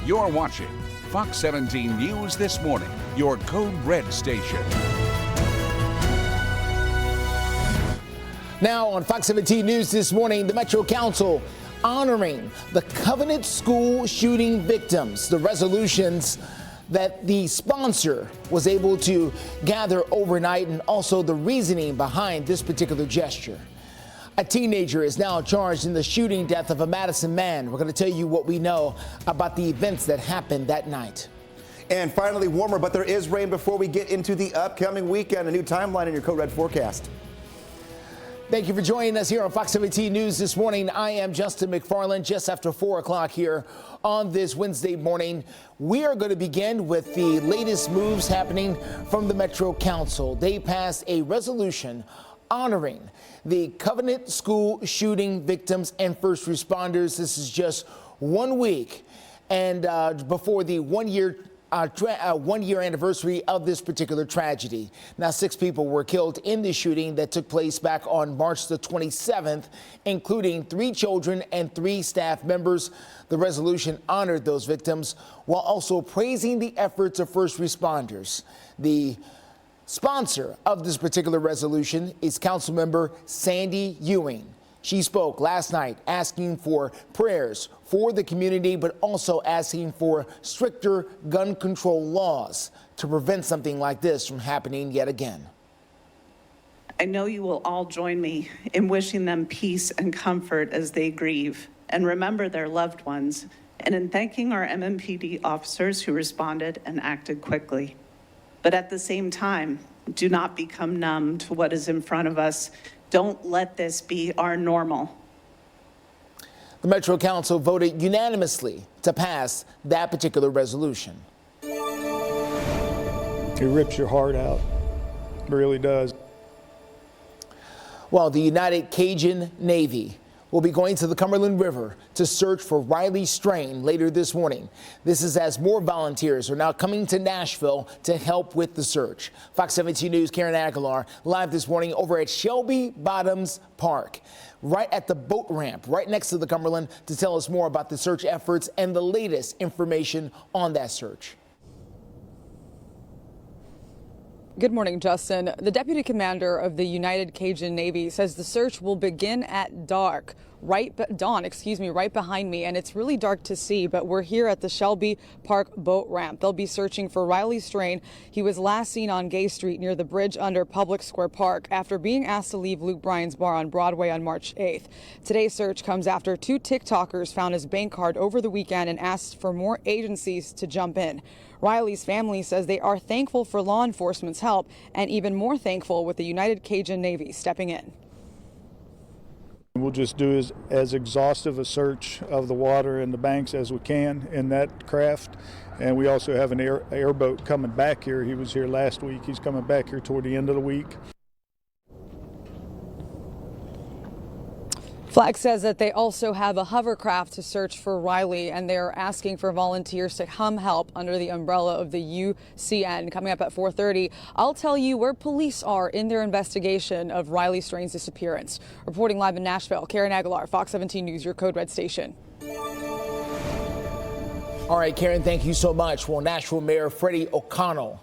You're watching Fox 17 News This Morning, your Code Red station. Now on Fox 17 News This Morning, the Metro Council honoring the Covenant School shooting victims. The resolutions that the sponsor was able to gather overnight, and also the reasoning behind this particular gesture. A teenager is now charged in the shooting death of a Madison man. We're going to tell you what we know about the events that happened that night. And finally, warmer, but there is rain before we get into the upcoming weekend. A new timeline in your Code Red forecast. Thank you for joining us here on Fox 17 News This Morning. I am Justin McFarland, just after 4 o'clock here on this Wednesday morning. We are going to begin with the latest moves happening from the Metro Council. They passed a resolution honoring the Covenant School shooting victims and first responders. This is just 1 week and before the one-year anniversary of this particular tragedy. Now, 6 people were killed in the shooting that took place back on March the 27th, including 3 children and 3 staff members. The resolution honored those victims while also praising the efforts of first responders. The sponsor of this particular resolution is Councilmember Sandy Ewing. She spoke last night asking for prayers for the community, but also asking for stricter gun control laws to prevent something like this from happening yet again. I know you will all join me in wishing them peace and comfort as they grieve and remember their loved ones, and in thanking our MMPD officers who responded and acted quickly. But at the same time, do not become numb to what is in front of us. Don't let this be our normal. The Metro Council voted unanimously to pass that particular resolution. It rips your heart out. It really does. Well, the United Cajun Navy will be going to the Cumberland River to search for Riley Strain later this morning. This is as more volunteers are now coming to Nashville to help with the search. Fox 17 News' Karen Aguilar live this morning over at Shelby Bottoms Park, right at the boat ramp, right next to the Cumberland, to tell us more about the search efforts and the latest information on that search. Good morning, Justin. The deputy commander of the United Cajun Navy says the search will begin at dawn, right behind me, and it's really dark to see, but we're here at the Shelby Park boat ramp. They'll be searching for Riley Strain. He was last seen on Gay Street near the bridge under Public Square Park after being asked to leave Luke Bryan's bar on Broadway on March 8th. Today's search comes after 2 TikTokers found his bank card over the weekend and asked for more agencies to jump in. Riley's family says they are thankful for law enforcement's help and even more thankful with the United Cajun Navy stepping in. We'll just do as exhaustive a search of the water and the banks as we can in that craft. And we also have an airboat coming back here. He was here last week. He's coming back here toward the end of the week. Flag says that they also have a hovercraft to search for Riley, and they're asking for volunteers to come help under the umbrella of the UCN. Coming up at 4:30, I'll tell you where police are in their investigation of Riley Strain's disappearance. Reporting live in Nashville, Karen Aguilar, Fox 17 News, your Code Red station. All right, Karen, thank you so much. Well, Nashville Mayor Freddie O'Connell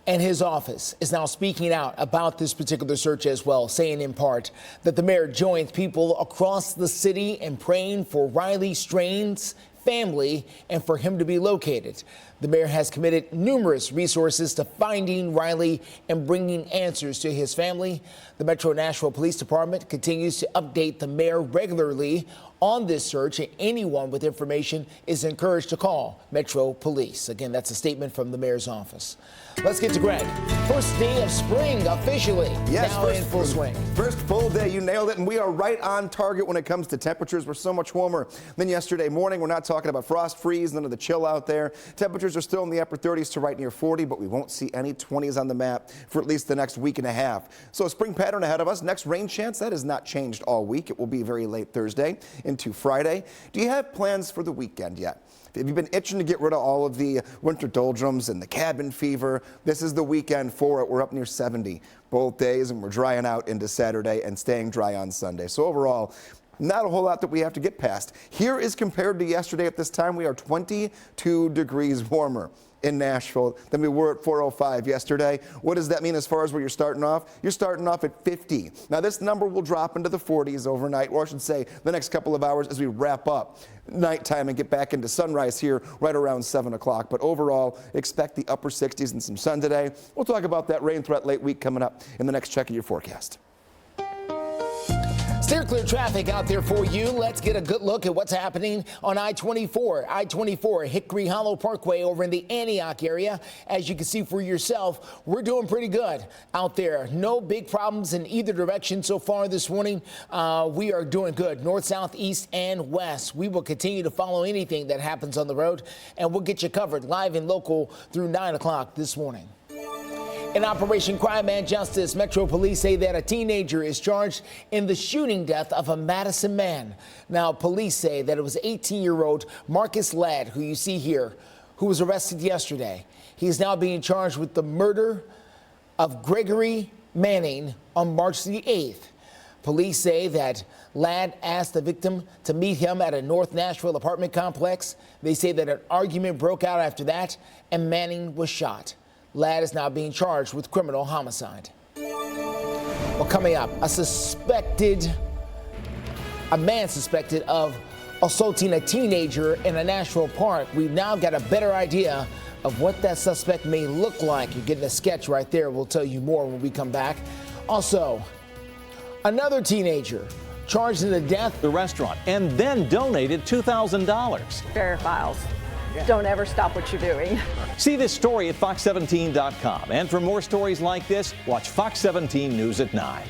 and his office is now speaking out about this particular search as well, saying in part that the mayor joins people across the city in praying for Riley Strain's family and for him to be located. The mayor has committed numerous resources to finding Riley and bringing answers to his family. The Metro Nashville Police Department continues to update the mayor regularly on this search, and anyone with information is encouraged to call Metro Police. Again, that's a statement from the mayor's office. Let's get to Greg. First day of spring officially. Yes, now in full swing. First full day, you nailed it, and we are right on target when it comes to temperatures. We're so much warmer than yesterday morning. We're not talking about frost freeze, none of the chill out there. Temperatures are still in the upper 30s to right near 40, but we won't see any 20s on the map for at least the next week and a half. So a spring pattern ahead of us. Next rain chance, that has not changed all week. It will be very late Thursday into Friday. Do you have plans for the weekend yet? Have you been itching to get rid of all of the winter doldrums and the cabin fever? This is the weekend for it. We're up near 70 both days, and we're drying out into Saturday and staying dry on Sunday. So overall, Not a whole lot that we have to get past. Here is compared to yesterday at this time, we are 22 degrees warmer in Nashville than we were at 4:05 yesterday. What does that mean as far as where you're starting off? You're starting off at 50. Now this number will drop into the 40s overnight, or I should say the next couple of hours as we wrap up nighttime and get back into sunrise here right around 7 o'clock. But overall, expect the upper 60s and some sun today. We'll talk about that rain threat late week coming up in the next check of your forecast. Steer clear traffic out there for you. Let's get a good look at what's happening on I-24 Hickory Hollow Parkway over in the Antioch area. As you can see for yourself, we're doing pretty good out there. No big problems in either direction so far this morning. We are doing good north, south, east, and west. We will continue to follow anything that happens on the road, and we'll get you covered live and local through 9 o'clock this morning. In Operation Crime and Justice, Metro Police say that a teenager is charged in the shooting death of a Madison man. Now, police say that it was 18-year-old Marcus Ladd, who you see here, who was arrested yesterday. He is now being charged with the murder of Gregory Manning on March the 8th. Police say that Ladd asked the victim to meet him at a North Nashville apartment complex. They say that an argument broke out after that, and Manning was shot. Ladd is now being charged with criminal homicide. Well, coming up, a man suspected of assaulting a teenager in a Nashville park. We've now got a better idea of what that suspect may look like. You're getting a sketch right there. We'll tell you more when we come back. Also, another teenager charged in the death of the restaurant and then donated $2,000. Fair files. Don't ever stop what you're doing. See this story at fox17.com. And for more stories like this, watch Fox 17 News at 9.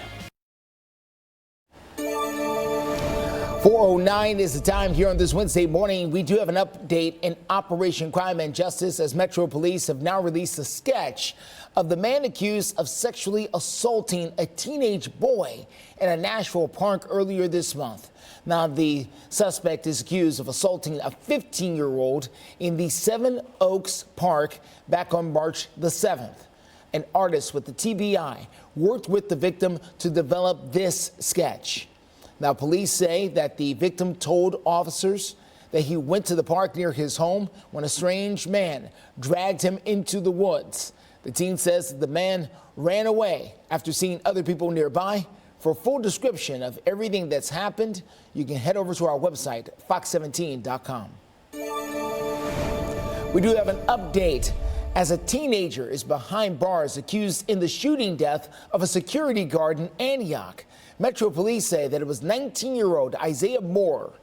4:09 is the time here on this Wednesday morning. We do have an update in Operation Crime and Justice as Metro Police have now released a sketch of the man accused of sexually assaulting a teenage boy in a Nashville park earlier this month. Now, the suspect is accused of assaulting a 15-year-old in the Seven Oaks Park back on March the 7th. An artist with the TBI worked with the victim to develop this sketch. Now, police say that the victim told officers that he went to the park near his home when a strange man dragged him into the woods. The teen says that the man ran away after seeing other people nearby. For a full description of everything that's happened, you can head over to our website, fox17.com. We do have an update as a teenager is behind bars accused in the shooting death of a security guard in Antioch. Metro Police say that it was 19-year-old Isaiah Moore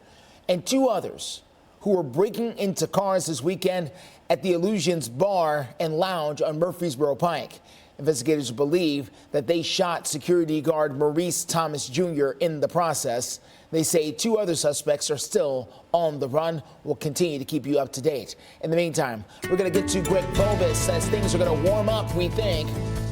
and two others who were breaking into cars this weekend at the Illusions Bar and Lounge on Murfreesboro Pike. Investigators believe that they shot security guard Maurice Thomas Jr. in the process. They say two other suspects are still on the run. We'll continue to keep you up to date. In the meantime, we're going to get to Greg Bobus as things are going to warm up, we think,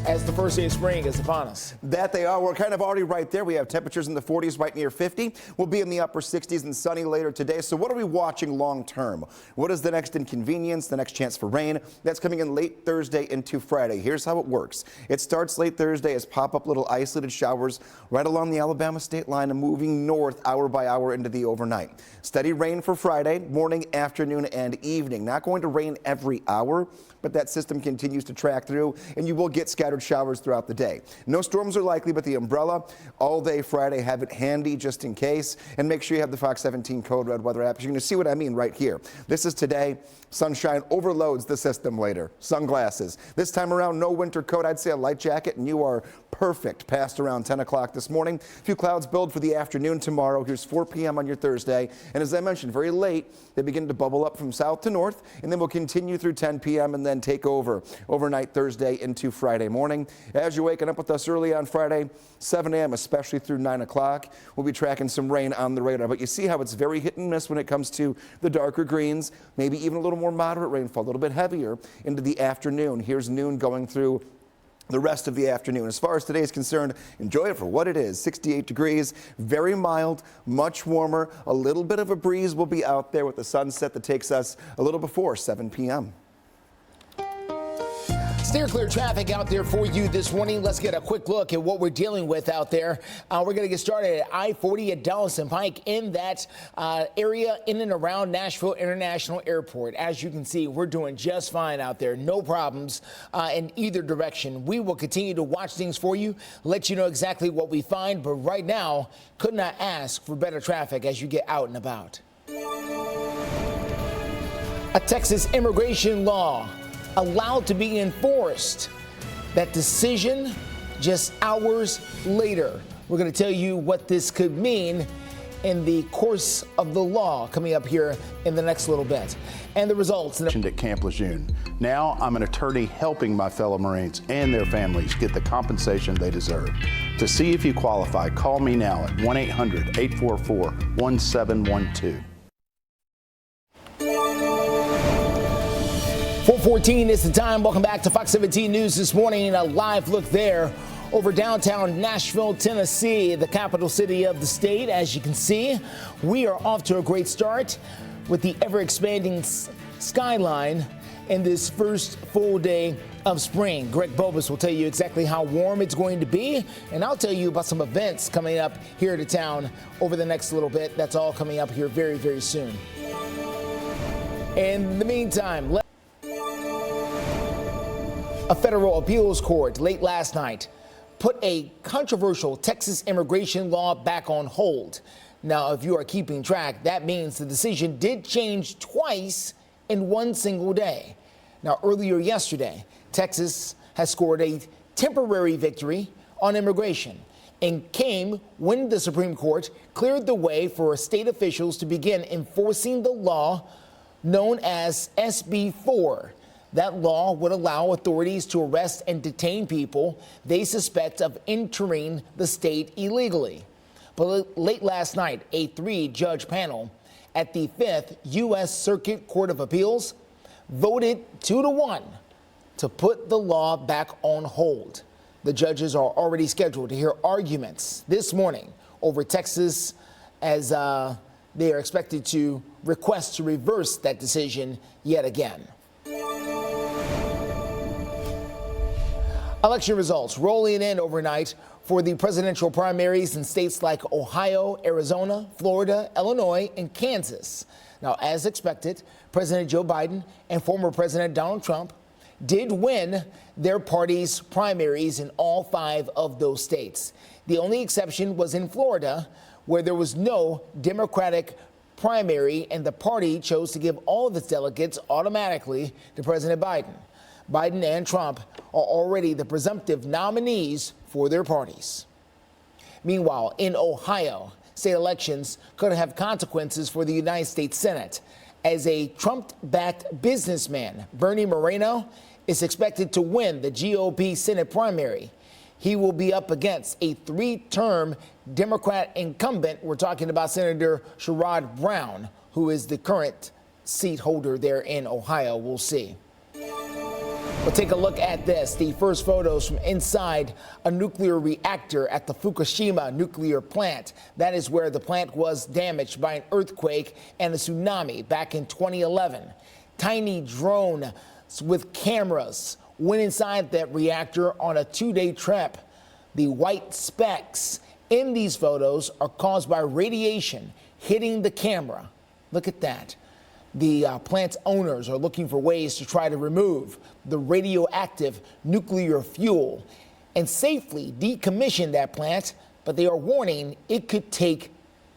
as the first day of spring is upon us. That they are. We're kind of already right there. We have temperatures in the 40s right near 50. We'll be in the upper 60s and sunny later today. So what are we watching long term? What is the next inconvenience, the next chance for rain? That's coming in late Thursday into Friday. Here's how it works. It starts late Thursday as pop-up little isolated showers right along the Alabama state line and moving north hour by hour into the overnight. Steady rain for Friday, morning, afternoon, and evening. Not going to rain every hour, but that system continues to track through, and you will get scattered showers throughout the day. No storms are likely, but the umbrella all day Friday, have it handy just in case, and make sure you have the Fox 17 Code Red Weather app. You're going to see what I mean right here. This is today. Sunshine overloads the system later. Sunglasses. This time around, no winter coat. I'd say a light jacket, and you are perfect past around 10 o'clock this morning. A few clouds build for the afternoon tomorrow. Here's 4 p.m. on your Thursday. And as I mentioned, very late, they begin to bubble up from south to north, and then we'll continue through 10 p.m. and then take over overnight Thursday into Friday morning. As you're waking up with us early on Friday, 7 a.m., especially through 9 o'clock, we'll be tracking some rain on the radar. But you see how it's very hit and miss when it comes to the darker greens, maybe even a little more moderate rainfall, a little bit heavier into the afternoon. Here's noon going through the rest of the afternoon. As far as today is concerned, enjoy it for what it is. 68 degrees, very mild, much warmer. A little bit of a breeze will be out there with the sunset that takes us a little before 7 p.m. Steer clear traffic out there for you this morning. Let's get a quick look at what we're dealing with out there. We're going to get started at I-40 at Dawson Pike in that area in and around Nashville International Airport. As you can see, we're doing just fine out there. No problems in either direction. We will continue to watch things for you, let you know exactly what we find. But right now, could not ask for better traffic as you get out and about. A Texas immigration law allowed to be enforced. That decision just hours later. We're going to tell you what this could mean in the course of the law coming up here in the next little bit. And the results. At Camp Lejeune. Now I'm an attorney helping my fellow Marines and their families get the compensation they deserve. To see if you qualify, call me now at 1-800-844-1712. 4:14 is the time. Welcome back to Fox 17 News this morning. A live look there over downtown Nashville, Tennessee, the capital city of the state. As you can see, we are off to a great start with the ever-expanding skyline in this first full day of spring. Greg Bobus will tell you exactly how warm it's going to be, and I'll tell you about some events coming up here to town over the next little bit. That's all coming up here very, very soon. In the meantime, a federal appeals court late last night put a controversial Texas immigration law back on hold. Now, if you are keeping track, that means the decision did change twice in one single day. Now, earlier yesterday, Texas has scored a temporary victory on immigration and came when the Supreme Court cleared the way for state officials to begin enforcing the law known as SB 4. That law would allow authorities to arrest and detain people they suspect of entering the state illegally. But late last night, a 3-judge panel at the 5th U.S. Circuit Court of Appeals voted 2-1 to put the law back on hold. The judges are already scheduled to hear arguments this morning over Texas as they are expected to request to reverse that decision yet again. Election results rolling in overnight for the presidential primaries in states like Ohio, Arizona, Florida, Illinois, and Kansas. Now, as expected, President Joe Biden and former President Donald Trump did win their party's primaries in all 5 of those states. The only exception was in Florida, where there was no Democratic primary, and the party chose to give all of its delegates automatically to President Biden. Biden and Trump are already the presumptive nominees for their parties. Meanwhile, in Ohio, state elections could have consequences for the United States Senate, as a Trump-backed businessman, Bernie Moreno, is expected to win the GOP Senate primary. He will be up against a 3-term Democrat incumbent. We're talking about Senator Sherrod Brown, who is the current seat holder there in Ohio. We'll see. We'll take a look at this. The first photos from inside a nuclear reactor at the Fukushima nuclear plant. That is where the plant was damaged by an earthquake and a tsunami back in 2011. Tiny drone with cameras went inside that reactor on a 2-day trip. The white specks in these photos are caused by radiation hitting the camera. Look at that. The plant's owners are looking for ways to try to remove the radioactive nuclear fuel and safely decommission that plant, but they are warning it could take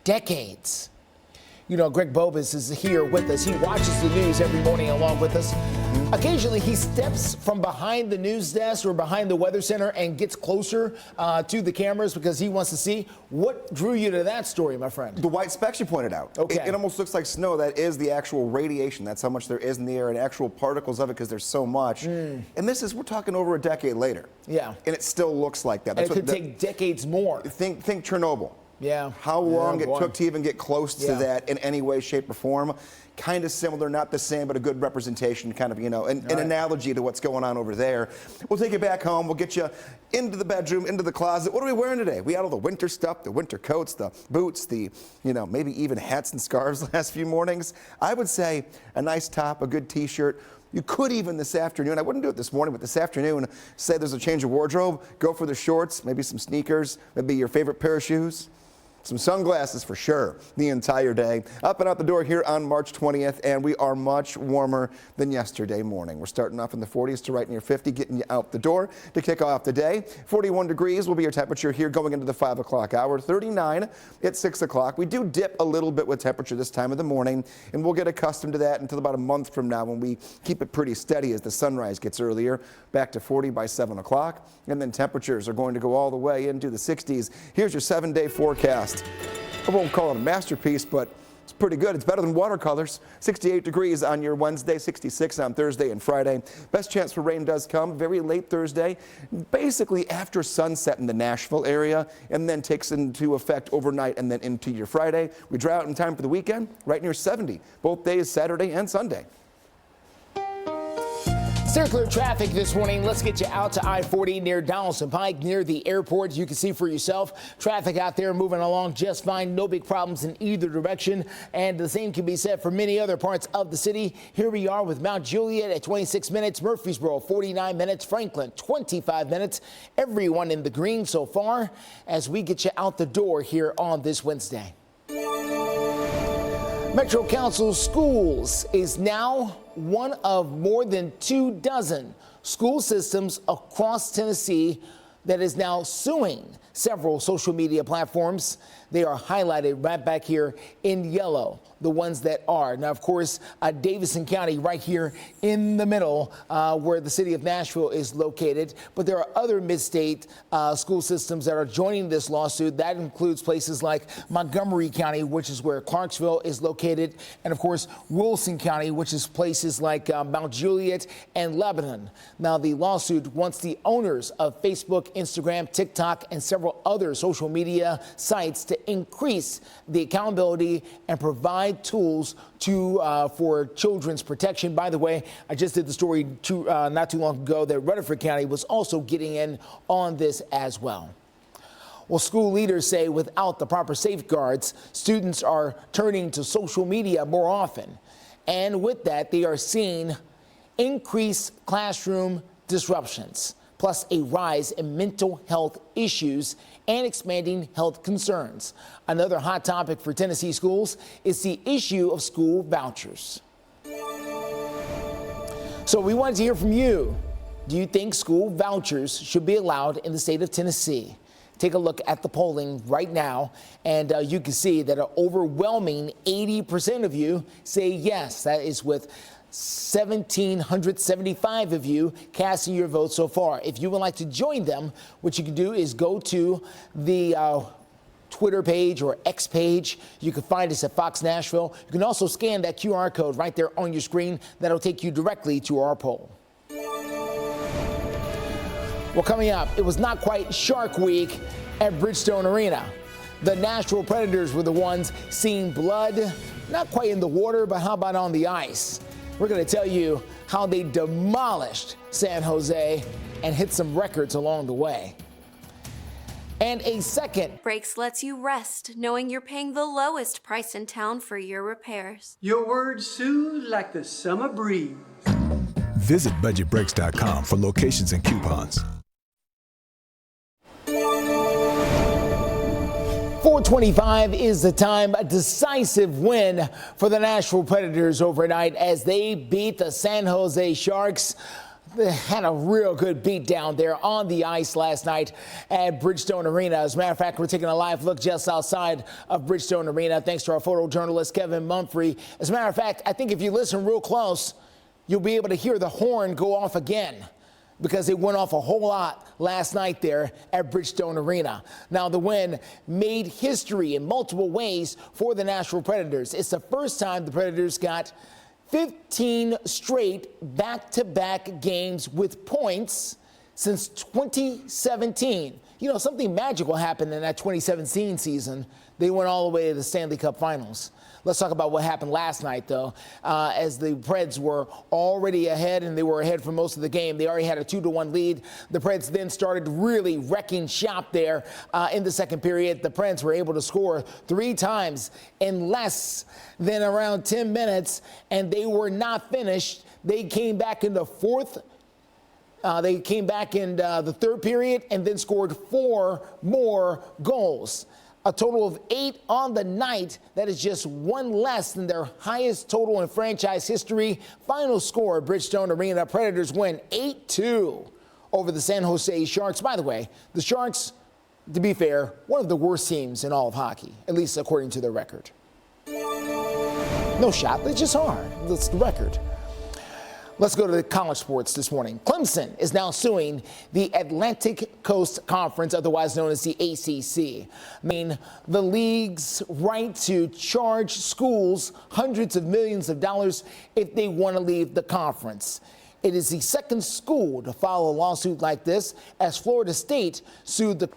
decades. You know, Greg Bobus is here with us. He watches the news every morning along with us. Occasionally, he steps from behind the news desk or behind the weather center and gets closer to the cameras because he wants to see. What drew you to that story, my friend? The white specks you pointed out. Okay. It almost looks like snow. That is the actual radiation. That's how much there is in the air and actual particles of it because there's so much. And this is, we're talking over a decade later. Yeah. And it still looks like that. And it could take decades more. Think Chernobyl. Yeah. How long it took to even get close to that in any way, shape, or form. kind of similar, not the same, but a good representation, kind of, an analogy to what's going on over there. We'll take you back home. We'll get you into the bedroom, into the closet. What are we wearing today? We had all the winter stuff, the winter coats, the boots, the, maybe even hats and scarves the last few mornings. I would say a nice top, a good t-shirt. You could even this afternoon, I wouldn't do it this morning, but this afternoon, say there's a change of wardrobe, go for the shorts, maybe some sneakers, maybe your favorite pair of shoes. Some sunglasses for sure the entire day. Up and out the door here on March 20th, and we are much warmer than yesterday morning. We're starting off in the 40s to right near 50, getting you out the door to kick off the day. 41 degrees will be your temperature here going into the 5 o'clock hour. 39 at 6 o'clock. We do dip a little bit with temperature this time of the morning, and we'll get accustomed to that until about a month from now when we keep it pretty steady as the sunrise gets earlier. Back to 40 by 7 o'clock, and then temperatures are going to go all the way into the 60s. Here's your 7-day forecast. I won't call it a masterpiece, but it's pretty good. It's better than watercolors. 68 degrees on your Wednesday, 66 on Thursday and Friday. Best chance for rain does come very late Thursday, basically after sunset in the Nashville area, and then takes into effect overnight and then into your Friday. We dry out in time for the weekend, right near 70, both days, Saturday and Sunday. Circular traffic this morning. Let's get you out to I-40 near Donaldson Pike, near the airport. You can see for yourself. Traffic out there moving along just fine. No big problems in either direction. And the same can be said for many other parts of the city. Here we are with Mount Juliet at 26 minutes. Murfreesboro, 49 minutes. Franklin, 25 minutes. Everyone in the green so far as we get you out the door here on this Wednesday. Metro Council Schools is now one of more than 24 school systems across Tennessee that is now suing several social media platforms. They are highlighted right back here in yellow, the ones that are. Now, of course, Davidson County right here in the middle where the city of Nashville is located. But there are other mid-state school systems that are joining this lawsuit. That includes places like Montgomery County, which is where Clarksville is located. And, of course, Wilson County, which is places like Mount Juliet and Lebanon. Now, the lawsuit wants the owners of Facebook, Instagram, TikTok, and several other social media sites to increase the accountability and provide tools to for children's protection. By the way, I just did the story not too long ago that Rutherford County was also getting in on this as well. Well, school leaders say without the proper safeguards, students are turning to social media more often. And with that, they are seeing increased classroom disruptions, plus a rise in mental health issues and expanding health concerns. Another hot topic for Tennessee schools is the issue of school vouchers. So we wanted to hear from you. Do you think school vouchers should be allowed in the state of Tennessee? Take a look at the polling right now, and you can see that an overwhelming 80% of you say yes. That is with 1,775 of you casting your vote so far. If you would like to join them, what you can do is go to the Twitter page or X page. You can find us at Fox Nashville. You can also scan that QR code right there on your screen. That'll take you directly to our poll. Well, coming up, it was not quite Shark Week at Bridgestone Arena. The Nashville Predators were the ones seeing blood, not quite in the water, but how about on the ice? We're going to tell you how they demolished San Jose and hit some records along the way. And a second. Brakes lets you rest, knowing you're paying the lowest price in town for your repairs. Your words soothe like the summer breeze. Visit budgetbrakes.com for locations and coupons. 4:25 is the time. A decisive win for the Nashville Predators overnight as they beat the San Jose Sharks. They had a real good beat down there on the ice last night at Bridgestone Arena. As a matter of fact, we're taking a live look just outside of Bridgestone Arena thanks to our photojournalist Kevin Mumphrey. As a matter of fact, I think if you listen real close, you'll be able to hear the horn go off again, because it went off a whole lot last night there at Bridgestone Arena. Now, the win made history in multiple ways for the Nashville Predators. It's the first time the Predators got 15 straight back-to-back games with points since 2017. You know, something magical happened in that 2017 season. They went all the way to the Stanley Cup Finals. Let's talk about what happened last night, though, as the Preds were already ahead, and they were ahead for most of the game. They already had a 2-1 lead. The Preds then started really wrecking shop there in the second period. The Preds were able to score 3 times in less than around 10 minutes, and they were not finished. They came back in the fourth. They came back in the third period and then scored 4 more goals. A total of 8 on the night. That is just 1 less than their highest total in franchise history. Final score, Bridgestone Arena. Predators win 8-2 over the San Jose Sharks. By the way, the Sharks, to be fair, one of the worst teams in all of hockey, at least according to their record. No shot, they just are. That's the record. Let's go to the college sports this morning. Clemson is now suing the Atlantic Coast Conference, otherwise known as the ACC. I mean, the league's right to charge schools hundreds of millions of dollars if they want to leave the conference. It is the second school to file a lawsuit like this, as Florida State sued the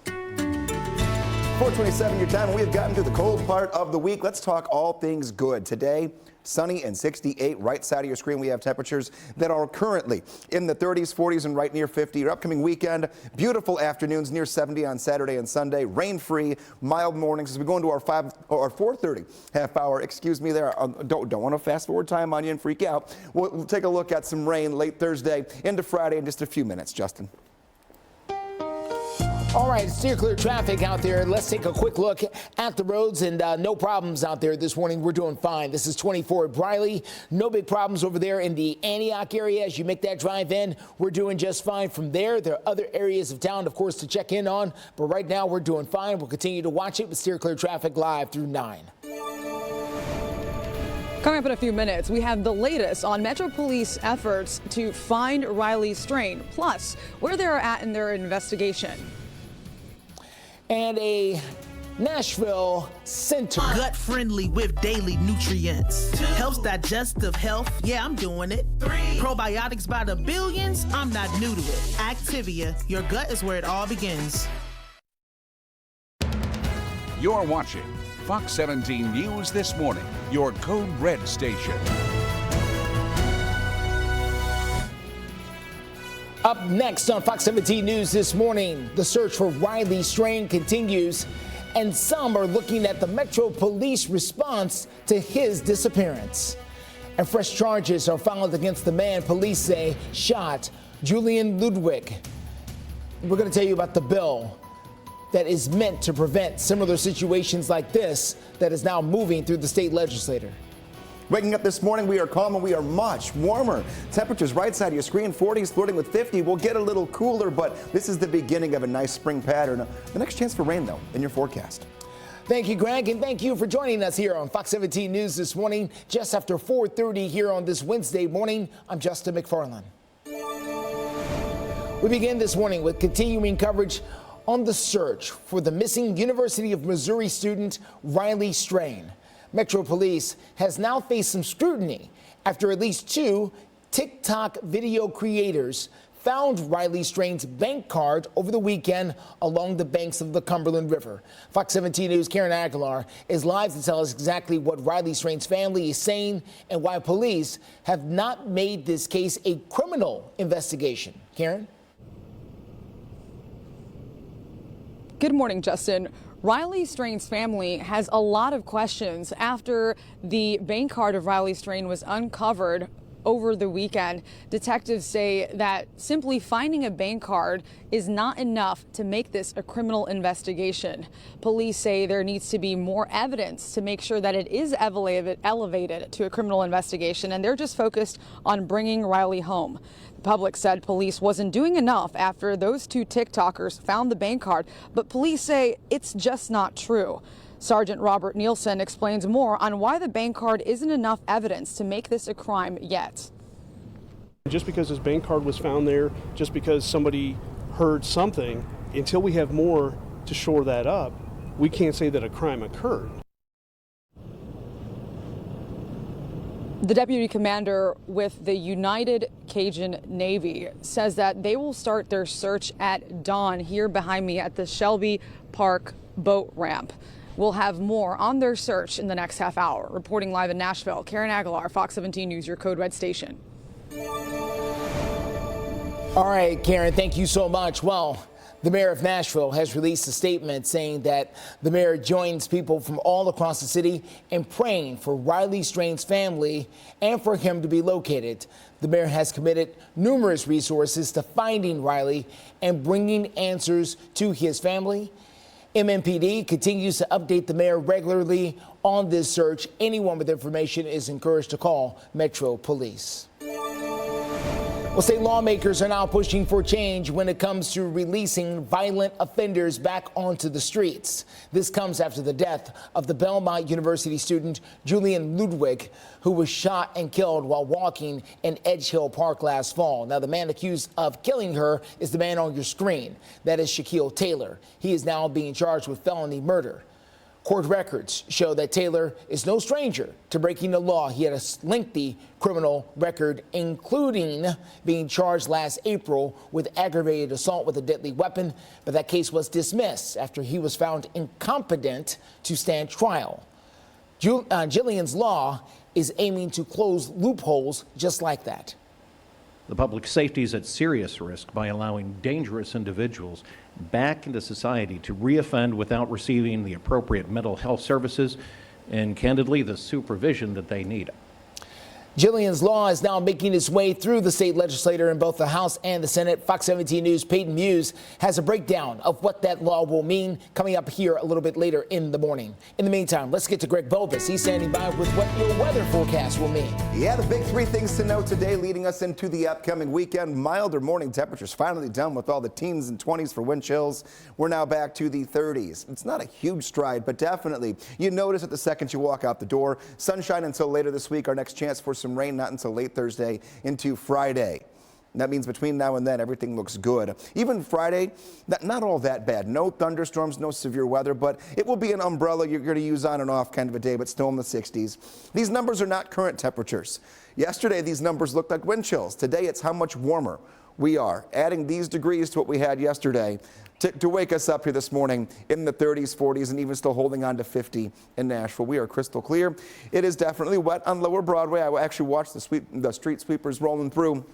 4:27 your time, and we have gotten to the cold part of the week. Let's talk all things good. Today, sunny and 68. Right side of your screen, we have temperatures that are currently in the 30s, 40s, and right near 50. Your upcoming weekend, beautiful afternoons near 70 on Saturday and Sunday. Rain-free, mild mornings as we go into our 4:30 half hour. Excuse me there. Don't want to fast forward time on you and freak out. We'll take a look at some rain late Thursday into Friday in just a few minutes. Justin. All right, steer clear traffic out there. Let's take a quick look at the roads, and no problems out there this morning. We're doing fine. This is 24 at Briley. No big problems over there in the Antioch area. As you make that drive in, we're doing just fine from there. There are other areas of town, of course, to check in on, but right now we're doing fine. We'll continue to watch it with steer clear traffic live through 9. Coming up in a few minutes, we have the latest on Metro Police efforts to find Riley Strain, plus where they're at in their investigation. And a Nashville center. Gut friendly with daily nutrients. 2. Helps digestive health. Yeah, I'm doing it. 3. Probiotics by the billions. I'm not new to it. Activia. Your gut is where it all begins. You're watching Fox 17 News This Morning, your Code Red station. Up next on Fox 17 News This Morning, the search for Riley Strain continues, and some are looking at the Metro Police response to his disappearance. And fresh charges are filed against the man police say shot Julian Ludwig. We're going to tell you about the bill that is meant to prevent similar situations like this that is now moving through the state legislature. Waking up this morning, we are calm and we are much warmer. Temperatures right side of your screen, 40s flirting with 50. We'll get a little cooler, but this is the beginning of a nice spring pattern. The next chance for rain, though, in your forecast. Thank you, Greg, and thank you for joining us here on Fox 17 News This Morning, just after 4:30 here on this Wednesday morning. I'm Justin McFarland. We begin this morning with continuing coverage on the search for the missing University of Missouri student Riley Strain. Metro Police has now faced some scrutiny after at least 2 TikTok video creators found Riley Strain's bank card over the weekend along the banks of the Cumberland River. Fox 17 News' Karen Aguilar is live to tell us exactly what Riley Strain's family is saying and why police have not made this case a criminal investigation. Karen? Good morning, Justin. Riley Strain's family has a lot of questions after the bank card of Riley Strain was uncovered over the weekend. Detectives say that simply finding a bank card is not enough to make this a criminal investigation. Police say there needs to be more evidence to make sure that it is elevated to a criminal investigation, and they're just focused on bringing Riley home. The public said police wasn't doing enough after those 2 TikTokers found the bank card, but police say it's just not true. Sergeant Robert Nielsen explains more on why the bank card isn't enough evidence to make this a crime yet. Just because his bank card was found there, just because somebody heard something, until we have more to shore that up, we can't say that a crime occurred. The deputy commander with the United Cajun Navy says that they will start their search at dawn here behind me at the Shelby Park boat ramp. We'll have more on their search in the next half hour. Reporting live in Nashville, Karen Aguilar, Fox 17 News, your Code Red station. All right, Karen, thank you so much. Well, the mayor of Nashville has released a statement saying that the mayor joins people from all across the city in praying for Riley Strain's family and for him to be located. The mayor has committed numerous resources to finding Riley and bringing answers to his family. MMPD continues to update the mayor regularly on this search. Anyone with information is encouraged to call Metro Police. Well, state lawmakers are now pushing for change when it comes to releasing violent offenders back onto the streets. This comes after the death of the Belmont University student Juliet Ludwig, who was shot and killed while walking in Edge Hill Park last fall. Now, the man accused of killing her is the man on your screen. That is Shaquille Taylor. He is now being charged with felony murder. Court records show that Taylor is no stranger to breaking the law. He had a lengthy criminal record, including being charged last April with aggravated assault with a deadly weapon, but that case was dismissed after he was found incompetent to stand trial. Jillian's law is aiming to close loopholes just like that. The public safety is at serious risk by allowing dangerous individuals back into society to reoffend without receiving the appropriate mental health services and, candidly, the supervision that they need. Jillian's law is now making its way through the state legislature in both the House and the Senate. Fox 17 News' Peyton Muse has a breakdown of what that law will mean coming up here a little bit later in the morning. In the meantime, let's get to Greg Bovis. He's standing by with what your weather forecast will mean. Yeah, the big three things to know today leading us into the upcoming weekend. Milder morning temperatures, finally done with all the teens and 20s for wind chills. We're now back to the 30s. It's not a huge stride, but definitely you notice it the second you walk out the door. Sunshine until later this week. Our next chance for some rain not until late Thursday into Friday. And that means between now and then, everything looks good. Even Friday, not all that bad. No thunderstorms, no severe weather, but it will be an umbrella you're going to use on and off kind of a day, but still in the 60s. These numbers are not current temperatures. Yesterday, these numbers looked like wind chills. Today, it's how much warmer we are. Adding these degrees to what we had yesterday to wake us up here this morning in the 30s, 40s, and even still holding on to 50 in Nashville. We are crystal clear. It is definitely wet on Lower Broadway. I actually watched the street sweepers rolling through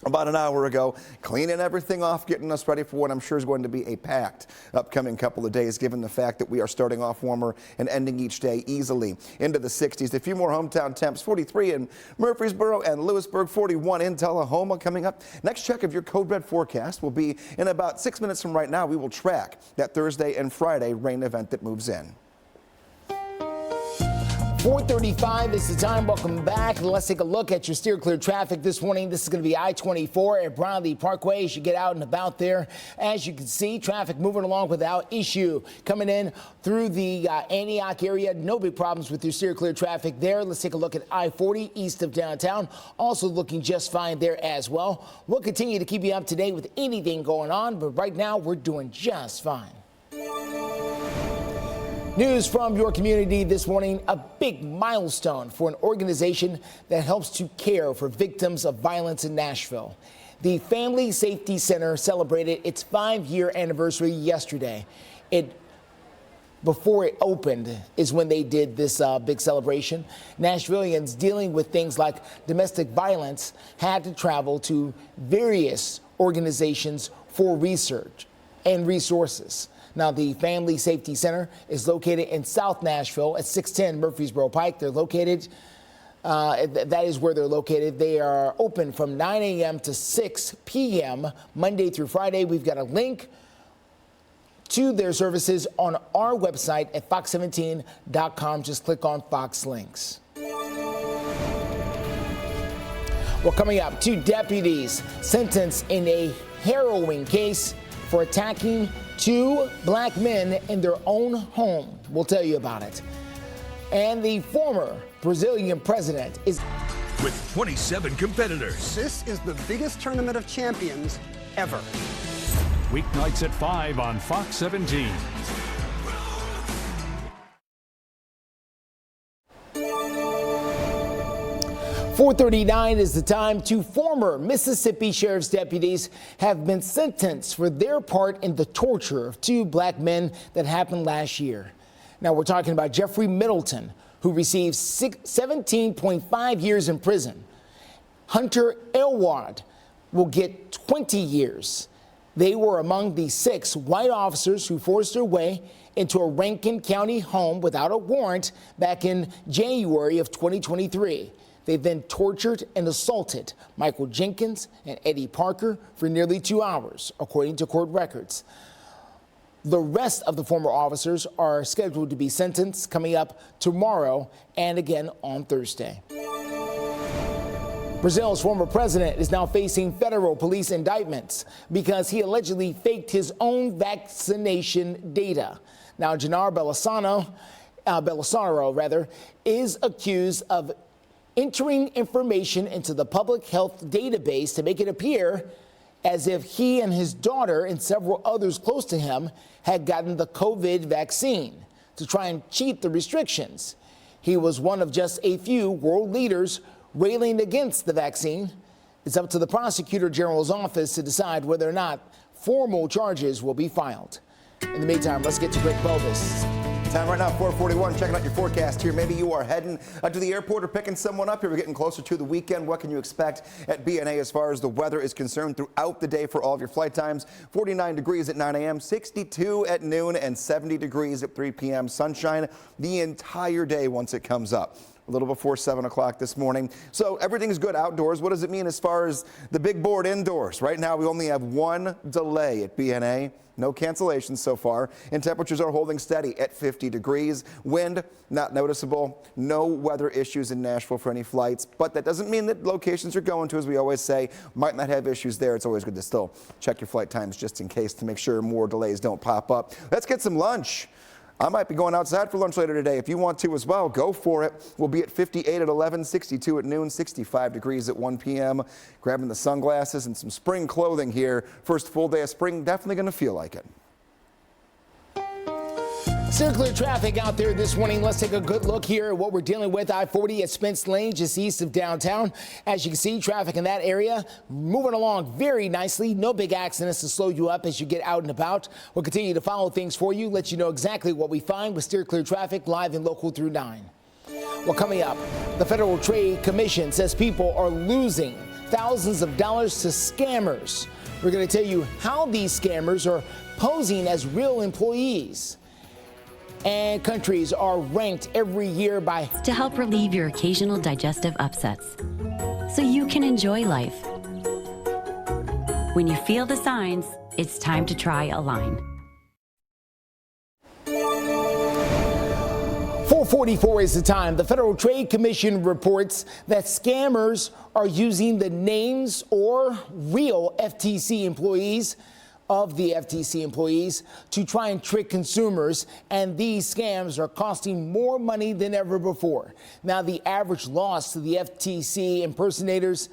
about an hour ago, cleaning everything off, getting us ready for what I'm sure is going to be a packed upcoming couple of days, given the fact that we are starting off warmer and ending each day easily into the 60s. A few more hometown temps, 43 in Murfreesboro and Lewisburg, 41 in Tullahoma coming up. Next check of your Code Red forecast will be in about 6 minutes from right now. We will track that Thursday and Friday rain event that moves in. 4:35 is the time. Welcome back. Let's take a look at your steer clear traffic this morning. This is going to be I-24 at Brownlee Parkway as you get out and about there. As you can see, traffic moving along without issue. Coming in through the Antioch area, no big problems with your steer clear traffic there. Let's take a look at I-40 east of downtown. Also looking just fine there as well. We'll continue to keep you up to date with anything going on, but right now we're doing just fine. News from your community this morning, a big milestone for an organization that helps to care for victims of violence in Nashville. The Family Safety Center celebrated its 5-year anniversary yesterday. Before it opened is when they did this big celebration. Nashvillians dealing with things like domestic violence had to travel to various organizations for research and resources. Now, the Family Safety Center is located in South Nashville at 610 Murfreesboro Pike. They're located, that is where they're located. They are open from 9 a.m. to 6 p.m. Monday through Friday. We've got a link to their services on our website at fox17.com. Just click on Fox Links. Well, coming up, 2 deputies sentenced in a harrowing case for attacking 2 black men in their own home. We'll tell you about it. And the former Brazilian president is with 27 competitors. This is the biggest tournament of champions ever. Weeknights at 5 on Fox 17. .39 is the time. 2 former Mississippi Sheriff's deputies have been sentenced for their part in the torture of 2 black men that happened last year. Now we're talking about Jeffrey Middleton, who received 17.5 years in prison. Hunter Elwad will get 20 years. They were among the 6 white officers who forced their way into a Rankin County home without a warrant back in January of 2023. They then tortured and assaulted Michael Jenkins and Eddie Parker for nearly 2 hours, according to court records. The rest of the former officers are scheduled to be sentenced coming up tomorrow and again on Thursday. Brazil's former president is now facing federal police indictments because he allegedly faked his own vaccination data. Now, Jair Bolsonaro is accused of entering information into the public health database to make it appear as if he and his daughter and several others close to him had gotten the COVID vaccine to try and cheat the restrictions. He was one of just a few world leaders railing against the vaccine. It's up to the prosecutor general's office to decide whether or not formal charges will be filed. In the meantime, let's get to Rick Bovis. Time right now, 4:41. Checking out your forecast here. Maybe you are heading to the airport or picking someone up here. We're getting closer to the weekend. What can you expect at BNA as far as the weather is concerned throughout the day for all of your flight times? 49 degrees at 9 a.m., 62 at noon, and 70 degrees at 3 p.m. Sunshine the entire day once it comes up. A little before 7 o'clock this morning. So everything's good outdoors. What does it mean as far as the big board indoors? Right now, we only have one delay at BNA. No cancellations so far, and temperatures are holding steady at 50 degrees. Wind, not noticeable. No weather issues in Nashville for any flights, but that doesn't mean that locations you're going to, as we always say, might not have issues there. It's always good to still check your flight times just in case to make sure more delays don't pop up. Let's get some lunch. I might be going outside for lunch later today. If you want to as well, go for it. We'll be at 58 at 11, 62 at noon, 65 degrees at 1 p.m. Grabbing the sunglasses and some spring clothing here. First full day of spring, definitely going to feel like it. Still clear traffic out there this morning. Let's take a good look here at what we're dealing with. I-40 at Spence Lane, just east of downtown. As you can see, traffic in that area moving along very nicely. No big accidents to slow you up as you get out and about. We'll continue to follow things for you, let you know exactly what we find with Steer Clear Traffic live and local through 9. Well, coming up, the Federal Trade Commission says people are losing thousands of dollars to scammers. We're going to tell you how these scammers are posing as real employees. And countries are ranked every year by to help relieve your occasional digestive upsets so you can enjoy life. When you feel the signs, it's time to try Align. 4:44 is the time. The Federal Trade Commission reports that scammers are using the names or real FTC employees to try and trick consumers, and these scams are costing more money than ever before. Now, the average loss to the FTC impersonators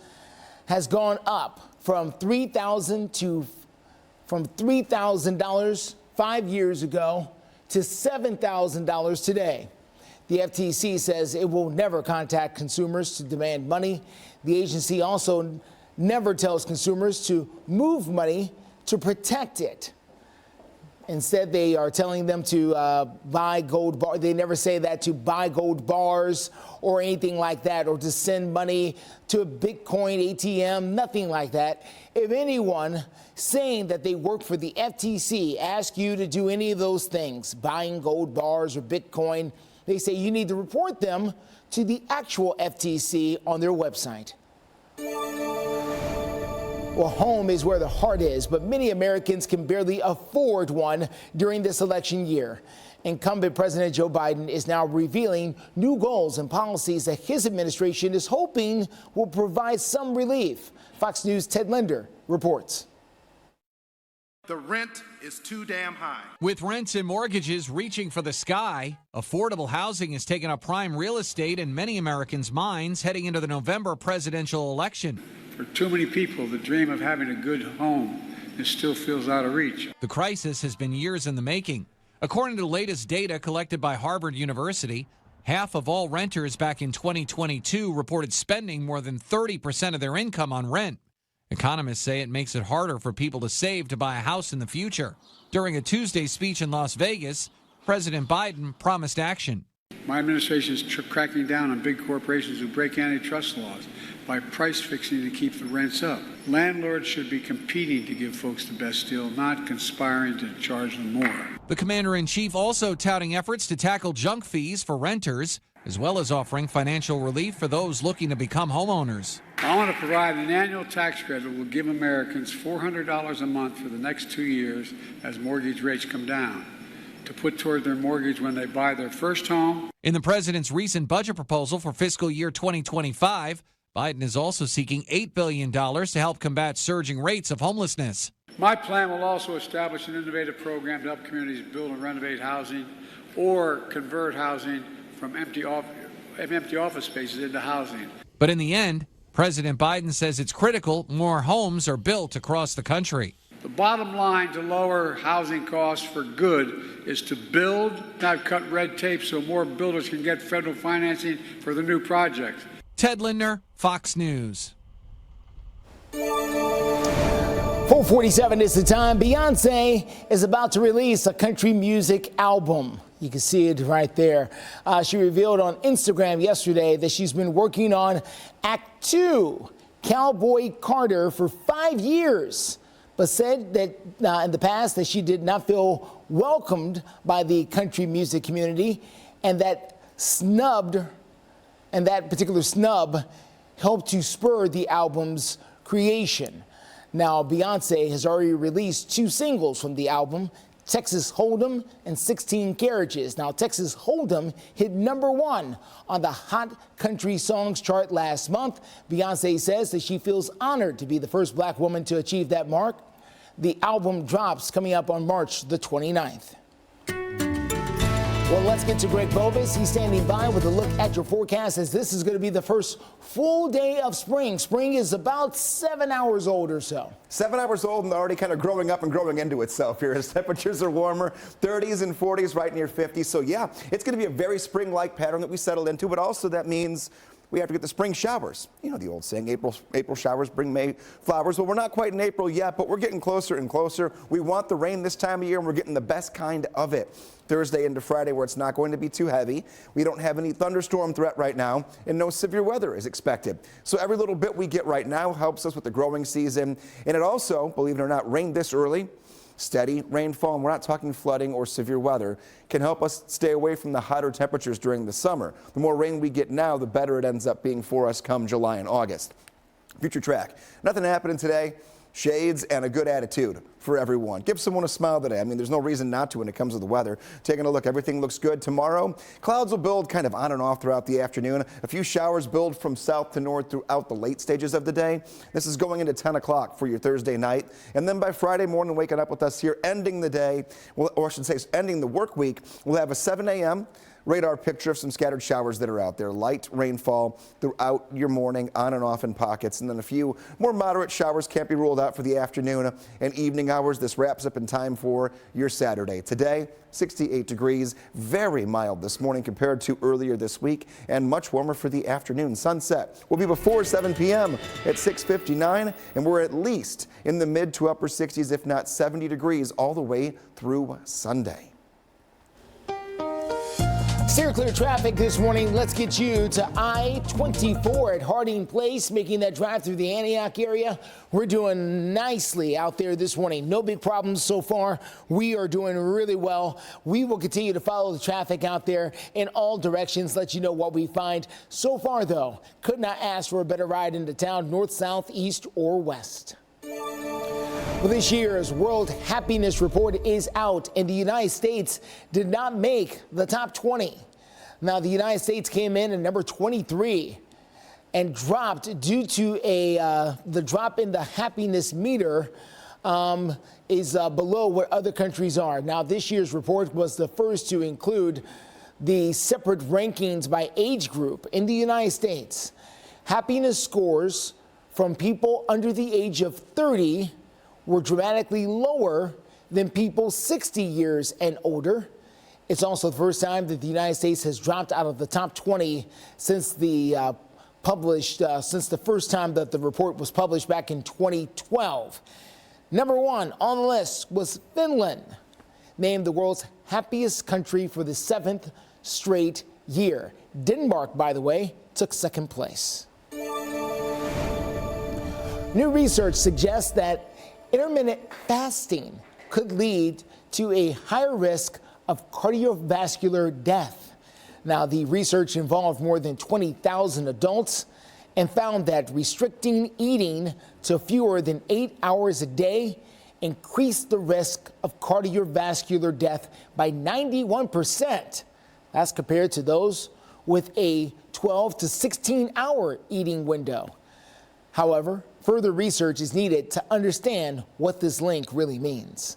has gone up from $3,000 5 years ago to $7,000 today. The FTC says it will never contact consumers to demand money. The agency also never tells consumers to move money to protect it. Instead, they are telling them to buy gold bars. They never say that, to buy gold bars or anything like that, or to send money to a Bitcoin ATM, nothing like that. If anyone saying that they work for the FTC asks you to do any of those things, buying gold bars or Bitcoin, they say you need to report them to the actual FTC on their website. Well, home is where the heart is, but many Americans can barely afford one during this election year. Incumbent President Joe Biden is now revealing new goals and policies that his administration is hoping will provide some relief. Fox News' Ted Linder reports. The rent is too damn high. With rents and mortgages reaching for the sky, affordable housing has taken up prime real estate in many Americans' minds heading into the November presidential election. For too many people, the dream of having a good home still feels out of reach. The crisis has been years in the making. According to the latest data collected by Harvard University, half of all renters back in 2022 reported spending more than 30% of their income on rent. Economists say it makes it harder for people to save to buy a house in the future. During a Tuesday speech in Las Vegas, President Biden promised action. My administration is cracking down on big corporations who break antitrust laws by price fixing to keep the rents up. Landlords should be competing to give folks the best deal, not conspiring to charge them more. The commander-in-chief also touting efforts to tackle junk fees for renters, as well as offering financial relief for those looking to become homeowners. I want to provide an annual tax credit that will give Americans $400 a month for the next 2 years as mortgage rates come down, to put toward their mortgage when they buy their first home. In the president's recent budget proposal for fiscal year 2025, Biden is also seeking $8 billion to help combat surging rates of homelessness. My plan will also establish an innovative program to help communities build and renovate housing or convert housing from empty office spaces into housing. But in the end, President Biden says it's critical more homes are built across the country. The bottom line to lower housing costs for good is to build, not cut red tape so more builders can get federal financing for the new projects. Ted Lindner, Fox News. 4:47 is the time. Beyonce is about to release a country music album. You can see it right there. She revealed on Instagram yesterday that she's been working on Act 2, Cowboy Carter, for 5 years, but said that in the past that she did not feel welcomed by the country music community, and that particular snub helped to spur the album's creation. Now, Beyonce has already released 2 singles from the album, Texas Hold'em and 16 Carriages. Now, Texas Hold'em hit #1 on the Hot Country Songs chart last month. Beyonce says that she feels honored to be the first black woman to achieve that mark. The album drops coming up on March the 29th. Well, let's get to Greg Bovis. He's standing by with a look at your forecast, as this is going to be the first full day of spring. Spring is about 7 hours old or so. 7 hours old and already kind of growing up and growing into itself here as temperatures are warmer, 30s and 40s, right near 50. So yeah, it's going to be a very spring-like pattern that we settled into, but also that means we have to get the spring showers. You know the old saying, April showers bring May flowers. Well, we're not quite in April yet, but we're getting closer and closer. We want the rain this time of year, and we're getting the best kind of it. Thursday into Friday, where it's not going to be too heavy. We don't have any thunderstorm threat right now, and no severe weather is expected. So every little bit we get right now helps us with the growing season. And it also, believe it or not, rained this early. Steady rainfall, and we're not talking flooding or severe weather, can help us stay away from the hotter temperatures during the summer. The more rain we get now, the better it ends up being for us come July and August. Future track. Nothing happening today. Shades and a good attitude for everyone. Give someone a smile today. I mean, there's no reason not to when it comes to the weather. Taking a look, everything looks good. Tomorrow, clouds will build kind of on and off throughout the afternoon. A few showers build from south to north throughout the late stages of the day. This is going into 10 o'clock for your Thursday night. And then by Friday morning, waking up with us here, ending the day, or I should say ending the work week, we'll have a 7 a.m. radar picture of some scattered showers that are out there. Light rainfall throughout your morning, on and off in pockets, and then a few more moderate showers can't be ruled out for the afternoon and evening hours. This wraps up in time for your Saturday. Today, 68 degrees, very mild this morning compared to earlier this week, and much warmer for the afternoon. Sunset will be before 7 p.m. at 6:59, and we're at least in the mid to upper 60s, if not 70 degrees, all the way through Sunday. Steer clear traffic this morning. Let's get you to I-24 at Harding Place, making that drive through the Antioch area. We're doing nicely out there this morning. No big problems so far. We are doing really well. We will continue to follow the traffic out there in all directions, let you know what we find. So far, though, could not ask for a better ride into town, north, south, east, or west. Well, this year's World Happiness Report is out, and the United States did not make the top 20. Now, the United States came in at number 23 and dropped due to the drop in the happiness meter is below where other countries are. Now, this year's report was the first to include the separate rankings by age group in the United States. Happiness scores from people under the age of 30 were dramatically lower than people 60 years and older. It's also the first time that the United States has dropped out of the top 20 since the first time that the report was published back in 2012. Number 1 on the list was Finland. named the world's happiest country for the 7th straight year. Denmark, by the way, took second place. New research suggests that intermittent fasting could lead to a higher risk of cardiovascular death. Now, the research involved more than 20,000 adults and found that restricting eating to fewer than 8 hours a day increased the risk of cardiovascular death by 91%. That's compared to those with a 12 to 16 hour eating window. However, further research is needed to understand what this link really means.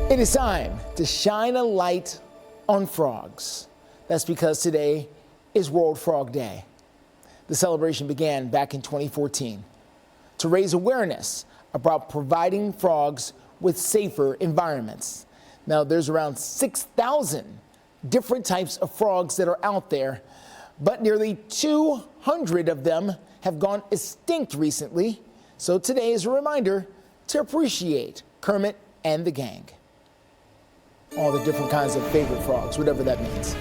It is time to shine a light on frogs. That's because today is World Frog Day. The celebration began back in 2014 to raise awareness about providing frogs with safer environments. Now, there's around 6,000 different types of frogs that are out there, but nearly 200 of them have gone extinct recently. So today is a reminder to appreciate Kermit and the gang. All the different kinds of favorite frogs, whatever that means.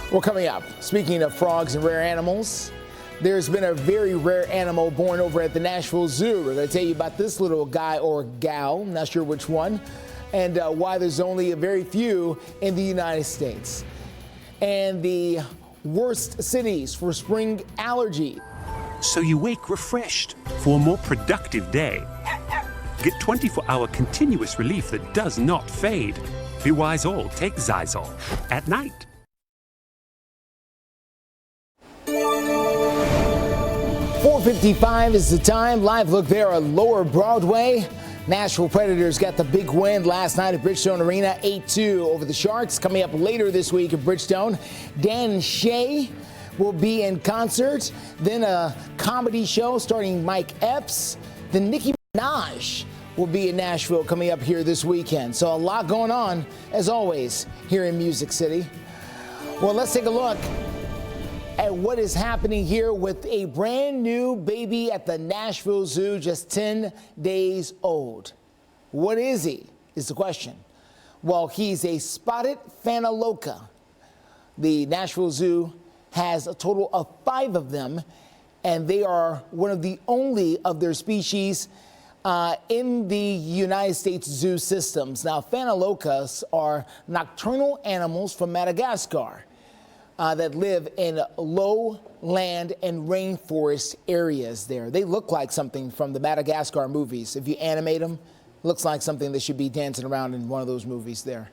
Well, coming up, speaking of frogs and rare animals, there's been a very rare animal born over at the Nashville Zoo. We're going to tell you about this little guy or gal, not sure which one, and why there's only a very few in the United States. And the worst cities for spring allergy. So you wake refreshed for a more productive day. Get 24-hour continuous relief that does not fade. Be wise all, take Zysol at night. 4:55 is the time. Live look there at Lower Broadway. Nashville Predators got the big win last night at Bridgestone Arena, 8-2 over the Sharks. Coming up later this week at Bridgestone, Dan Shea will be in concert. Then a comedy show starring Mike Epps. Then Nicki Minaj will be in Nashville coming up here this weekend. So a lot going on, as always, here in Music City. Well, let's take a look at what is happening here with a brand new baby at the Nashville Zoo, just 10 days old. What is he, is the question. Well, he's a spotted Phaneroca. The Nashville Zoo has a total of 5 of them, and they are one of the only of their species in the United States zoo systems. Now, Phanerocas are nocturnal animals from Madagascar that live in lowland and rainforest areas there. They look like something from the Madagascar movies. If you animate them, looks like something that should be dancing around in one of those movies there.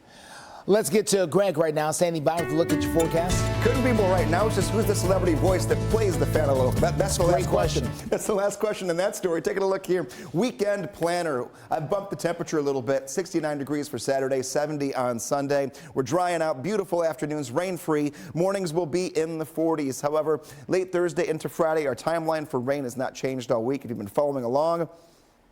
Let's get to Greg right now, standing by to look at your forecast. Couldn't be more right. Now it's just who's the celebrity voice that plays the Phaneroca. That's the last question. That's the last question in that story. Taking a look here. Weekend planner. I've bumped the temperature a little bit. 69 degrees for Saturday, 70 on Sunday. We're drying out. Beautiful afternoons, rain-free. Mornings will be in the 40s. However, late Thursday into Friday, our timeline for rain has not changed all week. If you've been following along,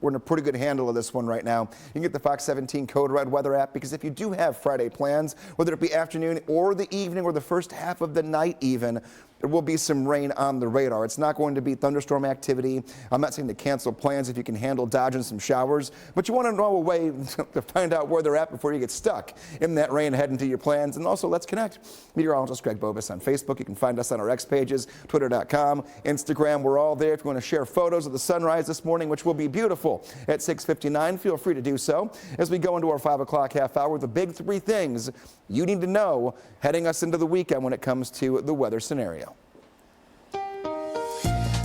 we're in a pretty good handle of this one right now. You can get the Fox 17 Code Red weather app, because if you do have Friday plans, whether it be afternoon or the evening or the first half of the night even, there will be some rain on the radar. It's not going to be thunderstorm activity. I'm not saying to cancel plans if you can handle dodging some showers, but you want to know a way to find out where they're at before you get stuck in that rain heading to your plans. And also, let's connect. Meteorologist Greg Bobus on Facebook. You can find us on our X pages, twitter.com, Instagram. We're all there. If you want to share photos of the sunrise this morning, which will be beautiful at 6:59, feel free to do so. As we go into our 5 o'clock half hour, the big 3 things you need to know heading us into the weekend when it comes to the weather scenario.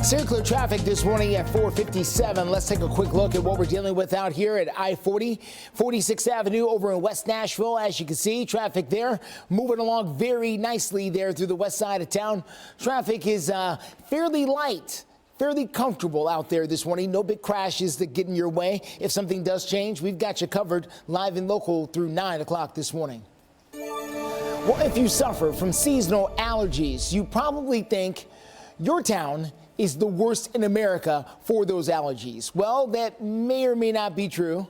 Circular traffic this morning at 4:57. Let's take a quick look at what we're dealing with out here at I-40, 46th Avenue over in West Nashville. As you can see, traffic there moving along very nicely there through the west side of town. Traffic is fairly light, fairly comfortable out there this morning. No big crashes that get in your way. If something does change, we've got you covered live and local through 9 o'clock this morning. Well, if you suffer from seasonal allergies, you probably think your town is the worst in America for those allergies. Well, that may or may not be true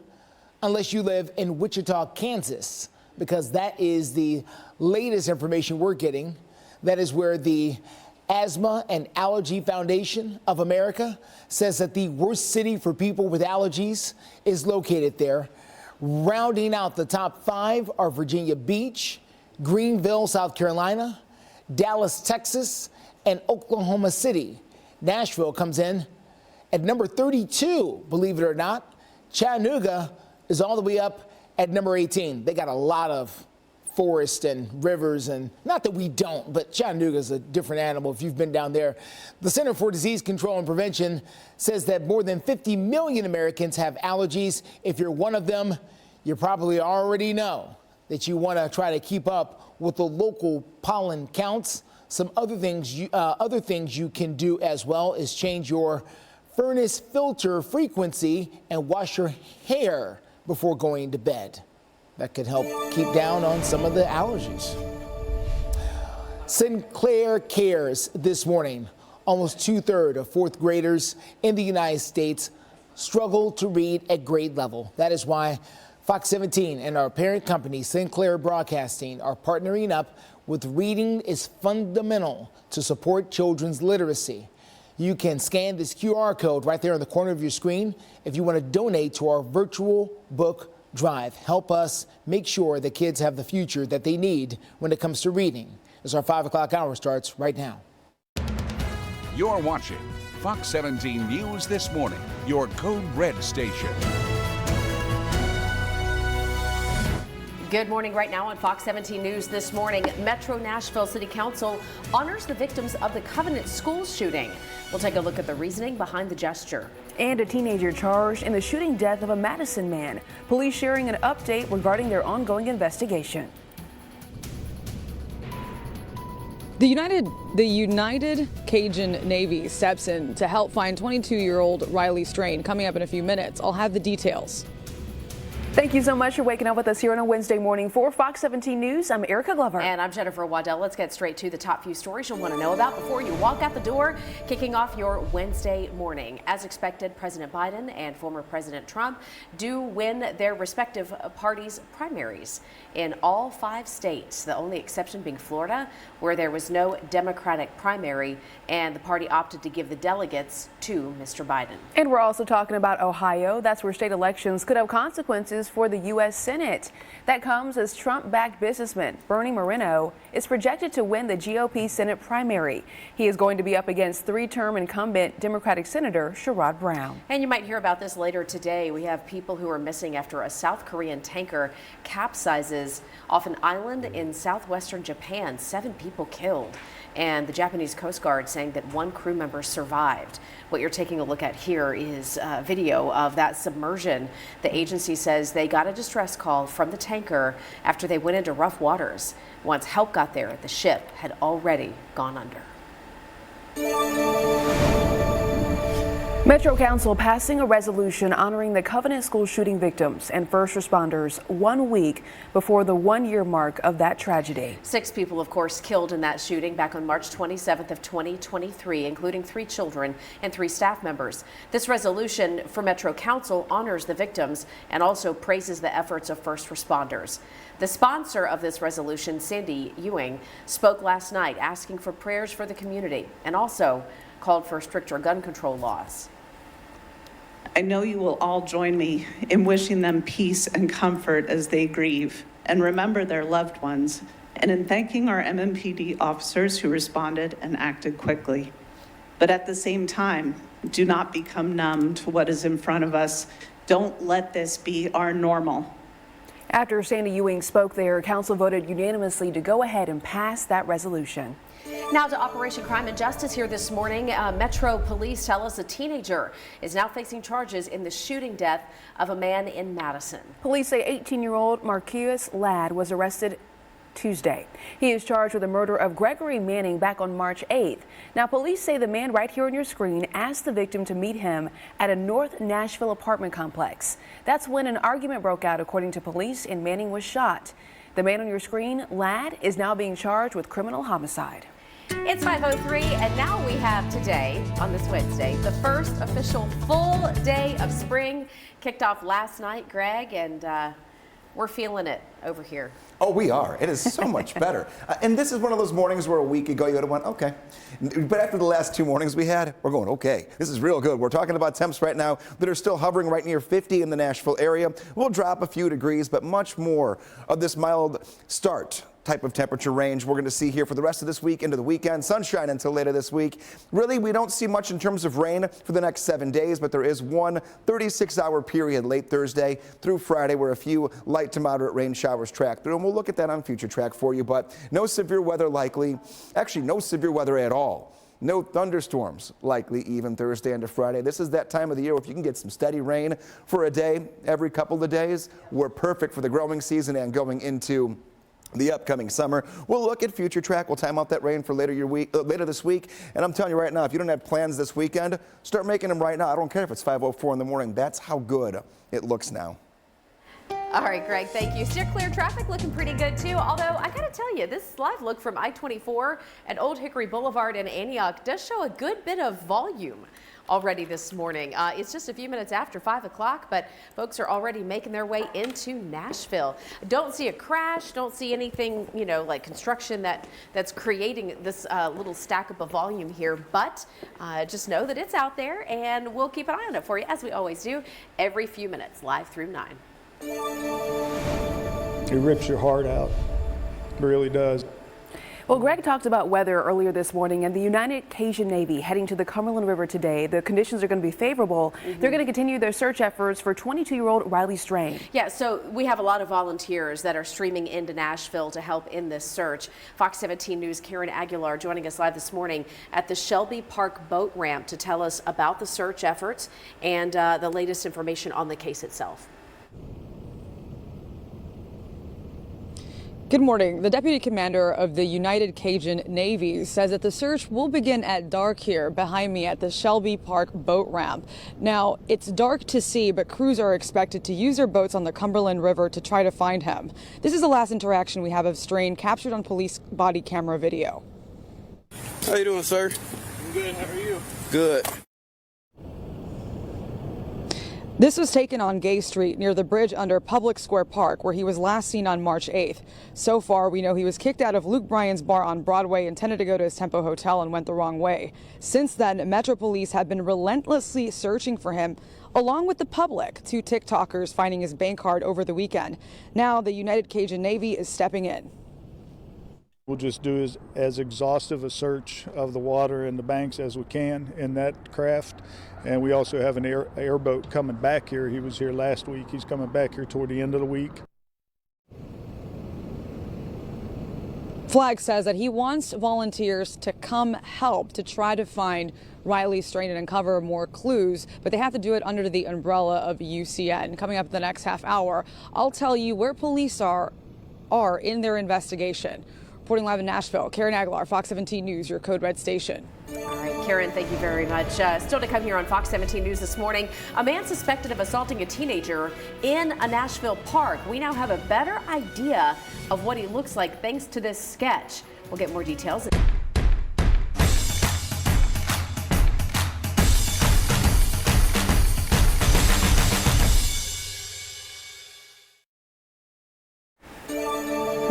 unless you live in Wichita, Kansas, because that is the latest information we're getting. That is where the Asthma and Allergy Foundation of America says that the worst city for people with allergies is located there. Rounding out the top 5 are Virginia Beach, Greenville, South Carolina, Dallas, Texas, and Oklahoma City. Nashville comes in at number 32, believe it or not. Chattanooga is all the way up at number 18. They got a lot of forest and rivers, and not that we don't, but Chattanooga is a different animal if you've been down there. The Center for Disease Control and Prevention says that more than 50 million Americans have allergies. If you're one of them, you probably already know that you want to try to keep up with the local pollen counts. Some other things you can do as well is change your furnace filter frequency and wash your hair before going to bed. That could help keep down on some of the allergies. Sinclair Cares this morning. Almost 2/3 of 4th graders in the United States struggle to read at grade level. That is why Fox 17 and our parent company, Sinclair Broadcasting, are partnering up with Reading is Fundamental to support children's literacy. You can scan this QR code right there in the corner of your screen if you want to donate to our virtual book drive. Help us make sure that kids have the future that they need when it comes to reading. As our 5 o'clock hour starts right now. You're watching Fox 17 News This Morning, your Code Red station. Good morning. Right now on Fox 17 News This Morning, Metro Nashville City Council honors the victims of the Covenant school shooting. We'll take a look at the reasoning behind the gesture. And a teenager charged in the shooting death of a Madison man. Police sharing an update regarding their ongoing investigation. The United Cajun Navy steps in to help find 22-year-old Riley Strain. Coming up in a few minutes, I'll have the details. Thank you so much for waking up with us here on a Wednesday morning. For Fox 17 News, I'm Erica Glover. And I'm Jennifer Waddell. Let's get straight to the top few stories you'll want to know about before you walk out the door, kicking off your Wednesday morning. As expected, President Biden and former President Trump do win their respective parties' primaries in all 5 states, the only exception being Florida, where there was no Democratic primary, and the party opted to give the delegates to Mr. Biden. And we're also talking about Ohio. That's where state elections could have consequences for the U.S. Senate. That comes as Trump-backed businessman Bernie Moreno is projected to win the GOP Senate primary. He is going to be up against 3-term incumbent Democratic Senator Sherrod Brown. And you might hear about this later today. We have people who are missing after a South Korean tanker capsizes off an island in southwestern Japan. 7 people killed. And the Japanese Coast Guard saying that 1 crew member survived. What you're taking a look at here is video of that submersion. The agency says they got a distress call from the tanker after they went into rough waters. Once help got there, the ship had already gone under. Metro Council passing a resolution honoring the Covenant school shooting victims and first responders 1 week before the 1-year mark of that tragedy. 6 people, of course, killed in that shooting back on March 27th of 2023, including 3 children and 3 staff members. This resolution for Metro Council honors the victims and also praises the efforts of first responders. The sponsor of this resolution, Sandy Ewing, spoke last night asking for prayers for the community and also called for stricter gun control laws. I know you will all join me in wishing them peace and comfort as they grieve and remember their loved ones, and in thanking our MMPD officers who responded and acted quickly. But at the same time, do not become numb to what is in front of us. Don't let this be our normal. After Sandy Ewing spoke there, Council voted unanimously to go ahead and pass that resolution. Now to Operation Crime and Justice here this morning. Metro Police tell us a teenager is now facing charges in the shooting death of a man in Madison. Police say 18-year-old Marcus Ladd was arrested Tuesday. He is charged with the murder of Gregory Manning back on March 8th. Now, police say the man right here on your screen asked the victim to meet him at a North Nashville apartment complex. That's when an argument broke out, according to police, and Manning was shot. The man on your screen, Ladd, is now being charged with criminal homicide. It's 5:03, and now we have today, on this Wednesday, the first official full day of spring. Kicked off last night, Greg, and we're feeling it over here. Oh, we are. It is so much better. And this is one of those mornings where a week ago you would have went, okay. But after the last 2 mornings we had, we're going, okay, this is real good. We're talking about temps right now that are still hovering right near 50 in the Nashville area. We'll drop a few degrees, but much more of this mild start type of temperature range we're going to see here for the rest of this week into the weekend. Sunshine until later this week. Really, we don't see much in terms of rain for the next 7 days, but there is one 36-hour period late Thursday through Friday where a few light to moderate rain showers track through, and we'll look at that on Future Track for you, but no severe weather likely. Actually, no severe weather at all. No thunderstorms likely even Thursday into Friday. This is that time of the year if you can get some steady rain for a day every couple of days, we're perfect for the growing season and going into the upcoming summer. We'll look at Future Track. We'll time out that rain for later this week. And I'm telling you right now, if you don't have plans this weekend, start making them right now. I don't care if it's 5:04 in the morning. That's how good it looks now. All right, Greg, thank you. Still clear traffic looking pretty good, too. Although, I got to tell you, this live look from I-24 at Old Hickory Boulevard in Antioch does show a good bit of volume already this morning. It's just a few minutes after 5 o'clock, but folks are already making their way into Nashville. Don't see a crash, don't see anything, you know, like construction that's creating this little stack up of volume here, but just know that it's out there, and we'll keep an eye on it for you, as we always do, every few minutes, live through 9. It rips your heart out. It really does. Well, Greg talked about weather earlier this morning, and the United Cajun Navy heading to the Cumberland River today. The conditions are going to be favorable. They're going to continue their search efforts for 22-year-old Riley Strain. Yeah, so we have a lot of volunteers that are streaming into Nashville to help in this search. Fox 17 News' Karen Aguilar joining us live this morning at the Shelby Park boat ramp to tell us about the search efforts and the latest information on the case itself. Good morning. The deputy commander of the United Cajun Navy says that the search will begin at dark here behind me at the Shelby Park boat ramp. Now, it's dark to see, but crews are expected to use their boats on the Cumberland River to try to find him. This is the last interaction we have of Strain captured on police body camera video. How you doing, sir? I'm good. How are you? Good. This was taken on Gay Street near the bridge under Public Square Park, where he was last seen on March 8th. So far, we know he was kicked out of Luke Bryan's bar on Broadway, intended to go to his Tempo Hotel, and went the wrong way. Since then, Metro Police have been relentlessly searching for him, along with the public. 2 TikTokers finding his bank card over the weekend. Now, the United Cajun Navy is stepping in. We'll just do as exhaustive a search of the water and the banks as we can in that craft. And we also have an airboat coming back here. He was here last week. He's coming back here toward the end of the week. Flag says that he wants volunteers to come help to try to find Riley Strain and uncover more clues, but they have to do it under the umbrella of UCN. Coming up in the next half hour, I'll tell you where police are in their investigation. Reporting live in Nashville, Karen Aguilar, Fox 17 News, your Code Red station. All right, Karen, thank you very much. Still to come here on Fox 17 News this morning, a man suspected of assaulting a teenager in a Nashville park. We now have a better idea of what he looks like thanks to this sketch. We'll get more details.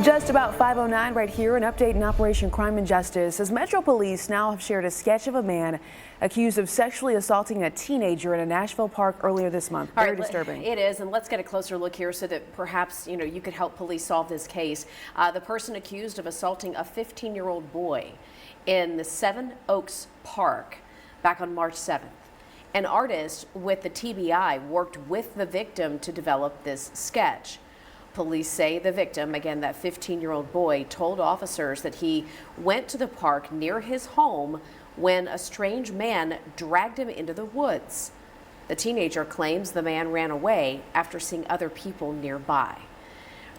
Just about 5:09 right here, an update in Operation Crime and Justice as Metro Police now have shared a sketch of a man accused of sexually assaulting a teenager in a Nashville park earlier this month. Very disturbing. It is, and let's get a closer look here so that perhaps you could help police solve this case. The person accused of assaulting a 15-year-old boy in the Seven Oaks Park back on March 7th. An artist with the TBI worked with the victim to develop this sketch. Police say the victim, again that 15-year-old boy, told officers that he went to the park near his home when a strange man dragged him into the woods. The teenager claims the man ran away after seeing other people nearby.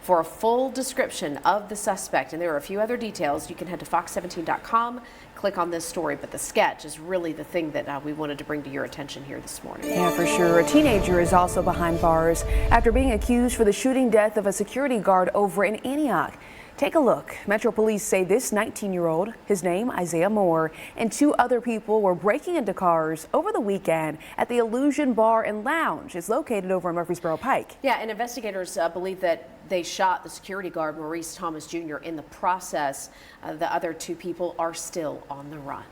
For a full description of the suspect, and there are a few other details, you can head to fox17.com, click on this story, but the sketch is really the thing that we wanted to bring to your attention here this morning. Yeah, for sure. A teenager is also behind bars after being accused for the shooting death of a security guard over in Antioch. Take a look. Metro Police say this 19-year-old, his name Isaiah Moore, and 2 other people were breaking into cars over the weekend at the Illusion Bar and Lounge. It's located over on Murfreesboro Pike. Yeah, and investigators believe that they shot the security guard, Maurice Thomas Jr., in the process. The other 2 people are still on the run.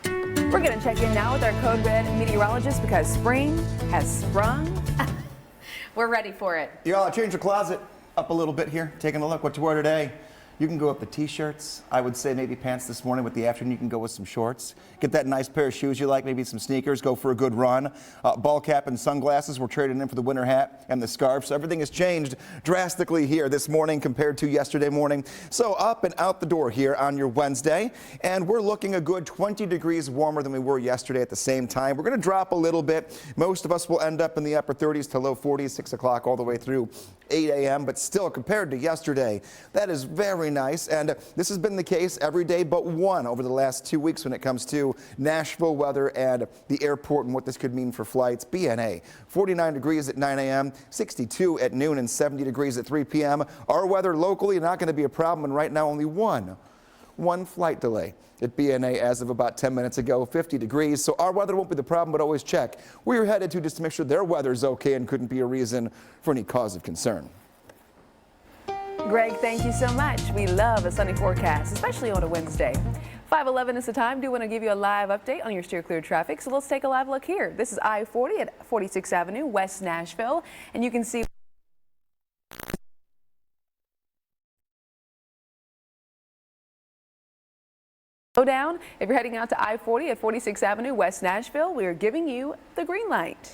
We're going to check in now with our Code Red meteorologist because spring has sprung. We're ready for it. Y'all, change your closet up a little bit here. Taking a look what to wear today. You can go up the t-shirts. I would say maybe pants this morning. With the afternoon, you can go with some shorts. Get that nice pair of shoes you like, maybe some sneakers. Go for a good run. Ball cap and sunglasses. We're trading in for the winter hat and the scarf. So everything has changed drastically here this morning compared to yesterday morning. So up and out the door here on your Wednesday. And we're looking a good 20 degrees warmer than we were yesterday at the same time. We're going to drop a little bit. Most of us will end up in the upper 30s to low 40s, 6 o'clock all the way through 8 a.m. But still, compared to yesterday, that is very nice. And this has been the case every day but one over the last 2 weeks when it comes to Nashville weather and the airport and what this could mean for flights. BNA, 49 degrees at 9 a.m., 62 at noon, and 70 degrees at 3 p.m. Our weather locally not going to be a problem, and right now only one flight delay at BNA as of about 10 minutes ago, 50 degrees. So our weather won't be the problem, but always check where you're headed to just to make sure their weather's okay and couldn't be a reason for any cause of concern. Greg, thank you so much. We love a sunny forecast, especially on a Wednesday. 5:11 is the time. Do want to give you a live update on your steer clear traffic. So let's take a live look here. This is I-40 at 46th Avenue, West Nashville, and you can see down. If you're heading out to I-40 at 46th Avenue, West Nashville, we are giving you the green light.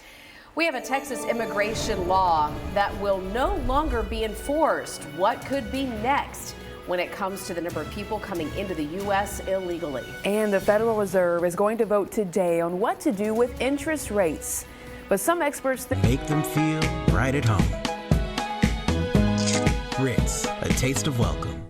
We have a Texas immigration law that will no longer be enforced. What could be next when it comes to the number of people coming into the U.S. illegally? And the Federal Reserve is going to vote today on what to do with interest rates. But some experts make them feel right at home. Ritz, a taste of welcome.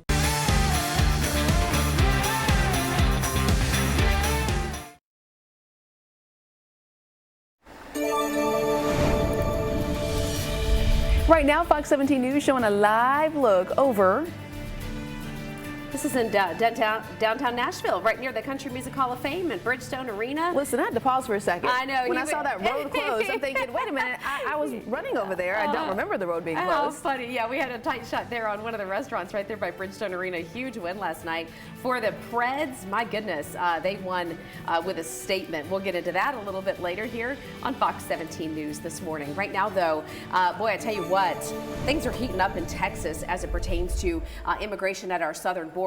Right now, Fox 17 News showing a live look over. This is in downtown Nashville, right near the Country Music Hall of Fame and Bridgestone Arena. Listen, I had to pause for a second. I know. When I saw that road closed, I'm thinking, wait a minute, I was running over there. I don't remember the road being closed. Oh, funny. Yeah, we had a tight shot there on one of the restaurants right there by Bridgestone Arena. Huge win last night for the Preds. My goodness, they won with a statement. We'll get into that a little bit later here on Fox 17 News this morning. Right now, though, boy, I tell you what, things are heating up in Texas as it pertains to immigration at our southern border.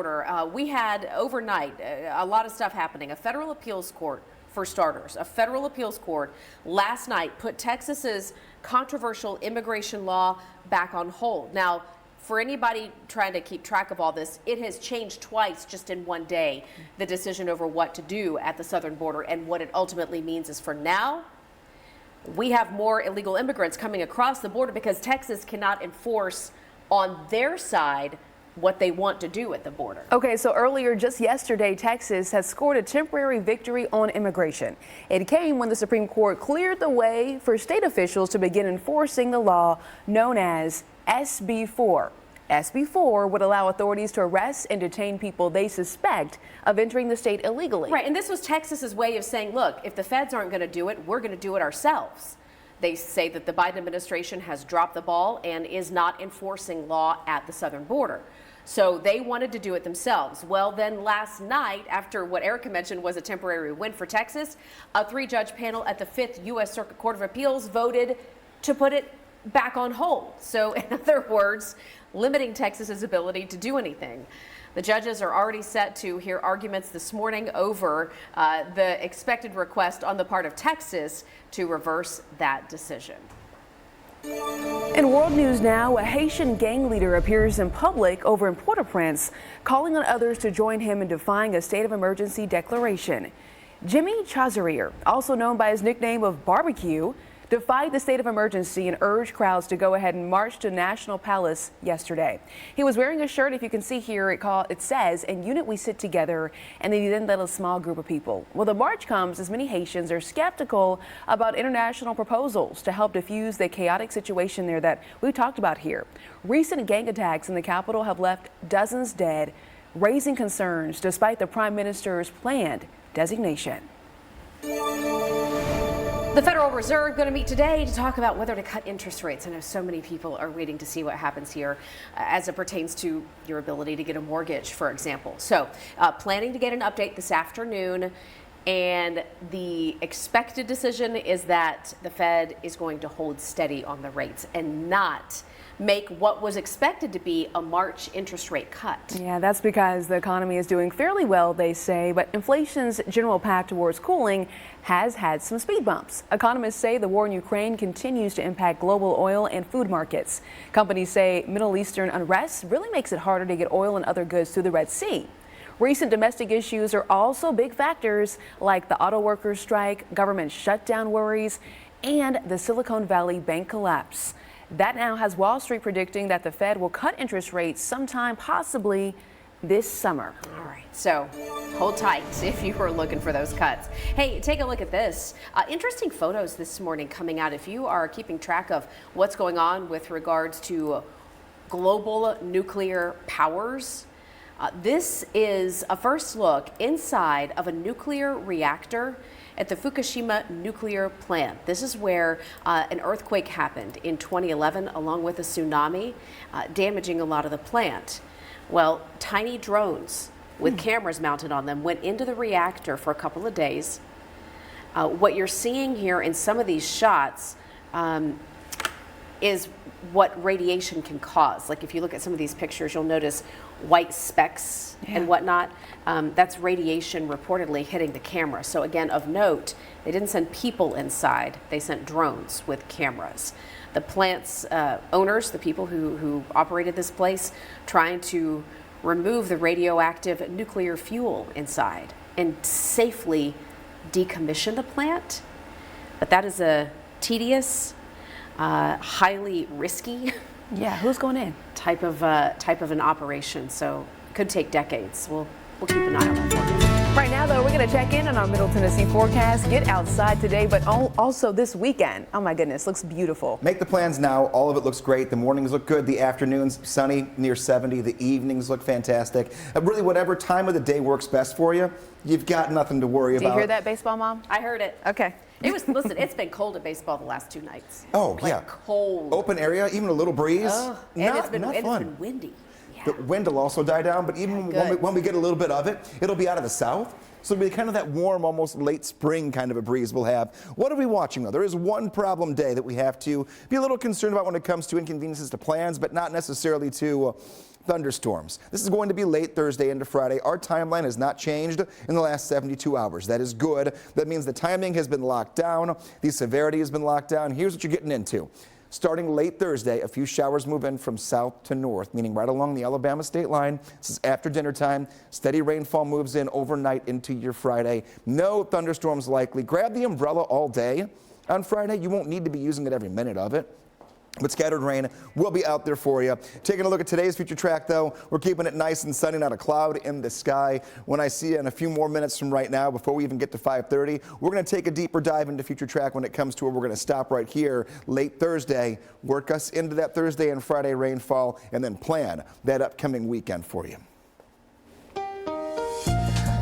We had overnight a lot of stuff happening. A federal appeals court, for starters, a federal appeals court last night put Texas's controversial immigration law back on hold. Now, for anybody trying to keep track of all this, it has changed twice just in one day, the decision over what to do at the southern border. And what it ultimately means is, for now, we have more illegal immigrants coming across the border because Texas cannot enforce on their side what they want to do at the border. Okay, so earlier, just yesterday, Texas has scored a temporary victory on immigration. It came when the Supreme Court cleared the way for state officials to begin enforcing the law known as SB 4. SB 4 would allow authorities to arrest and detain people they suspect of entering the state illegally. Right, and this was Texas's way of saying, look, if the feds aren't going to do it, we're going to do it ourselves. They say that the Biden administration has dropped the ball and is not enforcing law at the southern border. So they wanted to do it themselves. Well, then last night, after what Erica mentioned was a temporary win for Texas, a 3-judge panel at the 5th U.S. Circuit Court of Appeals voted to put it back on hold. So in other words, limiting Texas's ability to do anything. The judges are already set to hear arguments this morning over the expected request on the part of Texas to reverse that decision. In world news now, a Haitian gang leader appears in public over in Port-au-Prince, calling on others to join him in defying a state of emergency declaration. Jimmy Chazarier, also known by his nickname of Barbecue, to fight the state of emergency and urge crowds to go ahead and march to National Palace yesterday. He was wearing a shirt, if you can see here, it says, "In unit we sit together," and then he then led a small group of people. Well, the march comes as many Haitians are skeptical about international proposals to help defuse the chaotic situation there that we talked about here. Recent gang attacks in the capital have left dozens dead, raising concerns despite the Prime Minister's planned designation. The Federal Reserve going to meet today to talk about whether to cut interest rates. I know so many people are waiting to see what happens here as it pertains to your ability to get a mortgage, for example. So planning to get an update this afternoon. And the expected decision is that the Fed is going to hold steady on the rates and not make what was expected to be a March interest rate cut. Yeah, that's because the economy is doing fairly well, they say, but inflation's general path towards cooling has had some speed bumps. Economists say the war in Ukraine continues to impact global oil and food markets. Companies say Middle Eastern unrest really makes it harder to get oil and other goods through the Red Sea. Recent domestic issues are also big factors like the auto workers strike, government shutdown worries, and the Silicon Valley bank collapse. That now has Wall Street predicting that the Fed will cut interest rates sometime possibly this summer. All right, so hold tight if you were looking for those cuts. Hey, take a look at this. Interesting photos this morning coming out. If you are keeping track of what's going on with regards to global nuclear powers, this is a first look inside of a nuclear reactor at the Fukushima nuclear plant. This is where an earthquake happened in 2011 along with a tsunami, damaging a lot of the plant. Well, tiny drones with cameras mounted on them went into the reactor for a couple of days. What you're seeing here in some of these shots is what radiation can cause. Like if you look at some of these pictures, you'll notice white specks and whatnot. That's radiation reportedly hitting the camera. So again, of note, they didn't send people inside, they sent drones with cameras. The plant's owners, the people who operated this place, trying to remove the radioactive nuclear fuel inside and safely decommission the plant. But that is a tedious, highly risky, who's going in? Type of an operation. So it could take decades. We'll keep an eye on that for you. Right now, though, we're going to check in on our Middle Tennessee forecast. Get outside today, but also this weekend. Oh my goodness, looks beautiful. Make the plans now. All of it looks great. The mornings look good. The afternoons sunny, near 70. The evenings look fantastic. Really, whatever time of the day works best for you, you've got nothing to worry about. Do you hear that, baseball mom? I heard it. Okay. Listen, it's been cold at baseball the last 2 nights. Oh, yeah. Cold. Open area, even a little breeze. Oh, not it's fun. been windy. The wind will also die down, but even when we get a little bit of it, it'll be out of the south. So it'll be kind of that warm, almost late spring kind of a breeze we'll have. What are we watching, though? There is one problem day that we have to be a little concerned about when it comes to inconveniences to plans, but not necessarily to thunderstorms. This is going to be late Thursday into Friday. Our timeline has not changed in the last 72 hours. That is good. That means the timing has been locked down. The severity has been locked down. Here's what you're getting into. Starting late Thursday, a few showers move in from south to north, meaning right along the Alabama state line. This is after dinner time. Steady rainfall moves in overnight into your Friday. No thunderstorms likely. Grab the umbrella all day on Friday. You won't need to be using it every minute of it. But scattered rain will be out there for you. Taking a look at today's future track, though, we're keeping it nice and sunny, not a cloud in the sky. When I see you in a few more minutes from right now, before we even get to 5:30, we're going to take a deeper dive into future track when it comes to where we're going to stop right here late Thursday, work us into that Thursday and Friday rainfall, and then plan that upcoming weekend for you.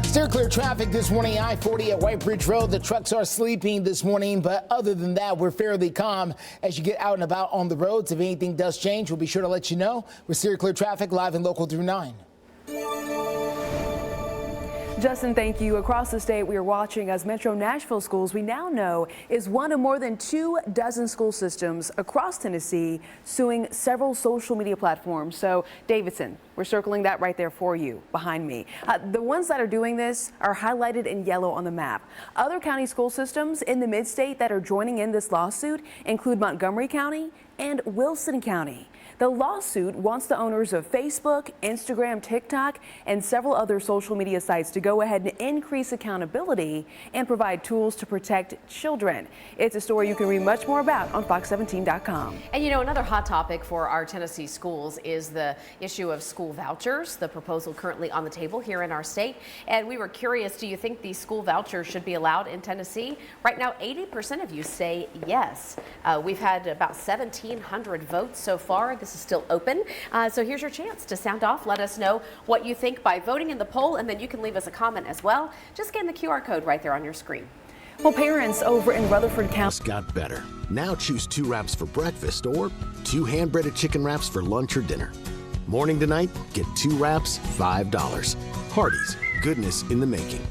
Steer clear traffic this morning, I-40 at White Bridge Road. The trucks are sleeping this morning, but other than that, we're fairly calm as you get out and about on the roads. If anything does change, we'll be sure to let you know. With Steer clear traffic live and local through 9. Justin, thank you. Across the state, we are watching as Metro Nashville Schools, we now know, is one of more than 24 school systems across Tennessee suing several social media platforms. So, Davidson, we're circling that right there for you behind me. The ones that are doing this are highlighted in yellow on the map. Other county school systems in the mid-state that are joining in this lawsuit include Montgomery County and Wilson County. The lawsuit wants the owners of Facebook, Instagram, TikTok, and several other social media sites to go ahead and increase accountability and provide tools to protect children. It's a story you can read much more about on fox17.com. And you know, another hot topic for our Tennessee schools is the issue of school vouchers, the proposal currently on the table here in our state. And we were curious, do you think these school vouchers should be allowed in Tennessee? Right now, 80% of you say yes. We've had about 1,700 votes so far. This is still open. So here's your chance to sound off. Let us know what you think by voting in the poll, and then you can leave us a comment as well. Just scan the QR code right there on your screen. Well, parents over in Rutherford County got better. Now choose 2 wraps for breakfast or 2 hand-breaded chicken wraps for lunch or dinner. Morning to night, get 2 wraps, $5. Hardee's, goodness in the making.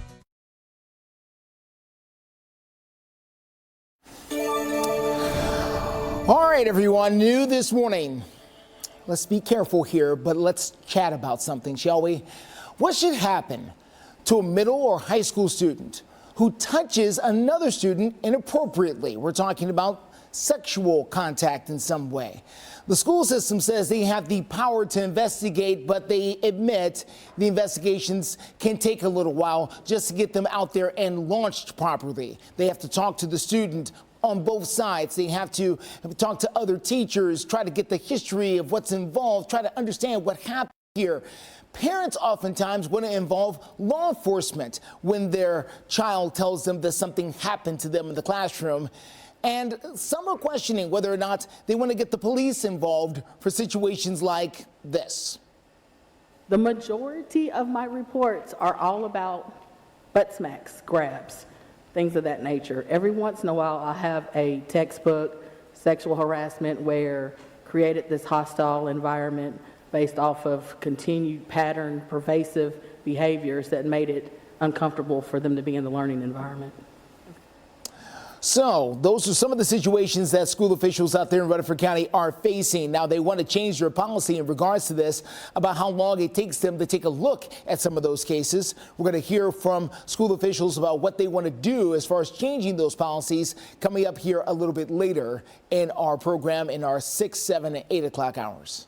All right, everyone, new this morning. Let's be careful here, but let's chat about something, shall we? What should happen to a middle or high school student who touches another student inappropriately? We're talking about sexual contact in some way. The school system says they have the power to investigate, but they admit the investigations can take a little while just to get them out there and launched properly. They have to talk to the student on both sides. They have to talk to other teachers, try to get the history of what's involved, try to understand what happened here. Parents oftentimes want to involve law enforcement when their child tells them that something happened to them in the classroom. And some are questioning whether or not they want to get the police involved for situations like this. The majority of my reports are all about butt smacks, grabs, things of that nature. Every once in a while, I have a textbook, sexual harassment, where created this hostile environment based off of continued pattern, pervasive behaviors that made it uncomfortable for them to be in the learning environment. So those are some of the situations that school officials out there in Rutherford County are facing. Now they want to change their policy in regards to this, about how long it takes them to take a look at some of those cases. We're going to hear from school officials about what they want to do as far as changing those policies coming up here a little bit later in our program in our 6, 7, and 8 o'clock hours.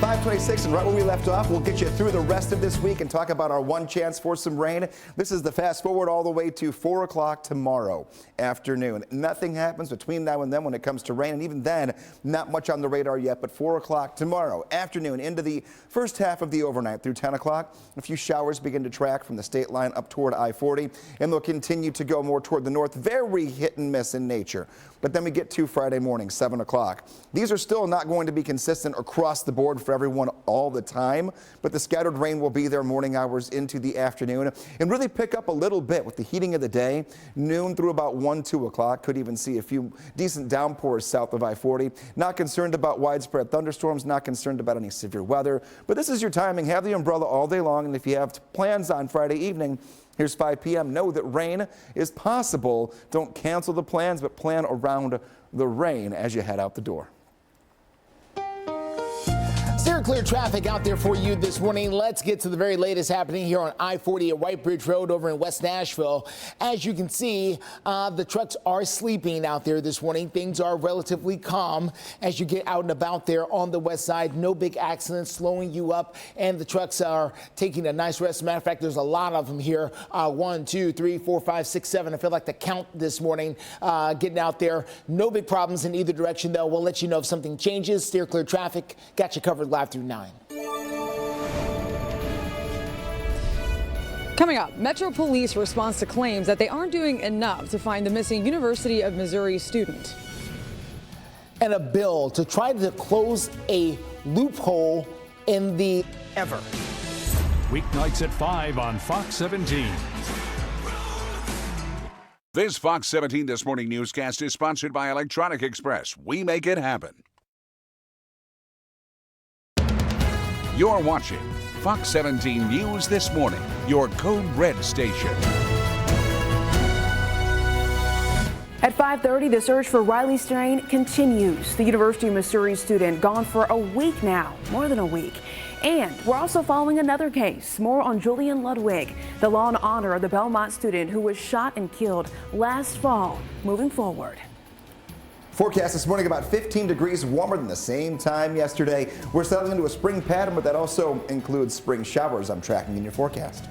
5:26, and right where we left off, we'll get you through the rest of this week and talk about our one chance for some rain. This is the fast forward all the way to 4 o'clock tomorrow afternoon. Nothing happens between now and then when it comes to rain, and even then, not much on the radar yet, but 4 o'clock tomorrow afternoon into the first half of the overnight through 10 o'clock. A few showers begin to track from the state line up toward I-40, and they'll continue to go more toward the north, very hit and miss in nature. But then we get to Friday morning, 7 o'clock. These are still not going to be consistent across the board for everyone all the time, but the scattered rain will be there morning hours into the afternoon and really pick up a little bit with the heating of the day. Noon through about 1, 2 o'clock. Could even see a few decent downpours south of I-40. Not concerned about widespread thunderstorms, not concerned about any severe weather, but this is your timing. Have the umbrella all day long, and if you have plans on Friday evening, here's 5 p.m. Know that rain is possible. Don't cancel the plans, but plan around the rain as you head out the door. Steer clear traffic out there for you this morning. Let's get to the very latest happening here on I-40 at White Bridge Road over in West Nashville. As you can see, the trucks are sleeping out there this morning. Things are relatively calm as you get out and about there on the west side. No big accidents slowing you up, and the trucks are taking a nice rest. As a matter of fact, there's a lot of them here. 1, 2, 3, 4, 5, 6, 7. I feel like the count this morning getting out there. No big problems in either direction, though. We'll let you know if something changes. Steer clear traffic. Got you covered live through 9. Coming up, Metro Police responds to claims that they aren't doing enough to find the missing University of Missouri student. And a bill to try to close a loophole in the ever. Weeknights at 5 on Fox 17. This Fox 17 This Morning newscast is sponsored by Electronic Express. We make it happen. You're watching Fox 17 News This Morning, your Code Red station. At 5:30, the search for Riley Strain continues. The University of Missouri student gone for a week now, more than a week. And we're also following another case. More on Julian Ludwig, the law and honor of the Belmont student who was shot and killed last fall. Moving forward. Forecast this morning about 15 degrees warmer than the same time yesterday. We're settling into a spring pattern, but that also includes spring showers I'm tracking in your forecast.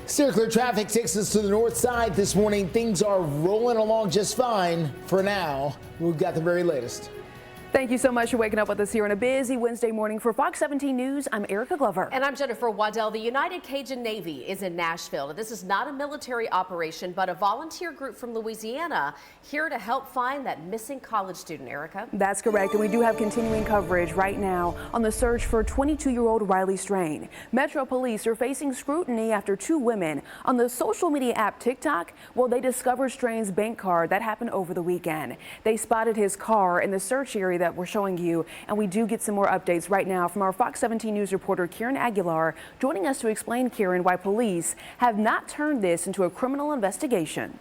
Steer clear traffic takes us to the north side this morning. Things are rolling along just fine for now. We've got the very latest. Thank you so much for waking up with us here on a busy Wednesday morning. For Fox 17 News, I'm Erica Glover. And I'm Jennifer Waddell. The United Cajun Navy is in Nashville. This is not a military operation, but a volunteer group from Louisiana here to help find that missing college student, Erica. That's correct, and we do have continuing coverage right now on the search for 22-year-old Riley Strain. Metro Police are facing scrutiny after two women on the social media app TikTok. Well, they discovered Strain's bank card. That happened over the weekend. They spotted his car in the search area that we're showing you, and we do get some more updates right now from our Fox 17 News reporter Kieran Aguilar, joining us to explain, Kieran, why police have not turned this into a criminal investigation.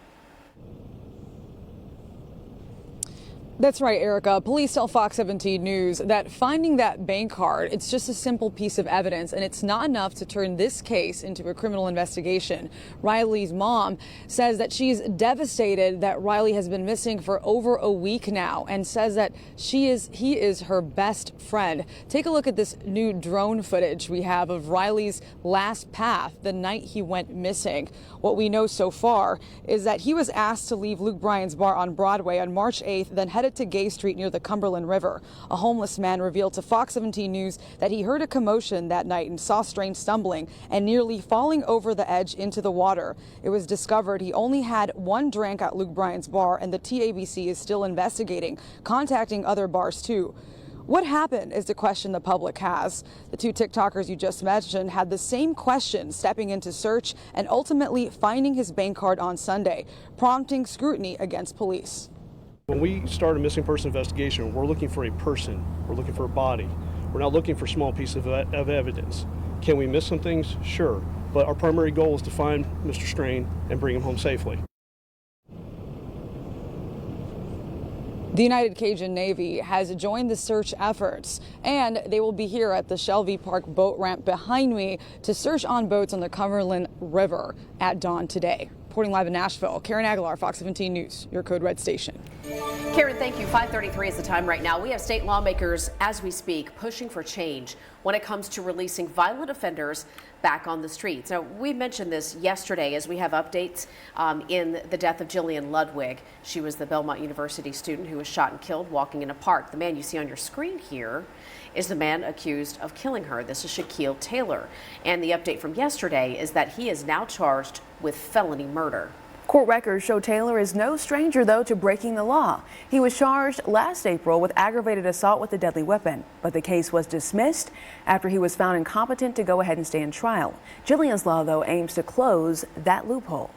That's right, Erica. Police tell Fox 17 News that finding that bank card, it's just a simple piece of evidence, and it's not enough to turn this case into a criminal investigation. Riley's mom says that she's devastated that Riley has been missing for over a week now, and says that he is her best friend. Take a look at this new drone footage we have of Riley's last path the night he went missing. What we know so far is that he was asked to leave Luke Bryan's bar on Broadway on March 8th, then headed to Gay Street near the Cumberland River. A homeless man revealed to Fox 17 News that he heard a commotion that night and saw Strain stumbling and nearly falling over the edge into the water. It was discovered he only had one drink at Luke Bryan's bar, and the TABC is still investigating, contacting other bars too. What happened is the question the public has. The two TikTokers you just mentioned had the same question, stepping into search and ultimately finding his bank card on Sunday, prompting scrutiny against police. When we start a missing person investigation, we're looking for a person, we're looking for a body. We're not looking for small pieces of evidence. Can we miss some things? Sure. But our primary goal is to find Mr. Strain and bring him home safely. The United Cajun Navy has joined the search efforts, and they will be here at the Shelbyville Park boat ramp behind me to search on boats on the Cumberland River at dawn today. Reporting live in Nashville, Karen Aguilar, Fox 17 News, your Code Red station. Karen, thank you. 5:33 is the time right now. We have state lawmakers, as we speak, pushing for change when it comes to releasing violent offenders back on the streets. Now, we mentioned this yesterday as we have updates in the death of Jillian Ludwig. She was the Belmont University student who was shot and killed walking in a park. The man you see on your screen here is the man accused of killing her. This is Shaquille Taylor. And the update from yesterday is that he is now charged with felony murder. Court records show Taylor is no stranger, though, to breaking the law. He was charged last April with aggravated assault with a deadly weapon, but the case was dismissed after he was found incompetent to go ahead and stand trial. Jillian's law, though, aims to close that loophole.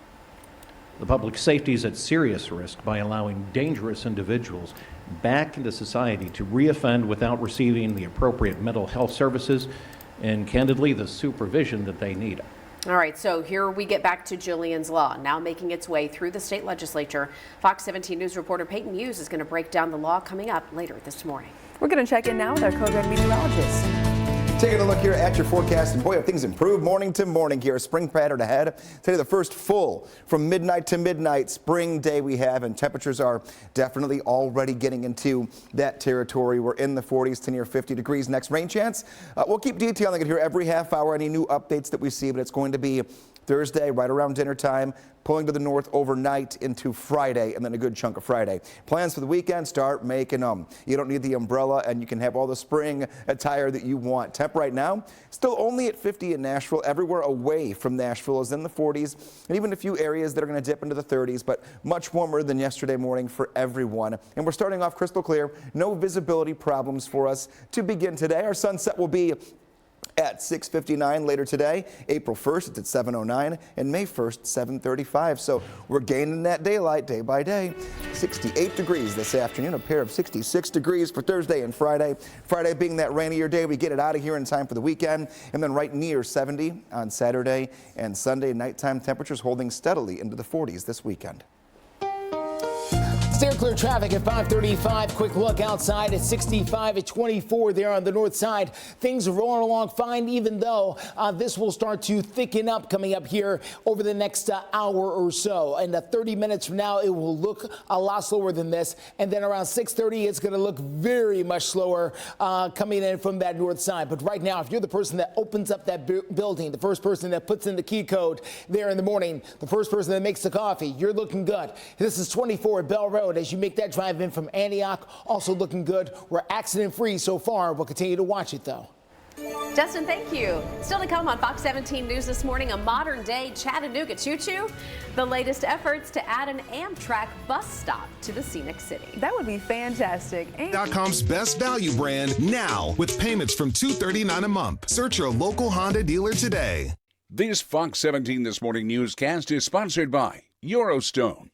The public safety is at serious risk by allowing dangerous individuals back into society to reoffend without receiving the appropriate mental health services and, candidly, the supervision that they need. All right, so here we get back to Jillian's law, now making its way through the state legislature. Fox 17 News reporter Peyton Hughes is going to break down the law coming up later this morning. We're going to check in now with our Code Red meteorologist. Taking a look here at your forecast, and boy, have things improved morning to morning here. Spring pattern ahead. Today, the first full from midnight to midnight spring day we have, and temperatures are definitely already getting into that territory. We're in the 40s to near 50 degrees. Next rain chance. We'll keep detailing it here every half hour, any new updates that we see, but it's going to be Thursday right around dinner time, pulling to the north overnight into Friday, and then a good chunk of Friday. Plans for the weekend, start making them. You don't need the umbrella, and you can have all the spring attire that you want. Temp right now, still only at 50 in Nashville. Everywhere away from Nashville is in the 40s, and even a few areas that are going to dip into the 30s, but much warmer than yesterday morning for everyone. And we're starting off crystal clear. No visibility problems for us to begin today. Our sunset will be at 6:59 later today. April 1st, it's at 7:09, and May 1st, 7:35. So we're gaining that daylight day by day. 68 degrees this afternoon, a pair of 66 degrees for Thursday and Friday. Friday being that rainier day, we get it out of here in time for the weekend, and then right near 70 on Saturday and Sunday. Nighttime temperatures holding steadily into the 40s this weekend. Steer clear traffic at 535. Quick look outside at 65 at 24 there on the north side. Things are rolling along fine, even though this will start to thicken up coming up here over the next hour or so. And 30 minutes from now, it will look a lot slower than this. And then around 6:30, it's going to look very much slower coming in from that north side. But right now, if you're the person that opens up that building, the first person that puts in the key code there in the morning, the first person that makes the coffee, you're looking good. This is 24 at Bell Road as you make that drive in from Antioch, also looking good. We're accident free so far. We'll continue to watch it though. Justin, thank you. Still to come on Fox 17 News this morning, a modern day Chattanooga choo-choo, the latest efforts to add an Amtrak bus stop to the scenic city. That would be fantastic. .com's best value brand now with payments from $239 a month. Search your local Honda dealer today. This Fox 17 This Morning newscast is sponsored by Eurostone.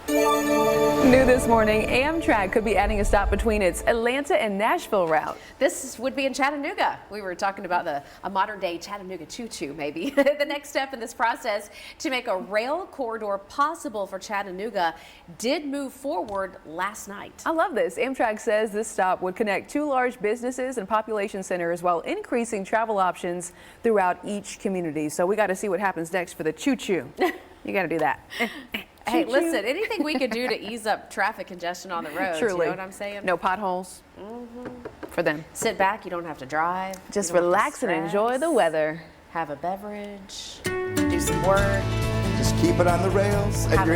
New this morning, Amtrak could be adding a stop between its Atlanta and Nashville route. This would be in Chattanooga. We were talking about a modern day Chattanooga choo-choo, maybe. The next step in this process to make a rail corridor possible for Chattanooga did move forward last night. I love this. Amtrak says this stop would connect two large businesses and population centers while increasing travel options throughout each community. So we got to see what happens next for the choo-choo. You got to do that. Hey, listen, anything we could do to ease up traffic congestion on the roads, Truly. you know what I'm saying? No potholes for them. Sit back, you don't have to drive. Just relax and enjoy the weather. Have a beverage, do some work. Just keep it on the rails, and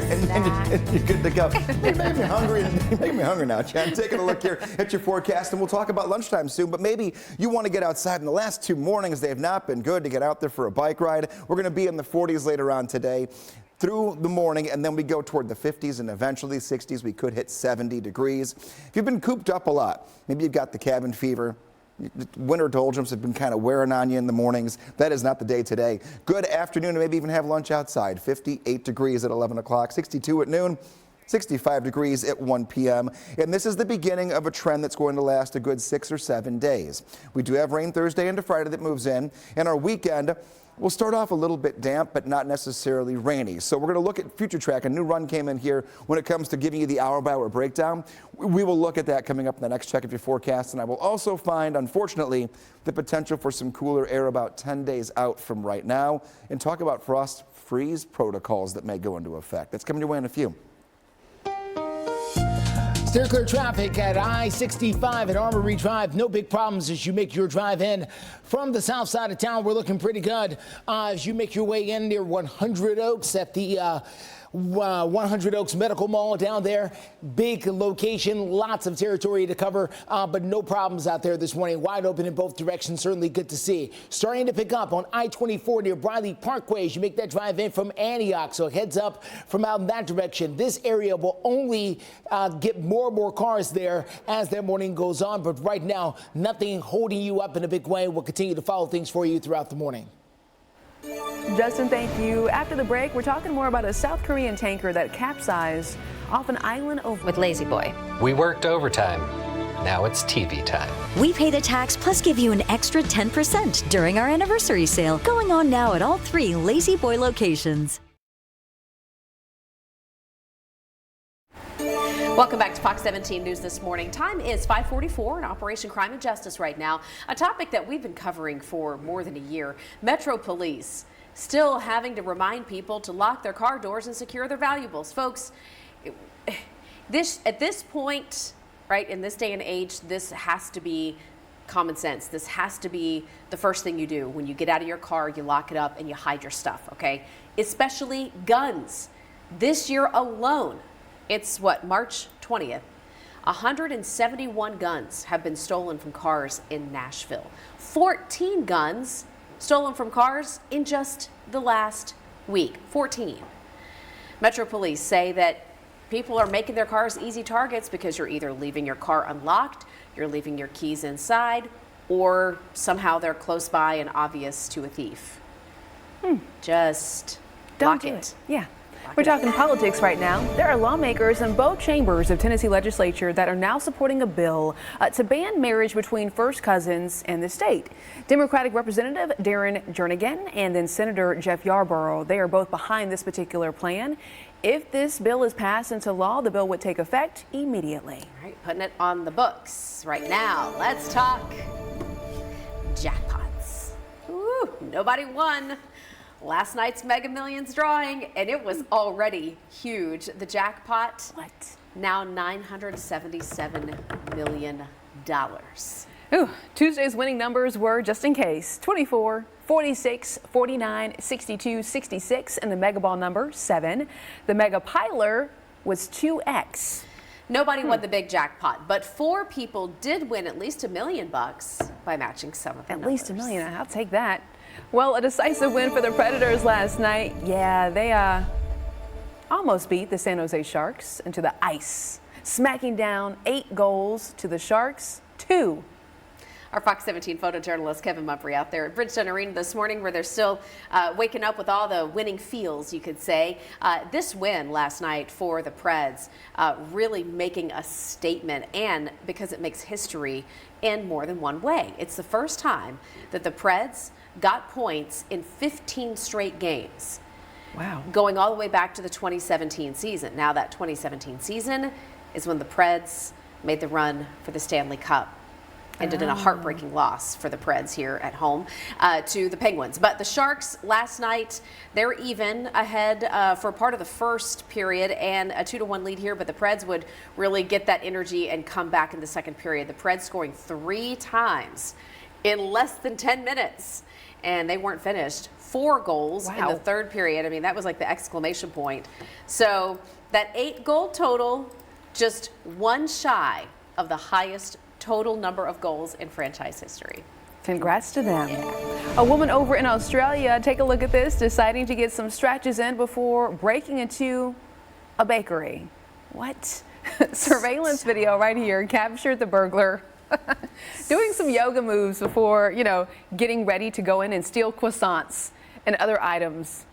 you're good to go. You make me hungry. You make me hungry now, Jen. Taking a look here at your forecast, and we'll talk about lunchtime soon. But maybe you want to get outside. In the last 2 mornings, they have not been good to get out there for a bike ride. We're going to be in the 40s later on today through the morning, and then we go toward the 50s and eventually 60s. We could hit 70 degrees. If you've been cooped up a lot, maybe you've got the cabin fever, winter doldrums have been kind of wearing on you in the mornings. That is not the day today. Good afternoon, and maybe even have lunch outside. 58 degrees at 11 o'clock, 62 at noon, 65 degrees at 1 p.m. And this is the beginning of a trend that's going to last a good 6 or 7 days. We do have rain Thursday into Friday that moves in, and our weekend will start off a little bit damp, but not necessarily rainy. So we're going to look at Future Track. A new run came in here when it comes to giving you the hour-by-hour breakdown. We will look at that coming up in the next check of your forecast. And I will also find, unfortunately, the potential for some cooler air about 10 days out from right now and talk about frost freeze protocols that may go into effect. That's coming your way in a few. Steer clear traffic at I-65 at Armory Drive. No big problems as you make your drive in from the south side of town. We're looking pretty good as you make your way in near 100 Oaks at the 100 Oaks Medical Mall down there. Big location, lots of territory to cover, but no problems out there this morning. Wide open in both directions, certainly good to see. Starting to pick up on I-24 near Briley Parkway as you make that drive in from Antioch, so heads up from out in that direction. This area will only get more and more cars there as that morning goes on, but right now, nothing holding you up in a big way. We'll continue to follow things for you throughout the morning. Justin, thank you. After the break, we're talking more about a South Korean tanker that capsized off an island over with Lazy Boy. We worked overtime. Now it's TV time. We pay the tax plus give you an extra 10% during our anniversary sale, going on now at all 3 Lazy Boy locations. Welcome back to Fox 17 News this morning. Time is 5:44 in Operation Crime and Justice right now, a topic that we've been covering for more than a year. Metro Police still having to remind people to lock their car doors and secure their valuables. Folks, at this point, right, in this day and age, this has to be common sense. This has to be the first thing you do. When you get out of your car, you lock it up and you hide your stuff, okay? Especially guns. This year alone, it's what, March 20th, 171 guns have been stolen from cars in Nashville. 14 guns stolen from cars in just the last week. 14. Metro Police say that people are making their cars easy targets because you're either leaving your car unlocked, you're leaving your keys inside, or somehow they're close by and obvious to a thief. Just Don't lock do it. Yeah. We're talking politics right now. There are lawmakers in both chambers of Tennessee legislature that are now supporting a bill to ban marriage between first cousins in the state. Democratic Representative Darren Jernigan and then Senator Jeff Yarborough, they are both behind this particular plan. If this bill is passed into law, the bill would take effect immediately. All right, putting it on the books right now. Let's talk jackpots. Ooh, nobody won last night's Mega Millions drawing, and it was already huge. The jackpot, now $977 million. Ooh, Tuesday's winning numbers were, just in case, 24, 46, 49, 62, 66, and the Mega Ball number 7. The Mega Piler was 2X. Nobody won the big jackpot, but 4 people did win at least $1 million by matching some of the numbers. At least $1 million, I'll take that. Well, a decisive win for the Predators last night. Yeah, they almost beat the San Jose Sharks into the ice, smacking down 8 goals to the Sharks, 2. Our Fox 17 photojournalist Kevin Mumphrey out there at Bridgestone Arena this morning, where they're still waking up with all the winning feels, you could say. This win last night for the Preds really making a statement, and because it makes history in more than one way. It's the first time that the Preds got points in 15 straight games. Wow. Going all the way back to the 2017 season. Now that 2017 season is when the Preds made the run for the Stanley Cup. Ended in a heartbreaking loss for the Preds here at home to the Penguins. But the Sharks last night, they're even ahead for part of the first period and a 2-1 lead here. But the Preds would really get that energy and come back in the second period. The Preds scoring 3 times in less than 10 minutes. And they weren't finished. 4 goals in the third period. I mean, that was like the exclamation point. So that 8-goal total, just one shy of the highest total number of goals in franchise history. Congrats to them. A woman over in Australia, take a look at this, deciding to get some stretches in before breaking into a bakery. What? Surveillance video right here captured the burglar doing some yoga moves before, getting ready to go in and steal croissants and other items.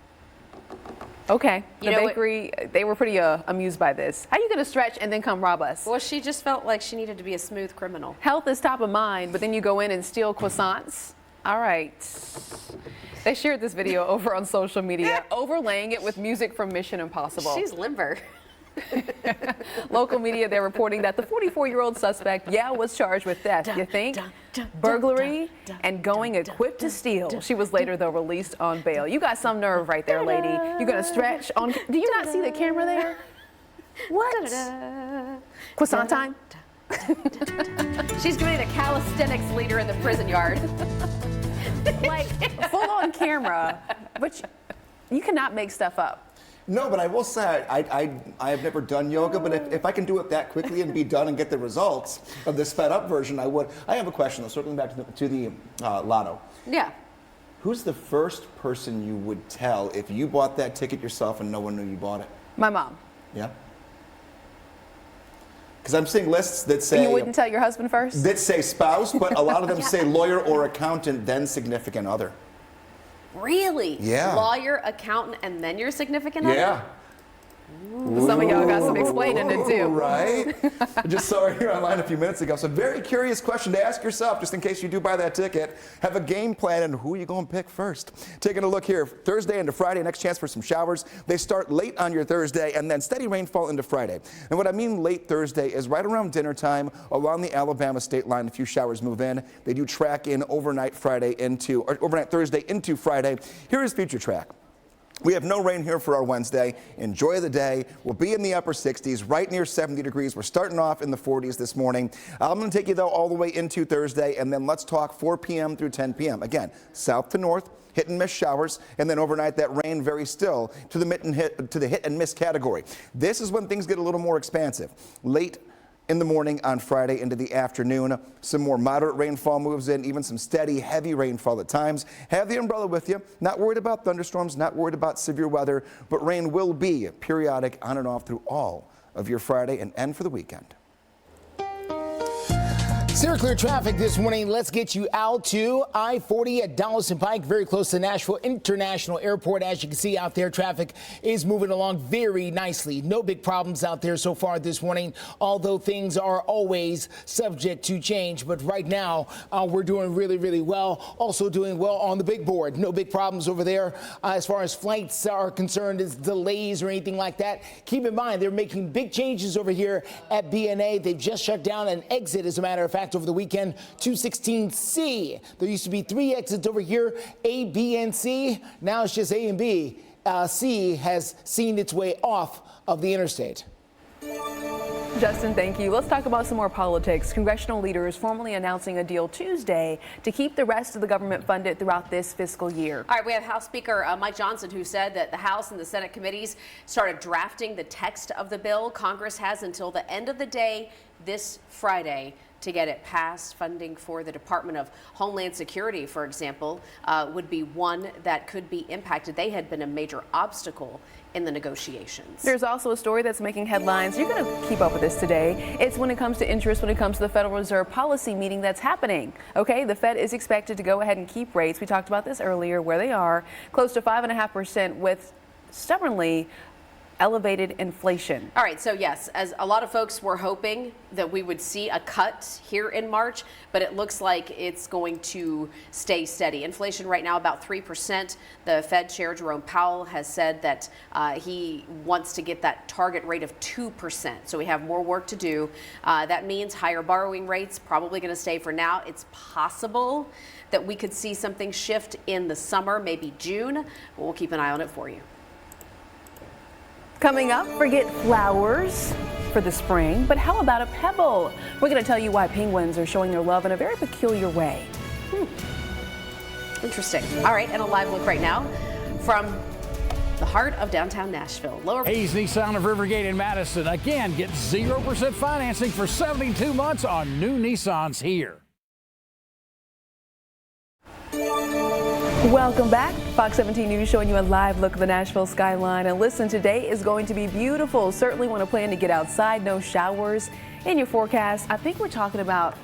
Okay, the bakery, they were pretty amused by this. How are you going to stretch and then come rob us? Well, she just felt like she needed to be a smooth criminal. Health is top of mind, but then you go in and steal croissants. All right. They shared this video over on social media, overlaying it with music from Mission Impossible. She's limber. Local media, they're reporting that the 44-year-old suspect, was charged with theft, you think? Burglary and going equipped to steal. She was later, though, released on bail. You got some nerve right there, lady. You're going to stretch on... Do you not see the camera there? What? Croissant time? She's going to be the calisthenics leader in the prison yard. Like, full on camera. But you cannot make stuff up. No, but I will say I have never done yoga, but if I can do it that quickly and be done and get the results of the sped up version, I would. I have a question, though, circling back to the lotto. Yeah. Who's the first person you would tell if you bought that ticket yourself and no one knew you bought it? My mom. Yeah. Because I'm seeing lists that say... You wouldn't tell your husband first? That say spouse, but a lot of them say lawyer or accountant, then significant other. Really? Yeah. Lawyer, accountant, and then your significant other? Yeah. Some of y'all got some explaining to do. Right? I just saw it here online a few minutes ago. So very curious question to ask yourself, just in case you do buy that ticket. Have a game plan and who are you going to pick first? Taking a look here, Thursday into Friday, next chance for some showers. They start late on your Thursday and then steady rainfall into Friday. And what I mean late Thursday is right around dinner time along the Alabama state line. A few showers move in. They do track in overnight Thursday into Friday. Here is future track. We have no rain here for our Wednesday. Enjoy the day. We'll be in the upper 60s, right near 70 degrees. We're starting off in the 40s this morning. I'm going to take you, though, all the way into Thursday, and then let's talk 4 p.m. through 10 p.m. Again, south to north, hit and miss showers, and then overnight that rain very still to the hit and miss category. This is when things get a little more expansive. Late in the morning on Friday into the afternoon, some more moderate rainfall moves in, even some steady, heavy rainfall at times. Have the umbrella with you. Not worried about thunderstorms, not worried about severe weather, but rain will be periodic on and off through all of your Friday and for the weekend. Clear traffic this morning. Let's get you out to I-40 at Dallas and Pike, very close to Nashville International Airport. As you can see out there, traffic is moving along very nicely. No big problems out there so far this morning, although things are always subject to change. But right now, we're doing really, really well. Also doing well on the big board. No big problems over there as far as flights are concerned, as delays or anything like that. Keep in mind, they're making big changes over here at BNA. They've just shut down an exit, as a matter of fact, over the weekend, 216C. There used to be 3 exits over here, A, B, and C. Now it's just A and B. C has seen its way off of the interstate. Justin, thank you. Let's talk about some more politics. Congressional leaders formally announcing a deal Tuesday to keep the rest of the government funded throughout this fiscal year. All right, we have House Speaker Mike Johnson, who said that the House and the Senate committees started drafting the text of the bill. Congress has until the end of the day this Friday to get it passed. Funding for the Department of Homeland Security, for example, would be one that could be impacted. They had been a major obstacle in the negotiations. There's also a story that's making headlines. You're going to keep up with this today. It's when it comes to interest, when it comes to the Federal Reserve policy meeting that's happening. Okay, the Fed is expected to go ahead and keep rates. We talked about this earlier, where they are close to 5.5% with stubbornly elevated inflation. All right, so yes, as a lot of folks were hoping that we would see a cut here in March, but it looks like it's going to stay steady. Inflation right now about 3%. The Fed Chair Jerome Powell has said that he wants to get that target rate of 2%. So we have more work to do. That means higher borrowing rates, probably going to stay for now. It's possible that we could see something shift in the summer, maybe June. We'll keep an eye on it for you. Coming up, forget flowers for the spring, but how about a pebble? We're going to tell you why penguins are showing their love in a very peculiar way. Interesting. All right, and a live look right now from the heart of downtown Nashville. Hayes Nissan of Rivergate in Madison. Again, get 0% financing for 72 months on new Nissans here. Welcome back. Fox 17 News showing you a live look of the Nashville skyline. And listen, today is going to be beautiful. Certainly want to plan to get outside. No showers in your forecast. I think we're talking about,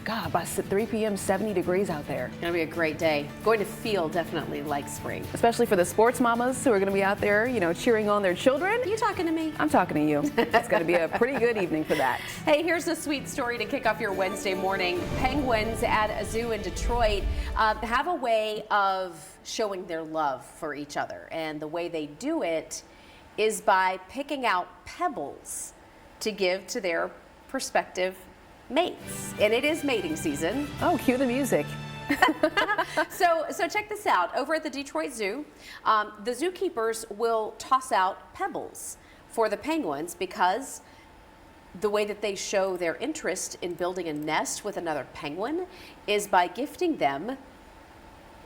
God, by 3 p.m., 70 degrees out there. Going to be a great day. Going to feel definitely like spring. Especially for the sports mamas who are going to be out there, you know, cheering on their children. Are you talking to me? I'm talking to you. It's going to be a pretty good evening for that. Hey, here's a sweet story to kick off your Wednesday morning. Penguins at a zoo in Detroit have a way of showing their love for each other. And the way they do it is by picking out pebbles to give to their prospective mates, and it is mating season. Oh, cue the music. So check this out. Over at the Detroit Zoo, the zookeepers will toss out pebbles for the penguins because the way that they show their interest in building a nest with another penguin is by gifting them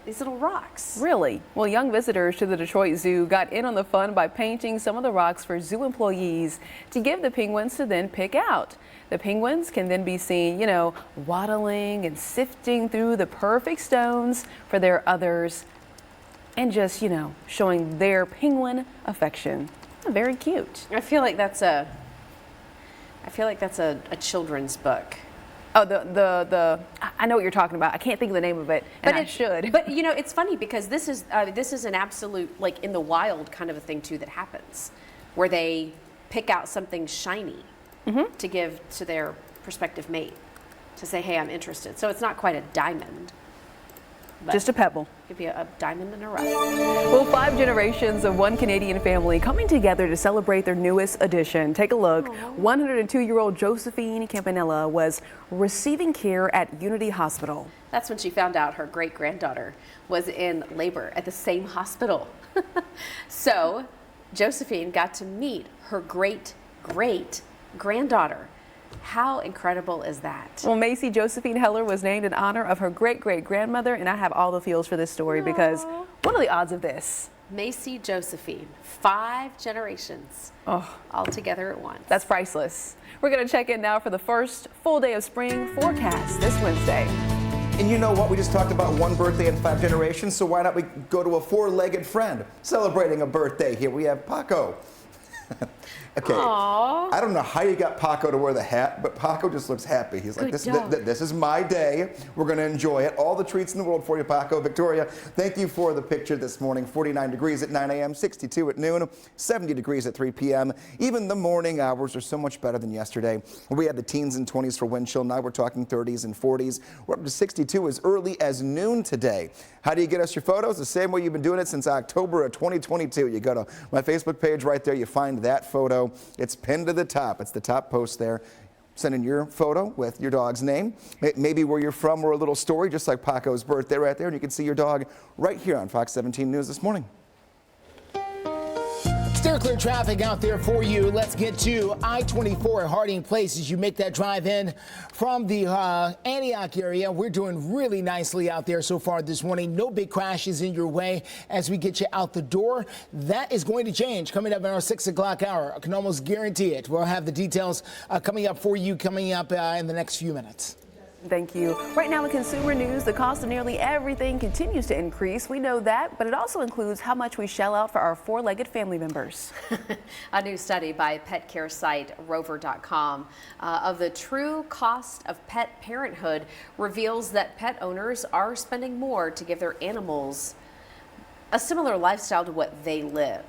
these little rocks. Really? Well, young visitors to the Detroit Zoo got in on the fun by painting some of the rocks for zoo employees to give the penguins to then pick out. The penguins can then be seen, you know, waddling and sifting through the perfect stones for their others and just, you know, showing their penguin affection. Very cute. I feel like that's a children's book. Oh, I know what you're talking about. I can't think of the name of it, but I should. But you know, it's funny because this is an absolute, like, in the wild kind of a thing too that happens, where they pick out something shiny to give to their prospective mate to say, hey, I'm interested. So it's not quite a diamond. Just a pebble. It could be a diamond in a rough. Well, 5 generations of one Canadian family coming together to celebrate their newest addition. Take a look. 102-year-old Josephine Campanella was receiving care at Unity Hospital. That's when she found out her great-granddaughter was in labor at the same hospital. So Josephine got to meet her great-great-granddaughter. How incredible is that? Well, Macy Josephine Heller was named in honor of her great-great-grandmother, and I have all the feels for this story because what are the odds of this? Macy Josephine, 5 generations all together at once. That's priceless. We're going to check in now for the first full day of spring forecast this Wednesday. And you know what? We just talked about one birthday in 5 generations, so why not we go to a 4-legged friend celebrating a birthday? Here we have Paco. Okay, Aww. I don't know how you got Paco to wear the hat, but Paco just looks happy. He's like, this is my day. We're going to enjoy it. All the treats in the world for you, Paco. Victoria, thank you for the picture this morning. 49 degrees at 9 a.m., 62 at noon, 70 degrees at 3 p.m. Even the morning hours are so much better than yesterday. We had the teens and 20s for wind chill. Now we're talking 30s and 40s. We're up to 62 as early as noon today. How do you get us your photos? The same way you've been doing it since October of 2022. You go to my Facebook page right there. You find that photo. It's pinned to the top. It's the top post there. Send in your photo with your dog's name, maybe where you're from, or a little story, just like Paco's birthday right there. And you can see your dog right here on Fox 17 News this morning. Steer clear traffic out there for you. Let's get to I-24 at Harding Place as you make that drive in from the Antioch area. We're doing really nicely out there so far this morning. No big crashes in your way as we get you out the door. That is going to change coming up in our 6 o'clock hour. I can almost guarantee it. We'll have the details coming up for you coming up in the next few minutes. Thank you. Right now in consumer news, the cost of nearly everything continues to increase. We know that, but it also includes how much we shell out for our four-legged family members. A new study by pet care site rover.com of the true cost of pet parenthood reveals that pet owners are spending more to give their animals a similar lifestyle to what they live.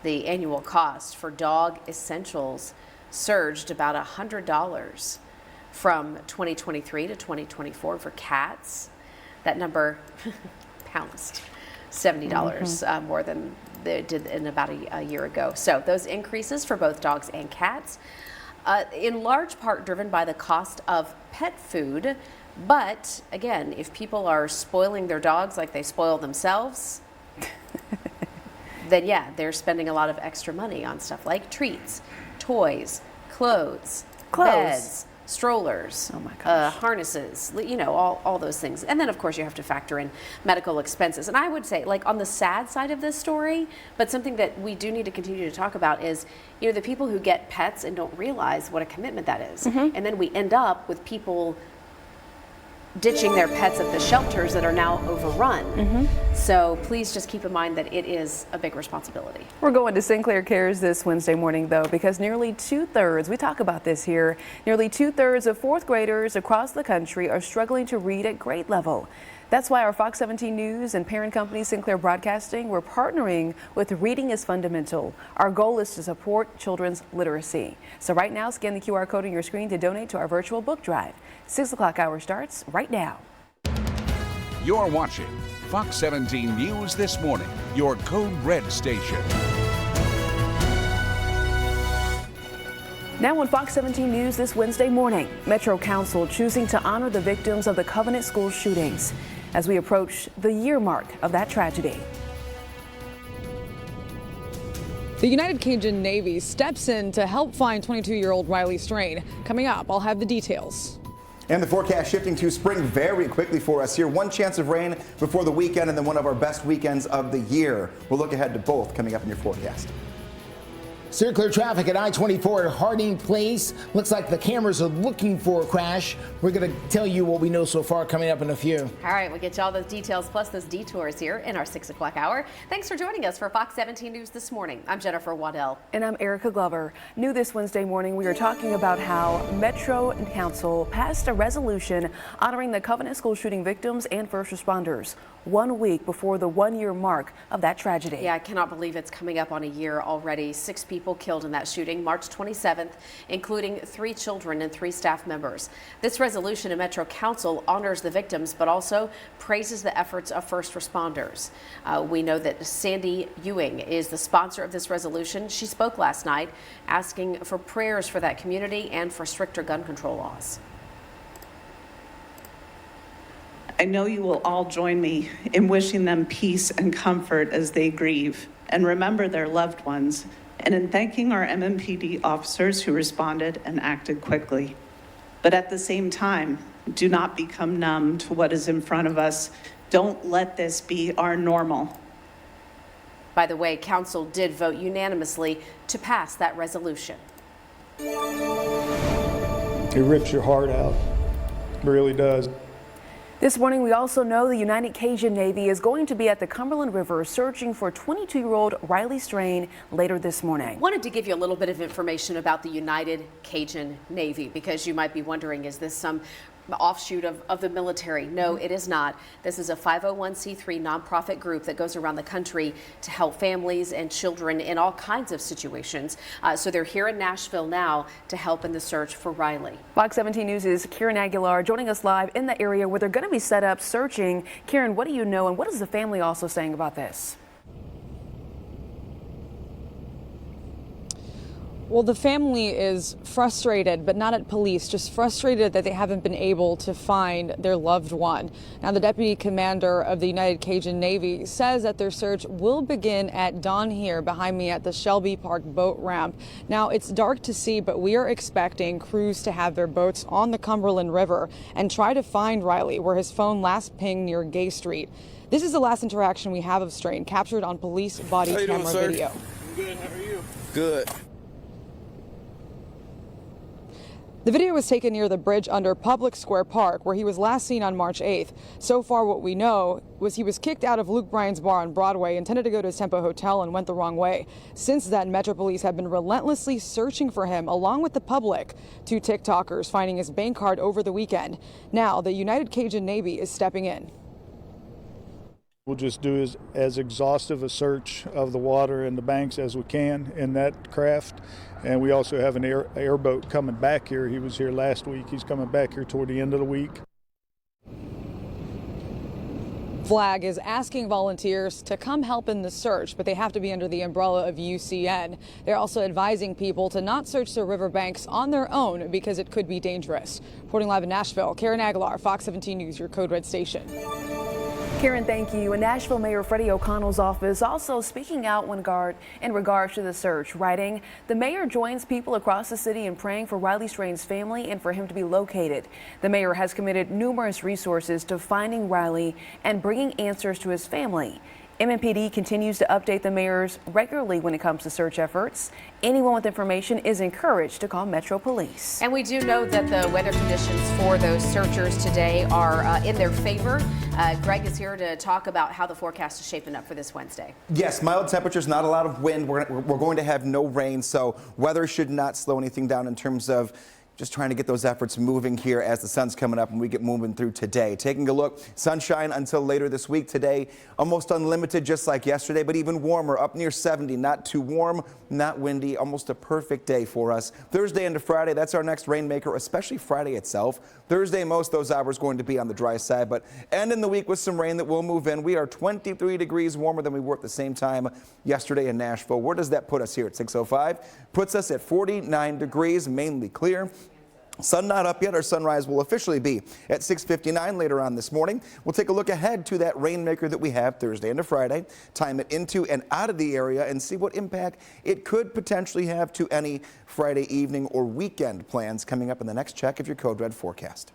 The annual cost for dog essentials surged about $100 from 2023 to 2024 for cats. That number pounced $70 more than they did in about a year ago. So those increases for both dogs and cats, in large part driven by the cost of pet food. But again, if people are spoiling their dogs like they spoil themselves, then yeah, they're spending a lot of extra money on stuff like treats, toys, clothes. Beds, strollers, harnesses, you know, all those things. And then of course you have to factor in medical expenses. And I would say, like, on the sad side of this story, but something that we do need to continue to talk about is, you know, the people who get pets and don't realize what a commitment that is. And then we end up with people ditching their pets at the shelters that are now overrun. So please just keep in mind that it is a big responsibility. We're going to Sinclair Cares this Wednesday morning, though, because nearly 2/3, we talk about this here, nearly 2/3 of fourth graders across the country are struggling to read at grade level. That's why our Fox 17 News and parent company Sinclair Broadcasting, we're partnering with Reading is Fundamental. Our goal is to support children's literacy. So right now, scan the QR code on your screen to donate to our virtual book drive. 6 o'clock hour starts right now. You're watching Fox 17 News This Morning, your Code Red station. Now on Fox 17 News this Wednesday morning, Metro Council choosing to honor the victims of the Covenant school shootings as we approach the year mark of that tragedy. The United Cajun Navy steps in to help find 22-year-old Riley Strain. Coming up, I'll have the details. And the forecast shifting to spring very quickly for us here. One chance of rain before the weekend, and then one of our best weekends of the year. We'll look ahead to both coming up in your forecast. Steer clear traffic at I-24 at Harding Place. Looks like the cameras are looking for a crash. We're going to tell you what we know so far coming up in a few. All right, we'll get you all those details plus those detours here in our 6 o'clock hour. Thanks for joining us for Fox 17 News This Morning. I'm Jennifer Waddell. And I'm Erica Glover. New this Wednesday morning, we are talking about how Metro Council passed a resolution honoring the Covenant school shooting victims and first responders 1 week before the 1-year mark of that tragedy. Yeah, I cannot believe it's coming up on a year already. 6 people killed in that shooting March 27th, including 3 children and 3 staff members. This resolution in Metro Council honors the victims, but also praises the efforts of first responders. We know that Sandy Ewing is the sponsor of this resolution. She spoke last night asking for prayers for that community and for stricter gun control laws. I know you will all join me in wishing them peace and comfort as they grieve and remember their loved ones, and in thanking our MMPD officers who responded and acted quickly. But at the same time, do not become numb to what is in front of us. Don't let this be our normal. By the way, Council did vote unanimously to pass that resolution. It rips your heart out. It really does. This morning, we also know the United Cajun Navy is going to be at the Cumberland River searching for 22-year-old Riley Strain later this morning. Wanted to give you a little bit of information about the United Cajun Navy because you might be wondering, is this some offshoot of the military? No, it is not. This is a 501c3 nonprofit group that goes around the country to help families and children in all kinds of situations. So they're here in Nashville now to help in the search for Riley. Fox 17 News' Kieran Aguilar joining us live in the area where they're going to be set up searching. Kieran, what do you know and what is the family also saying about this? Well, the family is frustrated, but not at police, just frustrated that they haven't been able to find their loved one. Now, the deputy commander of the United Cajun Navy says that their search will begin at dawn here behind me at the Shelby Park boat ramp. Now, it's dark to see, but we are expecting crews to have their boats on the Cumberland River and try to find Riley where his phone last pinged near Gay Street. This is the last interaction we have of Strain, captured on police body camera video. I'm good. How are you? Good. The video was taken near the bridge under Public Square Park, where he was last seen on March 8th. So far, what we know was he was kicked out of Luke Bryan's bar on Broadway, intended to go to his Tempo Hotel, and went the wrong way. Since then, Metro Police have been relentlessly searching for him, along with the public. 2 TikTokers finding his bank card over the weekend. Now, the United Cajun Navy is stepping in. We'll just do as exhaustive a search of the water and the banks as we can in that craft. And we also have an airboat coming back here. He was here last week. He's coming back here toward the end of the week. Flag is asking volunteers to come help in the search, but they have to be under the umbrella of UCN. They're also advising people to not search the riverbanks on their own because it could be dangerous. Reporting live in Nashville, Kieran Aguilar, Fox 17 News, your Code Red station. Kieran, thank you. And Nashville Mayor Freddie O'Connell's office also speaking out in regards to the search, writing, "The mayor joins people across the city in praying for Riley Strain's family and for him to be located. The mayor has committed numerous resources to finding Riley and bringing answers to his family. MMPD continues to update the mayors regularly when it comes to search efforts. Anyone with information is encouraged to call Metro Police." And we do know that the weather conditions for those searchers today are in their favor. Greg is here to talk about how the forecast is shaping up for this Wednesday. Yes, mild temperatures, not a lot of wind. We're going to have no rain, so weather should not slow anything down in terms of just trying to get those efforts moving here as the sun's coming up and we get moving through today. Taking a look, sunshine until later this week. Today, almost unlimited, just like yesterday, but even warmer, up near 70. Not too warm, not windy, almost a perfect day for us. Thursday into Friday, that's our next rainmaker, especially Friday itself. Thursday, most of those hours going to be on the dry side, but ending the week with some rain that will move in. We are 23 degrees warmer than we were at the same time yesterday in Nashville. Where does that put us here at 6:05? Puts us at 49 degrees, mainly clear. Sun not up yet. Our sunrise will officially be at 6:59 later on this morning. We'll take a look ahead to that rainmaker that we have Thursday into Friday, time it into and out of the area and see what impact it could potentially have to any Friday evening or weekend plans coming up in the next check of your Code Red forecast.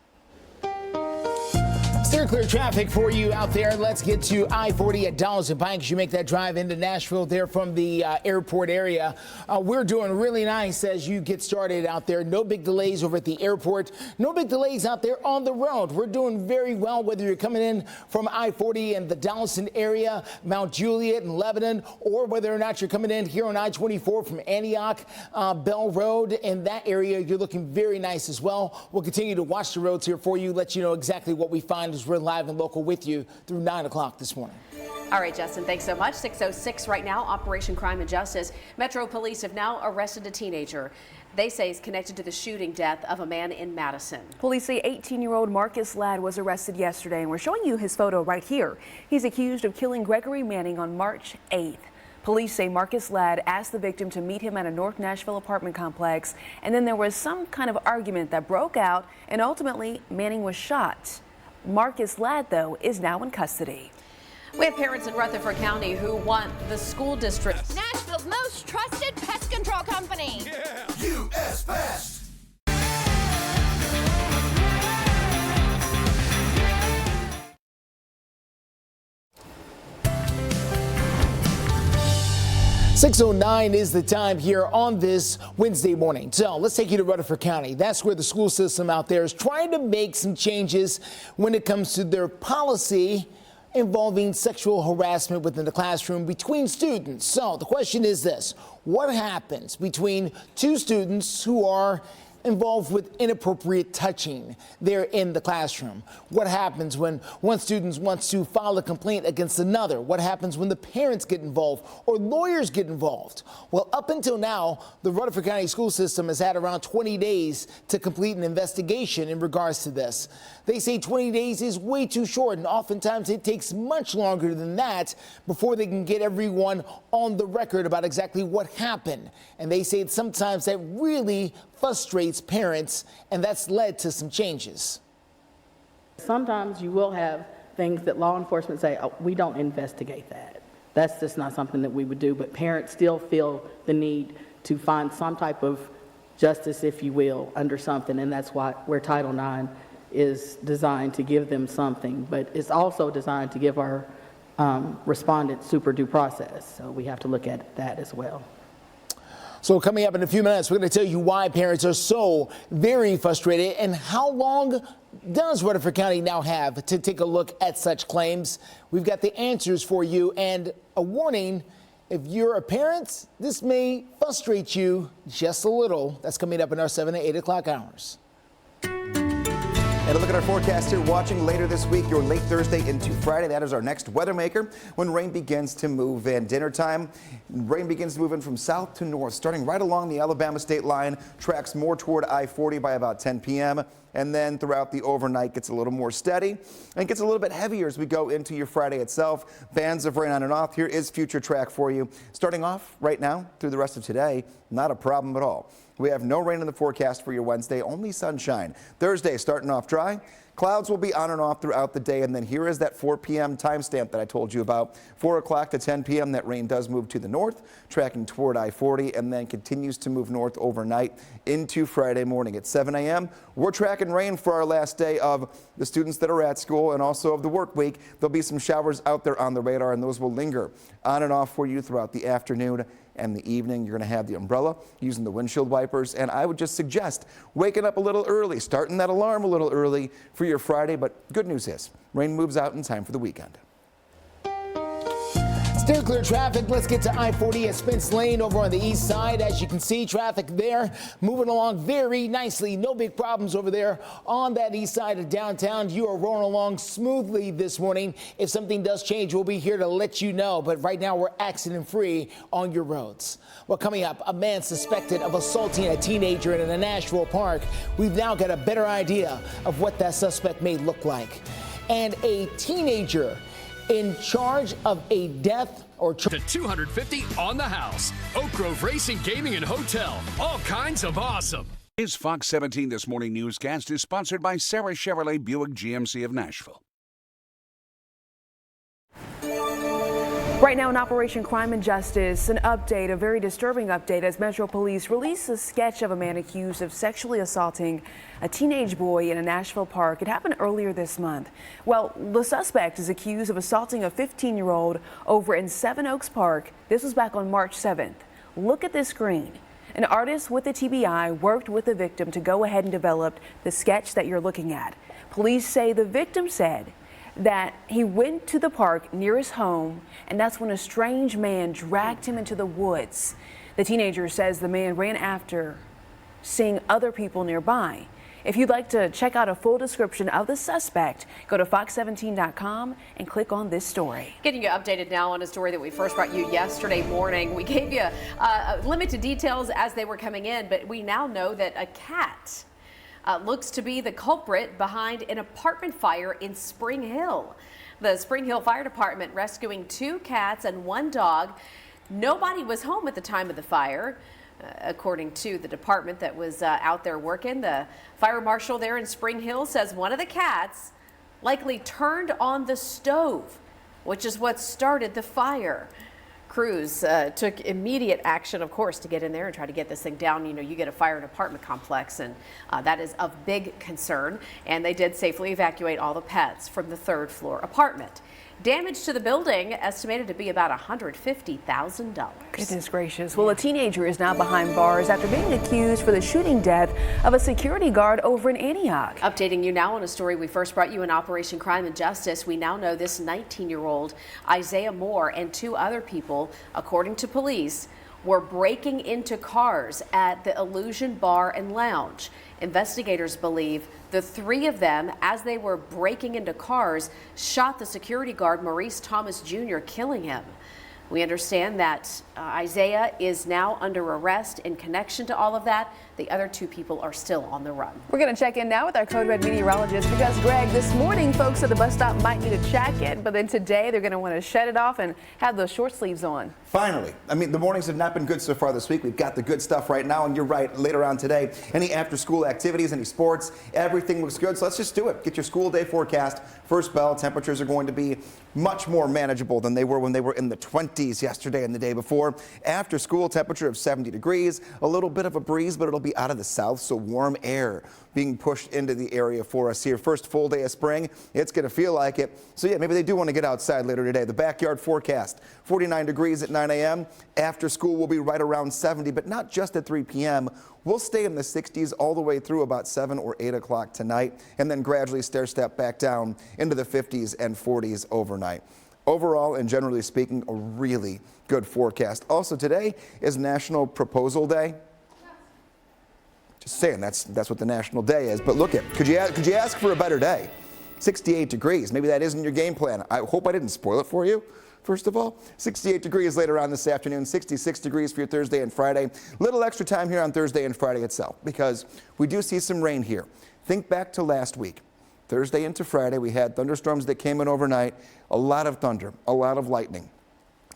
Steer clear traffic for you out there. Let's get to I-40 at Dallas and Pike as you make that drive into Nashville there from the airport area. We're doing really nice as you get started out there. No big delays over at the airport. No big delays out there on the road. We're doing very well, whether you're coming in from I-40 and the Dallaston area, Mount Juliet and Lebanon, or whether or not you're coming in here on I-24 from Antioch, Bell Road, in that area. You're looking very nice as well. We'll continue to watch the roads here for you, let you know exactly what we find as we're live and local with you through 9 o'clock this morning. All right, Justin, thanks so much. 6:06 right now, Operation Crime and Justice. Metro Police have now arrested a teenager they say is connected to the shooting death of a man in Madison. Police say 18-year-old Marcus Ladd was arrested yesterday, and we're showing you his photo right here. He's accused of killing Gregory Manning on March 8th. Police say Marcus Ladd asked the victim to meet him at a North Nashville apartment complex, and then there was some kind of argument that broke out, and ultimately Manning was shot. Marcus Ladd, though, is now in custody. We have parents in Rutherford County who want the school district. Nashville's most trusted pest control company. Yeah. U.S. Pest. 6:09 is the time here on this Wednesday morning. So let's take you to Rutherford County. That's where the school system out there is trying to make some changes when it comes to their policy involving sexual harassment within the classroom between students. So the question is this: what happens between two students who are involved with inappropriate touching there in the classroom? What happens when one student wants to file a complaint against another? What happens when the parents get involved or lawyers get involved? Well, up until now, the Rutherford County school system has had around 20 days to complete an investigation in regards to this. They say 20 days is way too short, and oftentimes it takes much longer than that before they can get everyone on the record about exactly what happened. And they say sometimes that really frustrates parents, and that's led to some changes. Sometimes you will have things that law enforcement say, oh, we don't investigate that. That's just not something that we would do, but parents still feel the need to find some type of justice, if you will, under something, and that's where Title IX is designed to give them something, but it's also designed to give our respondents super due process, so we have to look at that as well. So coming up in a few minutes, we're going to tell you why parents are so very frustrated and how long does Rutherford County now have to take a look at such claims. We've got the answers for you, and a warning: if you're a parent, this may frustrate you just a little. That's coming up in our 7 to 8 o'clock hours. And a look at our forecast here. Watching later this week, your late Thursday into Friday. That is our next weather maker when rain begins to move in. Dinner time, rain begins to move in from south to north, starting right along the Alabama state line, tracks more toward I-40 by about 10 p.m. And then throughout the overnight gets a little more steady and gets a little bit heavier as we go into your Friday itself. Bands of rain on and off. Here is future track for you. Starting off right now through the rest of today, not a problem at all. We have no rain in the forecast for your Wednesday, only sunshine. Thursday starting off dry. Clouds will be on and off throughout the day, and then here is that 4 p.m. timestamp that I told you about. 4 o'clock to 10 p.m. that rain does move to the north, tracking toward I-40, and then continues to move north overnight into Friday morning. At 7 a.m., we're tracking rain for our last day of the students that are at school and also of the work week. There'll be some showers out there on the radar, and those will linger on and off for you throughout the afternoon and the evening. You're going to have the umbrella, using the windshield wipers, and I would just suggest waking up a little early, starting that alarm a little early for your Friday. But good news is rain moves out in time for the weekend. Steer clear traffic. Let's get to I-40 at Spence Lane over on the east side. As you can see, traffic there moving along very nicely. No big problems over there on that east side of downtown. You are rolling along smoothly this morning. If something does change, we'll be here to let you know. But right now, we're accident free on your roads. Well, coming up, a man suspected of assaulting a teenager in a Nashville park. We've now got a better idea of what that suspect may look like. And a teenager in charge of a death or to 250 on the house. Oak Grove Racing, Gaming, and Hotel. All kinds of awesome. His Fox 17 This Morning newscast is sponsored by Sarah Chevrolet Buick GMC of Nashville. Right now in Operation Crime and Justice, an update, a very disturbing update, as Metro Police released a sketch of a man accused of sexually assaulting a teenage boy in a Nashville park. It happened earlier this month. Well, the suspect is accused of assaulting a 15-year-old over in Seven Oaks Park. This was back on March 7th. Look at this screen. An artist with the TBI worked with the victim to go ahead and develop the sketch that you're looking at. Police say the victim said that he went to the park near his home, and that's when a strange man dragged him into the woods. The teenager says the man ran after seeing other people nearby. If you'd like to check out a full description of the suspect, go to fox17.com and click on this story. Getting you updated now on a story that we first brought you yesterday morning. We gave you limited details as they were coming in, but we now know that a cat looks to be the culprit behind an apartment fire in Spring Hill. The Spring Hill Fire Department rescuing 2 cats and 1 dog. Nobody was home at the time of the fire, according to the department that was out there working. The fire marshal there in Spring Hill says one of the cats likely turned on the stove, which is what started the fire. Crews took immediate action, of course, to get in there and try to get this thing down. You know, you get a fire in an apartment complex, and that is of big concern. And they did safely evacuate all the pets from the 3rd floor apartment. Damage to the building estimated to be about $150,000. Goodness gracious. Well, a teenager is now behind bars after being accused for the shooting death of a security guard over in Antioch. Updating you now on a story we first brought you in Operation Crime and Justice. We now know this 19-year-old Isaiah Moore and 2 other people, according to police, were breaking into cars at the Illusion Bar and Lounge. Investigators believe the 3 of them, as they were breaking into cars, shot the security guard Maurice Thomas Jr., killing him. We understand that Isaiah is now under arrest in connection to all of that. The other 2 people are still on the run. We're going to check in now with our Code Red meteorologist because, Greg, this morning folks at the bus stop might need a jacket, but then today they're going to want to shut it off and have those short sleeves on. Finally. I mean, the mornings have not been good so far this week. We've got the good stuff right now, and you're right, later on today, any after-school activities, any sports, everything looks good. So let's just do it. Get your school day forecast. First bell, temperatures are going to be much more manageable than they were when they were in the 20s yesterday and the day before. After school, temperature of 70 degrees, a little bit of a breeze, but it'll be out of the south, so warm air being pushed into the area for us here. First full day of spring, it's going to feel like it. So yeah, maybe they do want to get outside later today. The backyard forecast, 49 degrees at 9 a.m. After school will be right around 70, but not just at 3 p.m. We'll stay in the 60s all the way through about 7 or 8 o'clock tonight, and then gradually stair-step back down into the 50s and 40s overnight. Overall, and generally speaking, a really good forecast. Also today is National Proposal Day. Just saying, that's what the national day is. But look at, could you ask for a better day? 68 degrees. Maybe that isn't your game plan. I hope I didn't spoil it for you. First of all, 68 degrees later on this afternoon, 66 degrees for your Thursday and Friday. Little extra time here on Thursday and Friday itself because we do see some rain here. Think back to last week. Thursday into Friday, we had thunderstorms that came in overnight, a lot of thunder, a lot of lightning.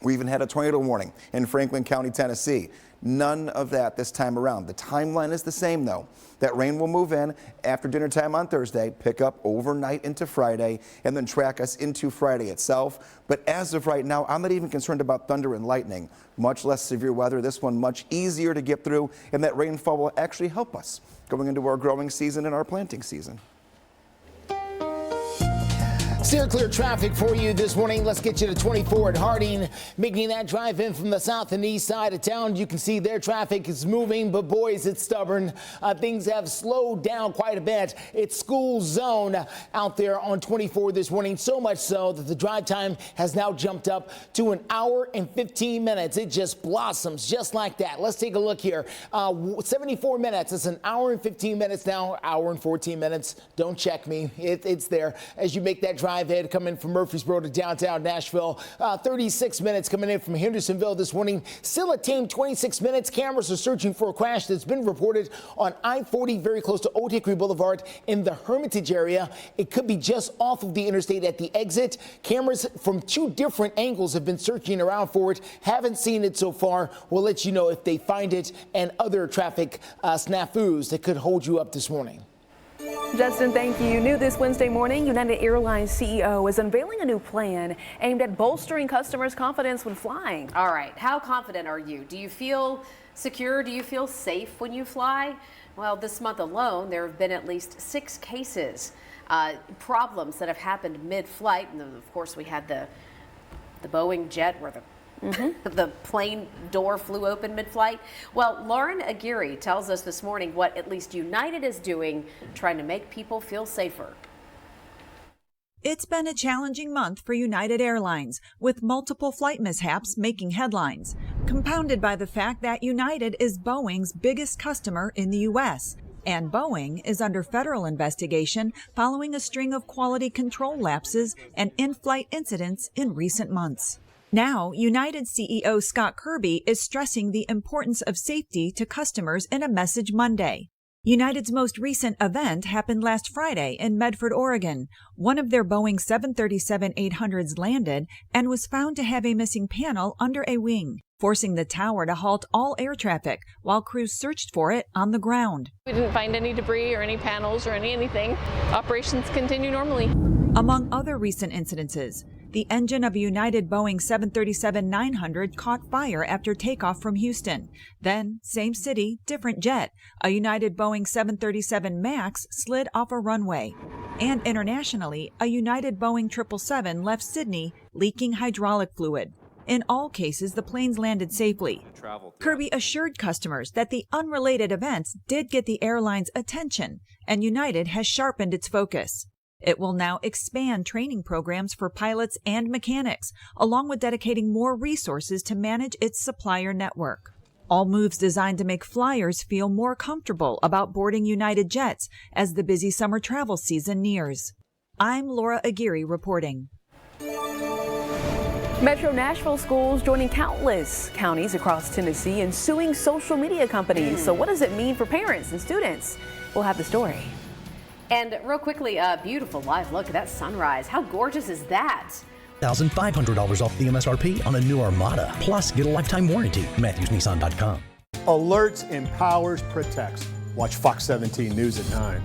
We even had a tornado warning in Franklin County, Tennessee. None of that this time around. The timeline is the same, though. That rain will move in after dinner time on Thursday, pick up overnight into Friday, and then track us into Friday itself. But as of right now, I'm not even concerned about thunder and lightning. Much less severe weather. This one much easier to get through, and that rainfall will actually help us going into our growing season and our planting season. Steer clear traffic for you this morning. Let's get you to 24 at Harding. Making that drive in from the south and east side of town. You can see their traffic is moving, but boy, is it stubborn. Things have slowed down quite a bit. It's school zone out there on 24 this morning. So much so that the drive time has now jumped up to 1 hour and 15 minutes. It just blossoms just like that. Let's take a look here. 74 minutes. It's 1 hour and 15 minutes now. 1 hour and 14 minutes. Don't check me. It's there as you make that drive ahead coming from Murfreesboro to downtown Nashville. 36 minutes coming in from Hendersonville this morning. Still a tame 26 minutes. Cameras are searching for a crash that's been reported on I-40 very close to Old Hickory Boulevard in the Hermitage area. It could be just off of the interstate at the exit. Cameras from 2 different angles have been searching around for it. Haven't seen it so far. We'll let you know if they find it and other traffic snafus that could hold you up this morning. Justin, thank you. New this Wednesday morning, United Airlines CEO is unveiling a new plan aimed at bolstering customers' confidence when flying. All right. How confident are you? Do you feel secure? Do you feel safe when you fly? Well, this month alone, there have been at least 6 cases, problems that have happened mid-flight. And of course, we had the Boeing jet where the plane door flew open mid-flight. Well, Lauren Aguirre tells us this morning what at least United is doing, trying to make people feel safer. It's been a challenging month for United Airlines, with multiple flight mishaps making headlines, compounded by the fact that United is Boeing's biggest customer in the U.S., and Boeing is under federal investigation following a string of quality control lapses and in-flight incidents in recent months. Now, United CEO Scott Kirby is stressing the importance of safety to customers in a message Monday. United's most recent event happened last Friday in Medford, Oregon. One of their Boeing 737-800s landed and was found to have a missing panel under a wing, forcing the tower to halt all air traffic while crews searched for it on the ground. We didn't find any debris or any panels or anything. Operations continue normally. Among other recent incidences, The engine of a United Boeing 737-900 caught fire after takeoff from Houston. Then, same city, different jet. A United Boeing 737 MAX slid off a runway. And internationally, a United Boeing 777 left Sydney leaking hydraulic fluid. In all cases, the planes landed safely. Kirby assured customers that the unrelated events did get the airline's attention, and United has sharpened its focus. It will now expand training programs for pilots and mechanics, along with dedicating more resources to manage its supplier network. All moves designed to make flyers feel more comfortable about boarding United jets as the busy summer travel season nears. I'm Laura Aguirre reporting. Metro Nashville schools joining countless counties across Tennessee in suing social media companies. So what does it mean for parents and students? We'll have the story. And real quickly, a beautiful live look at that sunrise. How gorgeous is that? $1,500 off the MSRP on a new Armada. Plus, get a lifetime warranty. MatthewsNissan.com. Alerts, empowers, protects. Watch Fox 17 News at 9.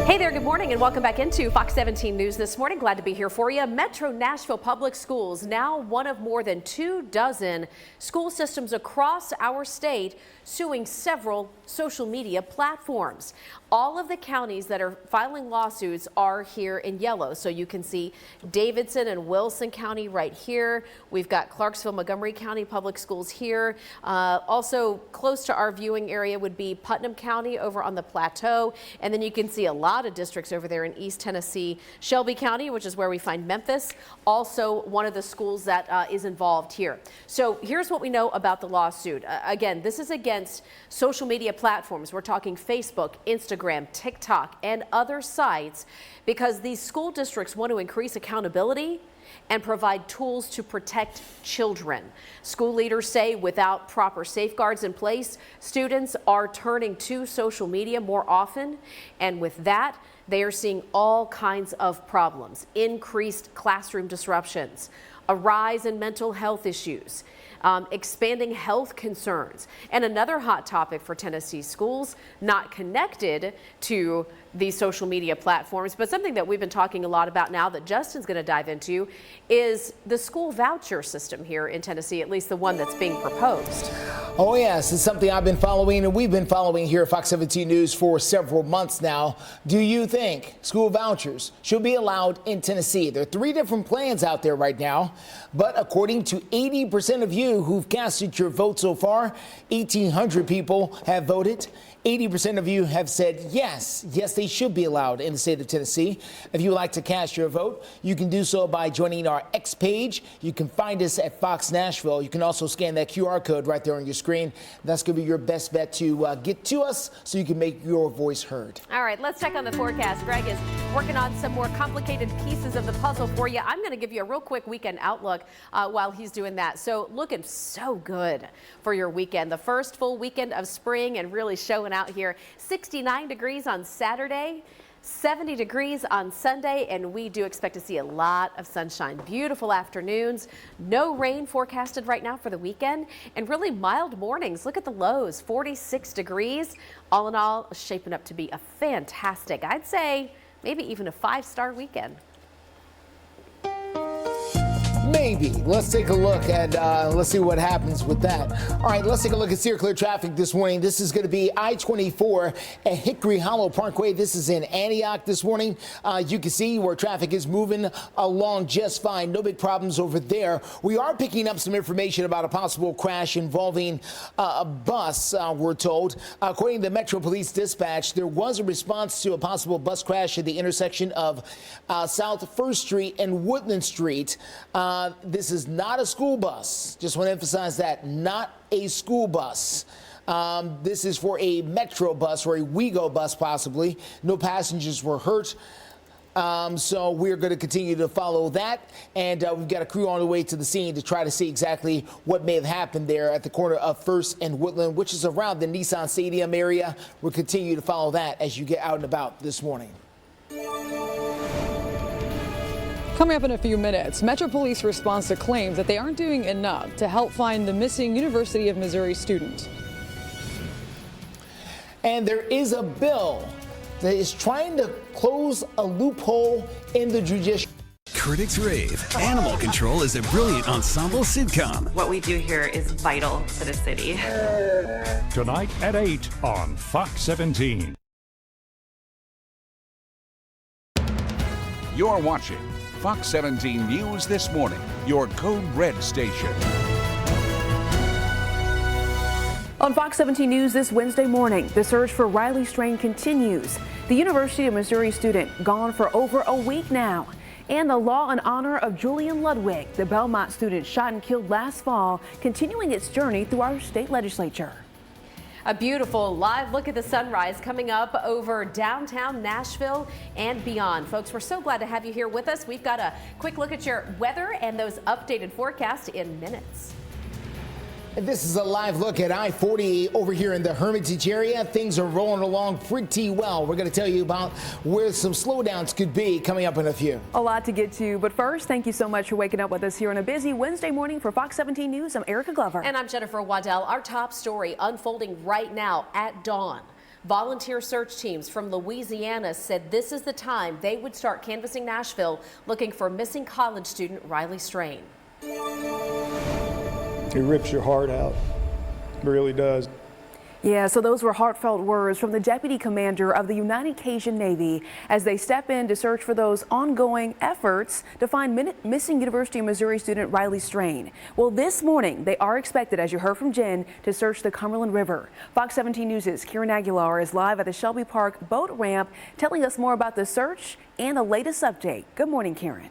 Hey there, good morning and welcome back into Fox 17 News this morning. Glad to be here for you. Metro Nashville Public Schools, now one of more than 24 school systems across our state suing several social media platforms. All of the counties that are filing lawsuits are here in yellow. So you can see Davidson and Wilson County right here. We've got Clarksville, Montgomery County Public Schools here. Also close to our viewing area would be Putnam County over on the plateau. And then you can see a lot of districts over there in East Tennessee. Shelby County, which is where we find Memphis, also one of the schools that is involved here. So here's what we know about the lawsuit. Again, this is against social media platforms. We're talking Facebook, Instagram, TikTok, and other sites because these school districts want to increase accountability and provide tools to protect children. School leaders say without proper safeguards in place, students are turning to social media more often, and with that, they are seeing all kinds of problems, increased classroom disruptions, a rise in mental health issues, expanding health concerns, and another hot topic for Tennessee schools, not connected to these social media platforms, but something that we've been talking a lot about now that Justin's going to dive into is the school voucher system here in Tennessee, at least the one that's being proposed. Oh yes, it's something I've been following and we've been following here at Fox 17 News for several months now. Do you think school vouchers should be allowed in Tennessee? There are 3 different plans out there right now, but according to 80% of you who've casted your vote so far, 1,800 people have voted. 80% of you have said yes, they should be allowed in the state of Tennessee. If you would like to cast your vote, you can do so by joining our X page. You can find us at Fox Nashville. You can also scan that QR code right there on your screen. That's going to be your best bet to get to us so you can make your voice heard. All right, let's check on the forecast. Greg is working on some more complicated pieces of the puzzle for you. I'm going to give you a real quick weekend outlook while he's doing that. So looking so good for your weekend. The first full weekend of spring and really showing out here. 69 degrees on Saturday, 70 degrees on Sunday, and we do expect to see a lot of sunshine. Beautiful afternoons, no rain forecasted right now for the weekend, and really mild mornings. Look at the lows, 46 degrees. All in all, shaping up to be a fantastic, I'd say maybe even a 5-star weekend. Maybe. Let's take a look at, let's see what happens with that. All right, let's take a look at clear traffic this morning. This is going to be I-24 at Hickory Hollow Parkway. This is in Antioch this morning. You can see where traffic is moving along just fine. No big problems over there. We are picking up some information about a possible crash involving a bus, we're told. According to Metro Police Dispatch, there was a response to a possible bus crash at the intersection of South 1st Street and Woodland Street. This is not a school bus. Just want to emphasize that, not a school bus. This is for a Metro bus or a WeGo bus possibly. No passengers were hurt. So we're going to continue to follow that. And we've got a crew on the way to the scene to try to see exactly what may have happened there at the corner of 1st and Woodland, which is around the Nissan Stadium area. We'll continue to follow that as you get out and about this morning. Coming up in a few minutes, Metro Police responds to claims that they aren't doing enough to help find the missing University of Missouri student. And there is a bill that is trying to close a loophole in the judicial. Critics rave. Animal Control is a brilliant ensemble sitcom. What we do here is vital to the city. Tonight at 8 on Fox 17. You're watching Fox 17 News This Morning, your Code Red station. On Fox 17 News this Wednesday morning, the search for Riley Strain continues. The University of Missouri student gone for over a week now. And the law in honor of Julian Ludwig, the Belmont student shot and killed last fall, continuing its journey through our state legislature. A beautiful live look at the sunrise coming up over downtown Nashville and beyond. Folks, we're so glad to have you here with us. We've got a quick look at your weather and those updated forecasts in minutes. This is a live look at I-40 over here in the Hermitage area. Things are rolling along pretty well. We're going to tell you about where some slowdowns could be coming up in a few. A lot to get to, but first, thank you so much for waking up with us here on a busy Wednesday morning for Fox 17 News. I'm Erica Glover. And I'm Jennifer Waddell. Our top story unfolding right now at dawn. Volunteer search teams from Louisiana said this is the time they would start canvassing Nashville looking for missing college student Riley Strain. It rips your heart out. It really does. Yeah, so those were heartfelt words from the deputy commander of the United Cajun Navy as they step in to search for those ongoing efforts to find missing University of Missouri student Riley Strain. Well, this morning they are expected, as you heard from Jen, to search the Cumberland River. Fox 17 News' Kieran Aguilar is live at the Shelby Park boat ramp telling us more about the search and the latest update. Good morning, Kieran.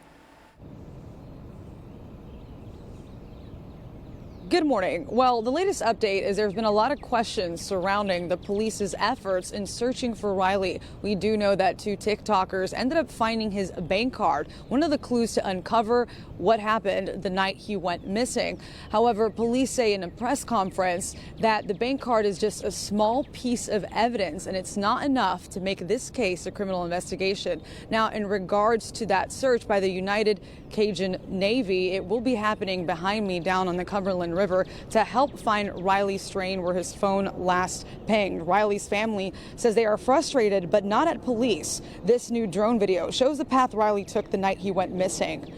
Good morning. Well, the latest update is there's been a lot of questions surrounding the police's efforts in searching for Riley. We do know that two TikTokers ended up finding his bank card, one of the clues to uncover what happened the night he went missing. However, police say in a press conference that the bank card is just a small piece of evidence and it's not enough to make this case a criminal investigation. Now, in regards to that search by the United Cajun Navy, it will be happening behind me down on the Cumberland River to help find Riley Strain where his phone last pinged. Riley's family says they are frustrated, but not at police. This new drone video shows the path Riley took the night he went missing.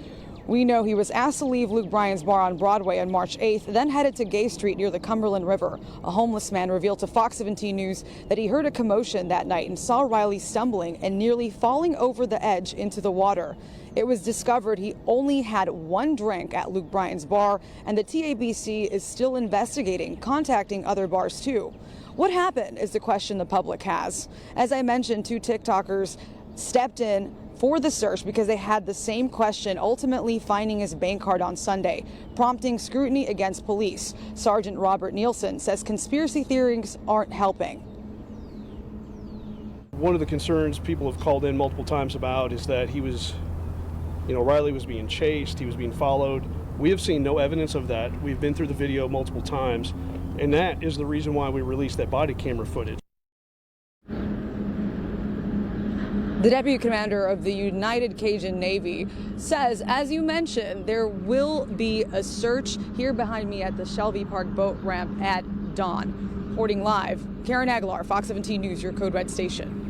We know he was asked to leave Luke Bryan's bar on Broadway on March 8th, then headed to Gay Street near the Cumberland River. A homeless man revealed to Fox 17 News that he heard a commotion that night and saw Riley stumbling and nearly falling over the edge into the water. It was discovered he only had one drink at Luke Bryan's bar, and the TABC is still investigating, contacting other bars too. What happened is the question the public has. As I mentioned, two TikTokers stepped in for the search because they had the same question, ultimately finding his bank card on Sunday, prompting scrutiny against police. Sergeant Robert Nielsen says conspiracy theories aren't helping. One of the concerns people have called in multiple times about is that he was, Riley was being chased, he was being followed. We have seen no evidence of that. We've been through the video multiple times, and that is the reason why we released that body camera footage. The deputy commander of the United Cajun Navy says, as you mentioned, there will be a search here behind me at the Shelby Park boat ramp at dawn. Reporting live, Karen Aguilar, Fox 17 News, your Code Red station.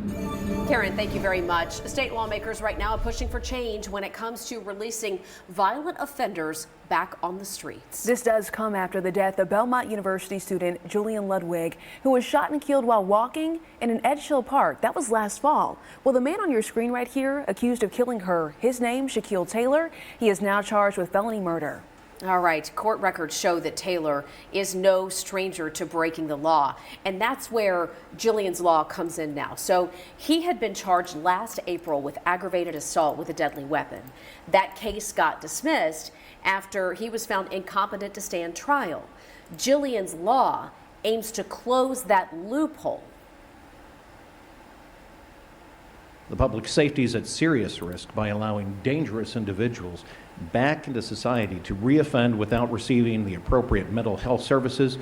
Karen, thank you very much. State lawmakers right now are pushing for change when it comes to releasing violent offenders back on the streets. This does come after the death of Belmont University student Julian Ludwig, who was shot and killed while walking in an Edge Hill park. That was last fall. Well, the man on your screen right here, accused of killing her, his name, Shaquille Taylor. He is now charged with felony murder. All right, court records show that Taylor is no stranger to breaking the law, and that's where Julian's law comes in now. So he had been charged last April with aggravated assault with a deadly weapon. That case got dismissed after he was found incompetent to stand trial. Julian's law aims to close that loophole. The public safety is at serious risk by allowing dangerous individuals back into society to reoffend without receiving the appropriate mental health services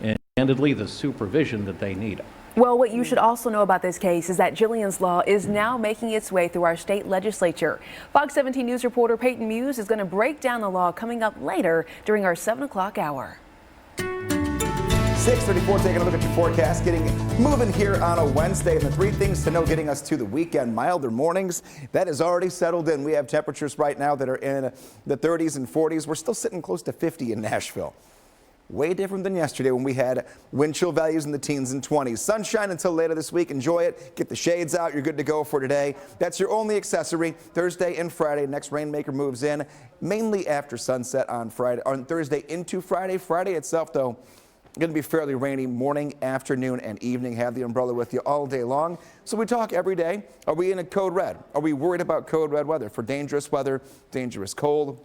and, candidly, the supervision that they need. Well, what you should also know about this case is that Julian's law is now making its way through our state legislature. Fox 17 News reporter Peyton Muse is going to break down the law coming up later during our 7 o'clock hour. 6:34, taking a look at your forecast, moving here on a Wednesday, and the three things to know getting us to the weekend: milder mornings. That is already settled in. We have temperatures right now that are in the 30s and 40s. We're still sitting close to 50 in Nashville. Way different than yesterday when we had wind chill values in the teens and 20s. Sunshine until later this week. Enjoy it. Get the shades out. You're good to go for today. That's your only accessory. Thursday and Friday. Next rainmaker moves in mainly after sunset on Friday, on Thursday into Friday. Friday itself, though, going to be fairly rainy morning, afternoon, and evening. Have the umbrella with you all day long. So we talk every day. Are we in a code red? Are we worried about code red weather for dangerous weather, dangerous cold?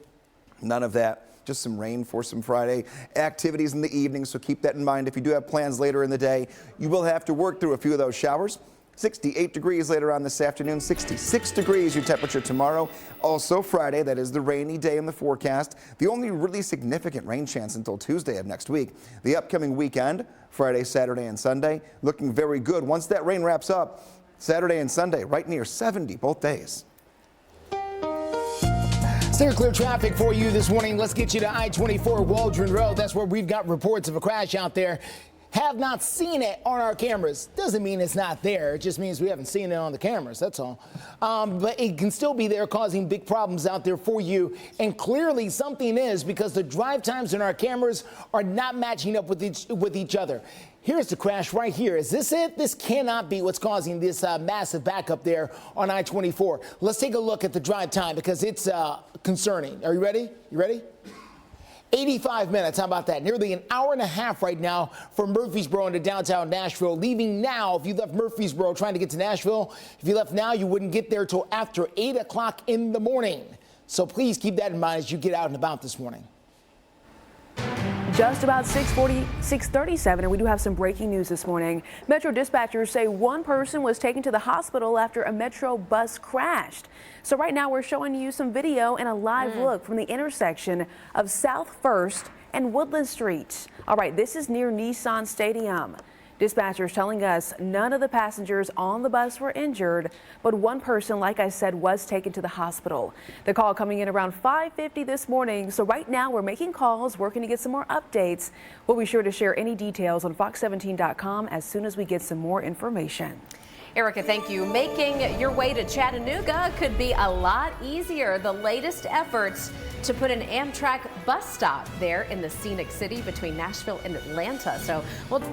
None of that. Just some rain for some Friday activities in the evening, so keep that in mind. If you do have plans later in the day, you will have to work through a few of those showers. 68 degrees later on this afternoon, 66 degrees your temperature tomorrow. Also Friday, that is the rainy day in the forecast. The only really significant rain chance until Tuesday of next week. The upcoming weekend, Friday, Saturday, and Sunday, looking very good. Once that rain wraps up, Saturday and Sunday, right near 70 both days. Steer clear traffic for you this morning. Let's get you to I-24 Waldron Road. That's where we've got reports of a crash out there. Have not seen it on our cameras. Doesn't mean it's not there. It just means we haven't seen it on the cameras. That's all. But it can still be there, causing big problems out there for you. And clearly something is, because the drive times in our cameras are not matching up with each other. Here's the crash right here. Is this it? This cannot be what's causing this massive backup there on I-24. Let's take a look at the drive time, because it's concerning. Are you ready? You ready? 85 minutes. How about that? Nearly an hour and a half right now from Murfreesboro into downtown Nashville. Leaving now, if you left Murfreesboro trying to get to Nashville, if you left now, you wouldn't get there till after 8 o'clock in the morning. So please keep that in mind as you get out and about this morning. Just about 6:37, and we do have some breaking news this morning. Metro dispatchers say one person was taken to the hospital after a Metro bus crashed. So right now we're showing you some video and a live look from the intersection of South 1st and Woodland Streets. All right, this is near Nissan Stadium. Dispatchers telling us none of the passengers on the bus were injured, but one person, like I said, was taken to the hospital. The call coming in around 5:50 this morning. So right now we're making calls, working to get some more updates. We'll be sure to share any details on fox17.com as soon as we get some more information. Erica, thank you. Making your way to Chattanooga could be a lot easier. The latest efforts to put an Amtrak bus stop there in the scenic city between Nashville and Atlanta. So we'll...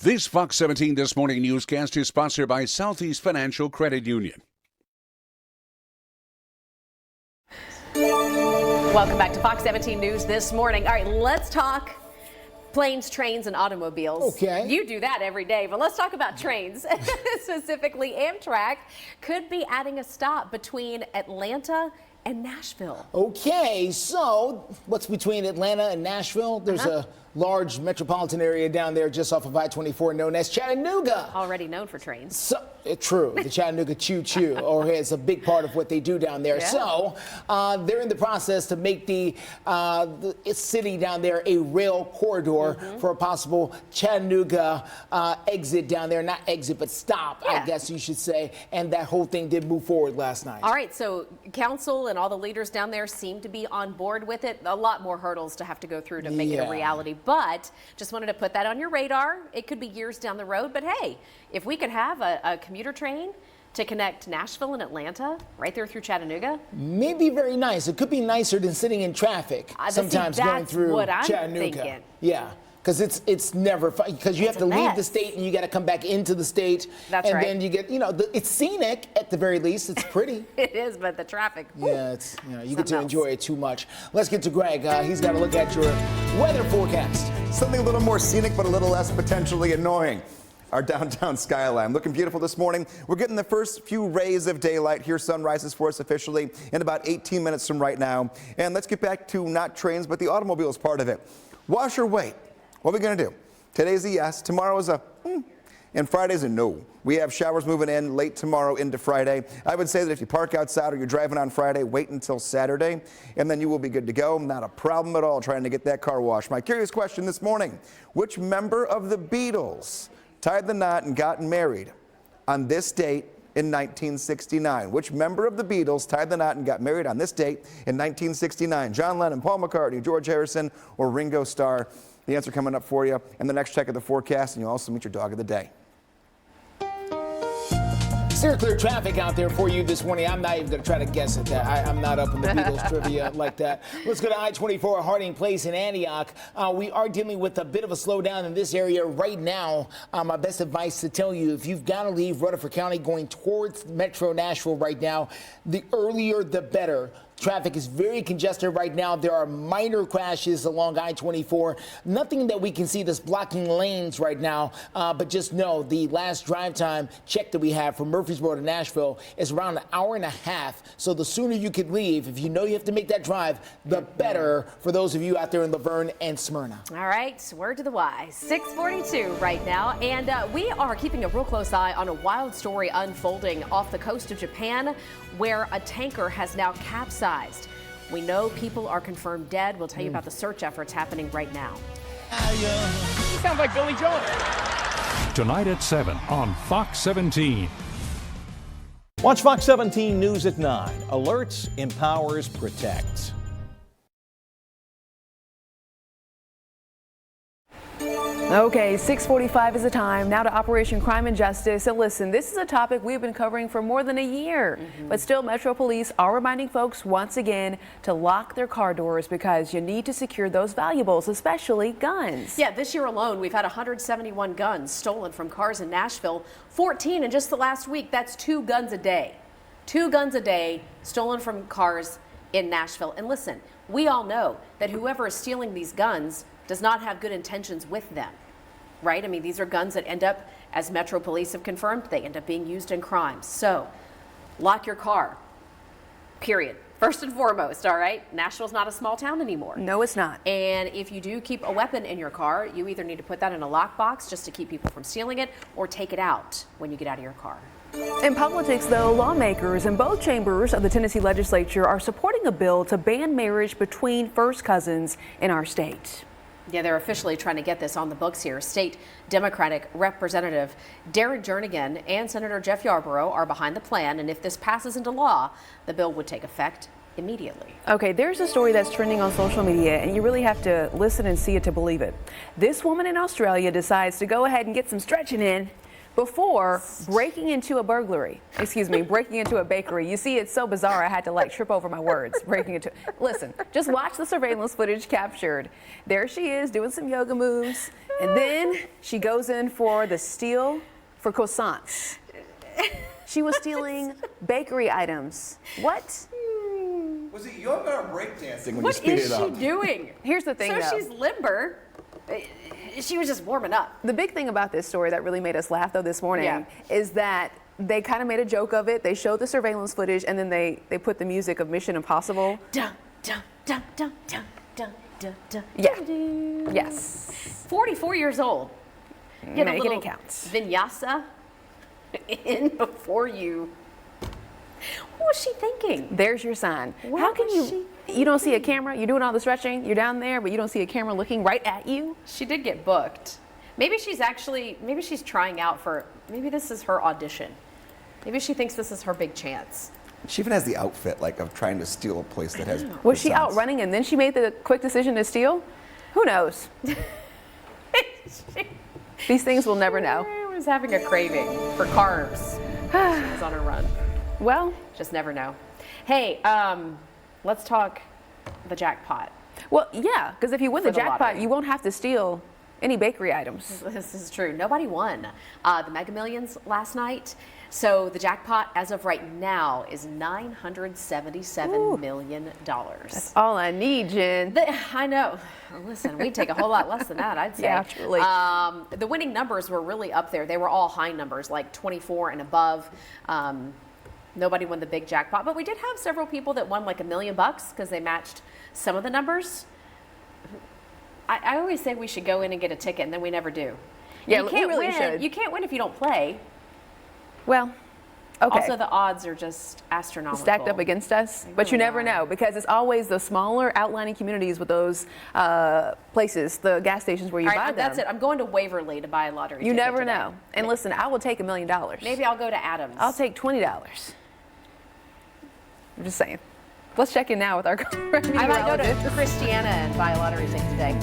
This Fox 17 This Morning newscast is sponsored by Southeast Financial Credit Union. Welcome back to Fox 17 News This Morning. All right, let's talk planes, trains, and automobiles. Okay. You do that every day, but let's talk about trains. Specifically, Amtrak could be adding a stop between Atlanta and Nashville. Okay, so what's between Atlanta and Nashville? There's a large metropolitan area down there just off of I-24 known as Chattanooga. Already known for trains. So, true, the Chattanooga choo-choo, or it's a big part of what they do down there. Yeah. So they're in the process to make the city down there a rail corridor for a possible Chattanooga exit down there. Not exit, but stop, I guess you should say. And that whole thing did move forward last night. All right, so council and all the leaders down there seem to be on board with it. A lot more hurdles to have to go through to make it a reality. But just wanted to put that on your radar. It could be years down the road, but hey, if we could have a commuter train to connect Nashville and Atlanta right there through Chattanooga. May be very nice. It could be nicer than sitting in traffic sometimes going through Chattanooga. Thinking. Yeah. Because it's never fun, because you have to leave the state and you got to come back into the state. That's right. And then you get, it's scenic at the very least. It's pretty. It is, but the traffic. Yeah, it's, you get to enjoy it too much. Let's get to Greg. He's got to look at your weather forecast. Something a little more scenic, but a little less potentially annoying. Our downtown skyline looking beautiful this morning. We're getting the first few rays of daylight here. Sun rises for us officially in about 18 minutes from right now. And let's get back to not trains, but the automobiles part of it. Wash or wait? What are we going to do? Today's a yes. Tomorrow is a and Friday's a no. We have showers moving in late tomorrow into Friday. I would say that if you park outside or you're driving on Friday, wait until Saturday, and then you will be good to go. Not a problem at all trying to get that car washed. My curious question this morning: which member of the Beatles tied the knot and got married on this date in 1969. Which member of the Beatles tied the knot and got married on this date in 1969? John Lennon, Paul McCartney, George Harrison, or Ringo Starr? The answer coming up for you in the next check of the forecast, and you'll also meet your dog of the day. Clear, clear traffic out there for you this morning. I'm not even going to try to guess at that. I'm not up in the Beatles trivia like that. Let's go to I-24 Harding Place in Antioch. We are dealing with a bit of a slowdown in this area right now. My best advice to tell you, if you've got to leave Rutherford County going towards Metro Nashville right now, the earlier the better. Traffic is very congested right now. There are minor crashes along I-24. Nothing that we can see that's blocking lanes right now, but just know the last drive time check that we have from Murfreesboro to Nashville is around an hour and a half. So the sooner you could leave, if you know you have to make that drive, the better for those of you out there in Laverne and Smyrna. All right, word to the wise. 6:42 right now, and we are keeping a real close eye on a wild story unfolding off the coast of Japan, where a tanker has now capsized. We know people are confirmed dead. We'll tell you about the search efforts happening right now. You sound like Billy Joel. Tonight at 7 on Fox 17. Watch Fox 17 News at 9. Alerts, empowers, protects. Okay, 6:45 is the time. Now to Operation Crime and Justice. And listen, this is a topic we've been covering for more than a year. But still, Metro Police are reminding folks once again to lock their car doors because you need to secure those valuables, especially guns. Yeah, this year alone, we've had 171 guns stolen from cars in Nashville. 14 in just the last week. That's 2 guns a day. 2 guns a day stolen from cars in Nashville. And listen, we all know that whoever is stealing these guns does not have good intentions with them, right? I mean, these are guns that end up, as Metro Police have confirmed, they end up being used in crimes. So lock your car, period. First and foremost, all right? Nashville's not a small town anymore. No, it's not. And if you do keep a weapon in your car, you either need to put that in a lockbox just to keep people from stealing it, or take it out when you get out of your car. In politics, though, lawmakers in both chambers of the Tennessee legislature are supporting a bill to ban marriage between first cousins in our state. Yeah, they're officially trying to get this on the books here. State Democratic Representative Darren Jernigan and Senator Jeff Yarborough are behind the plan, and if this passes into law, the bill would take effect immediately. Okay, there's a story that's trending on social media, and you really have to listen and see it to believe it. This woman in Australia decides to go ahead and get some stretching in before breaking into a breaking into a bakery. You see, it's so bizarre, I had to trip over my words. Listen, just watch the surveillance footage captured. There she is doing some yoga moves, and then she goes in for the steal for croissants. She was stealing bakery items. What? Was it yoga or breakdancing when what you speed it up? What is she doing? Here's the thing, so though. She's limber. She was just warming up. The big thing about this story that really made us laugh, though, this morning is that they kind of made a joke of it. They showed the surveillance footage, and then they put the music of Mission Impossible. Dun, dun, dun, dun, dun, dun, dun, dun, yeah. dun. Yes. 44 years old. Get a little vinyasa in before you. What was she thinking? There's your sign. What How can was you don't see a camera? You're doing all the stretching. You're down there, but you don't see a camera looking right at you. She did get booked. Maybe she's trying out for. Maybe this is her audition. Maybe she thinks this is her big chance. She even has the outfit of trying to steal a place that has. Was she out running and then she made the quick decision to steal? Who knows? These things we'll never know. She was having a craving for carbs. She was on a run. Well, just never know. Hey, let's talk the jackpot. Well, yeah, because if you win the jackpot, you won't have to steal any bakery items. This is true. Nobody won the Mega Millions last night. So the jackpot as of right now is $977 million. That's all I need, Jen. I know. Listen, we'd take a whole lot less than that, I'd say. Yeah, truly. The winning numbers were really up there. They were all high numbers, like 24 and above. Nobody won the big jackpot, but we did have several people that won $1 million because they matched some of the numbers. I always say we should go in and get a ticket, and then we never do. Yeah, you can't we really win. should. You can't win if you don't play. Well, Okay. Also, the odds are just astronomical. Stacked up against us, but you never know, because it's always the smaller outlying communities with those places, the gas stations where you buy them. That's it. I'm going to Waverly to buy a lottery ticket. You never today. know. And listen, I will take $1 million. Maybe I'll go to Adams. I'll take $20. I'm just saying. Let's check in now with our I might go to Christiana and buy a lottery ticket today.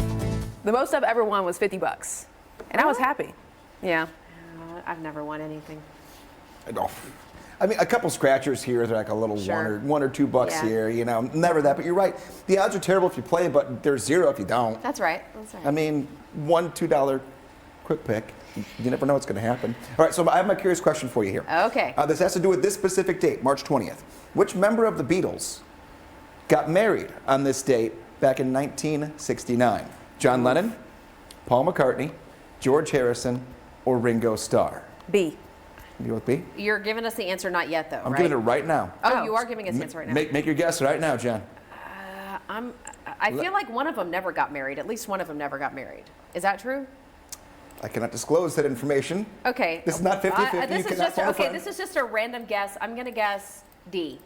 The most I've ever won was $50, and I was happy. Yeah. I've never won anything. I mean, a couple scratchers here, they're like a little $1 or $2 here, you know, never that. But you're right. The odds are terrible if you play, but they're zero if you don't. That's right. That's right. I mean, $1, $2 quick pick. You never know what's going to happen. All right, so I have my curious question for you here. Okay. This has to do with this specific date, March 20th. Which member of the Beatles got married on this date back in 1969? John Lennon, Paul McCartney, George Harrison, or Ringo Starr? B. You go with B? You're giving us the answer not yet, though, I'm right? giving it right now. Oh, you are giving us the answer right now. Make your guess right now, Jen. I feel like one of them never got married. At least one of them never got married. Is that true? I cannot disclose that information. Okay. This is not 50-50. This is just a random guess. I'm going to guess D.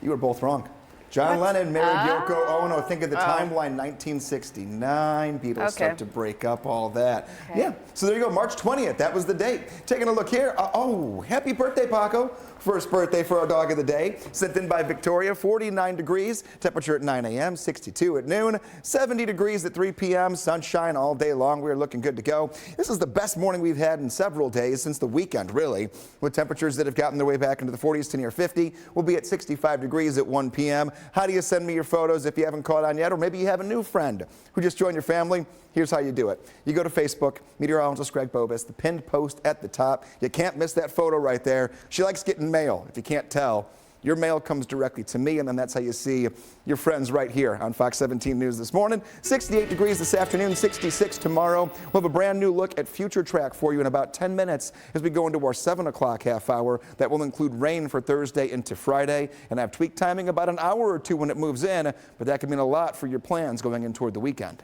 You were both wrong. John Lennon married Yoko Ono. Think of the timeline, 1969. Beatles start to break up, all that. Okay. Yeah, so there you go, March 20th. That was the date. Taking a look here. Happy birthday, Paco. First birthday for our dog of the day. Sent in by Victoria, 49 degrees. Temperature at 9 a.m., 62 at noon, 70 degrees at 3 p.m. Sunshine all day long. We're looking good to go. This is the best morning we've had in several days since the weekend, really, with temperatures that have gotten their way back into the 40s to near 50. We'll be at 65 degrees at 1 p.m. How do you send me your photos if you haven't caught on yet? Or maybe you have a new friend who just joined your family. Here's how you do it. You go to Facebook, meteorologist Greg Bobus, the pinned post at the top. You can't miss that photo right there. She likes getting mail, if you can't tell. Your mail comes directly to me, and then that's how you see your friends right here on Fox 17 News this morning. 68 degrees this afternoon, 66 tomorrow. We'll have a brand new look at Future Track for you in about 10 minutes as we go into our 7 o'clock half hour. That will include rain for Thursday into Friday, and have tweak timing about an hour or two when it moves in, but that could mean a lot for your plans going in toward the weekend.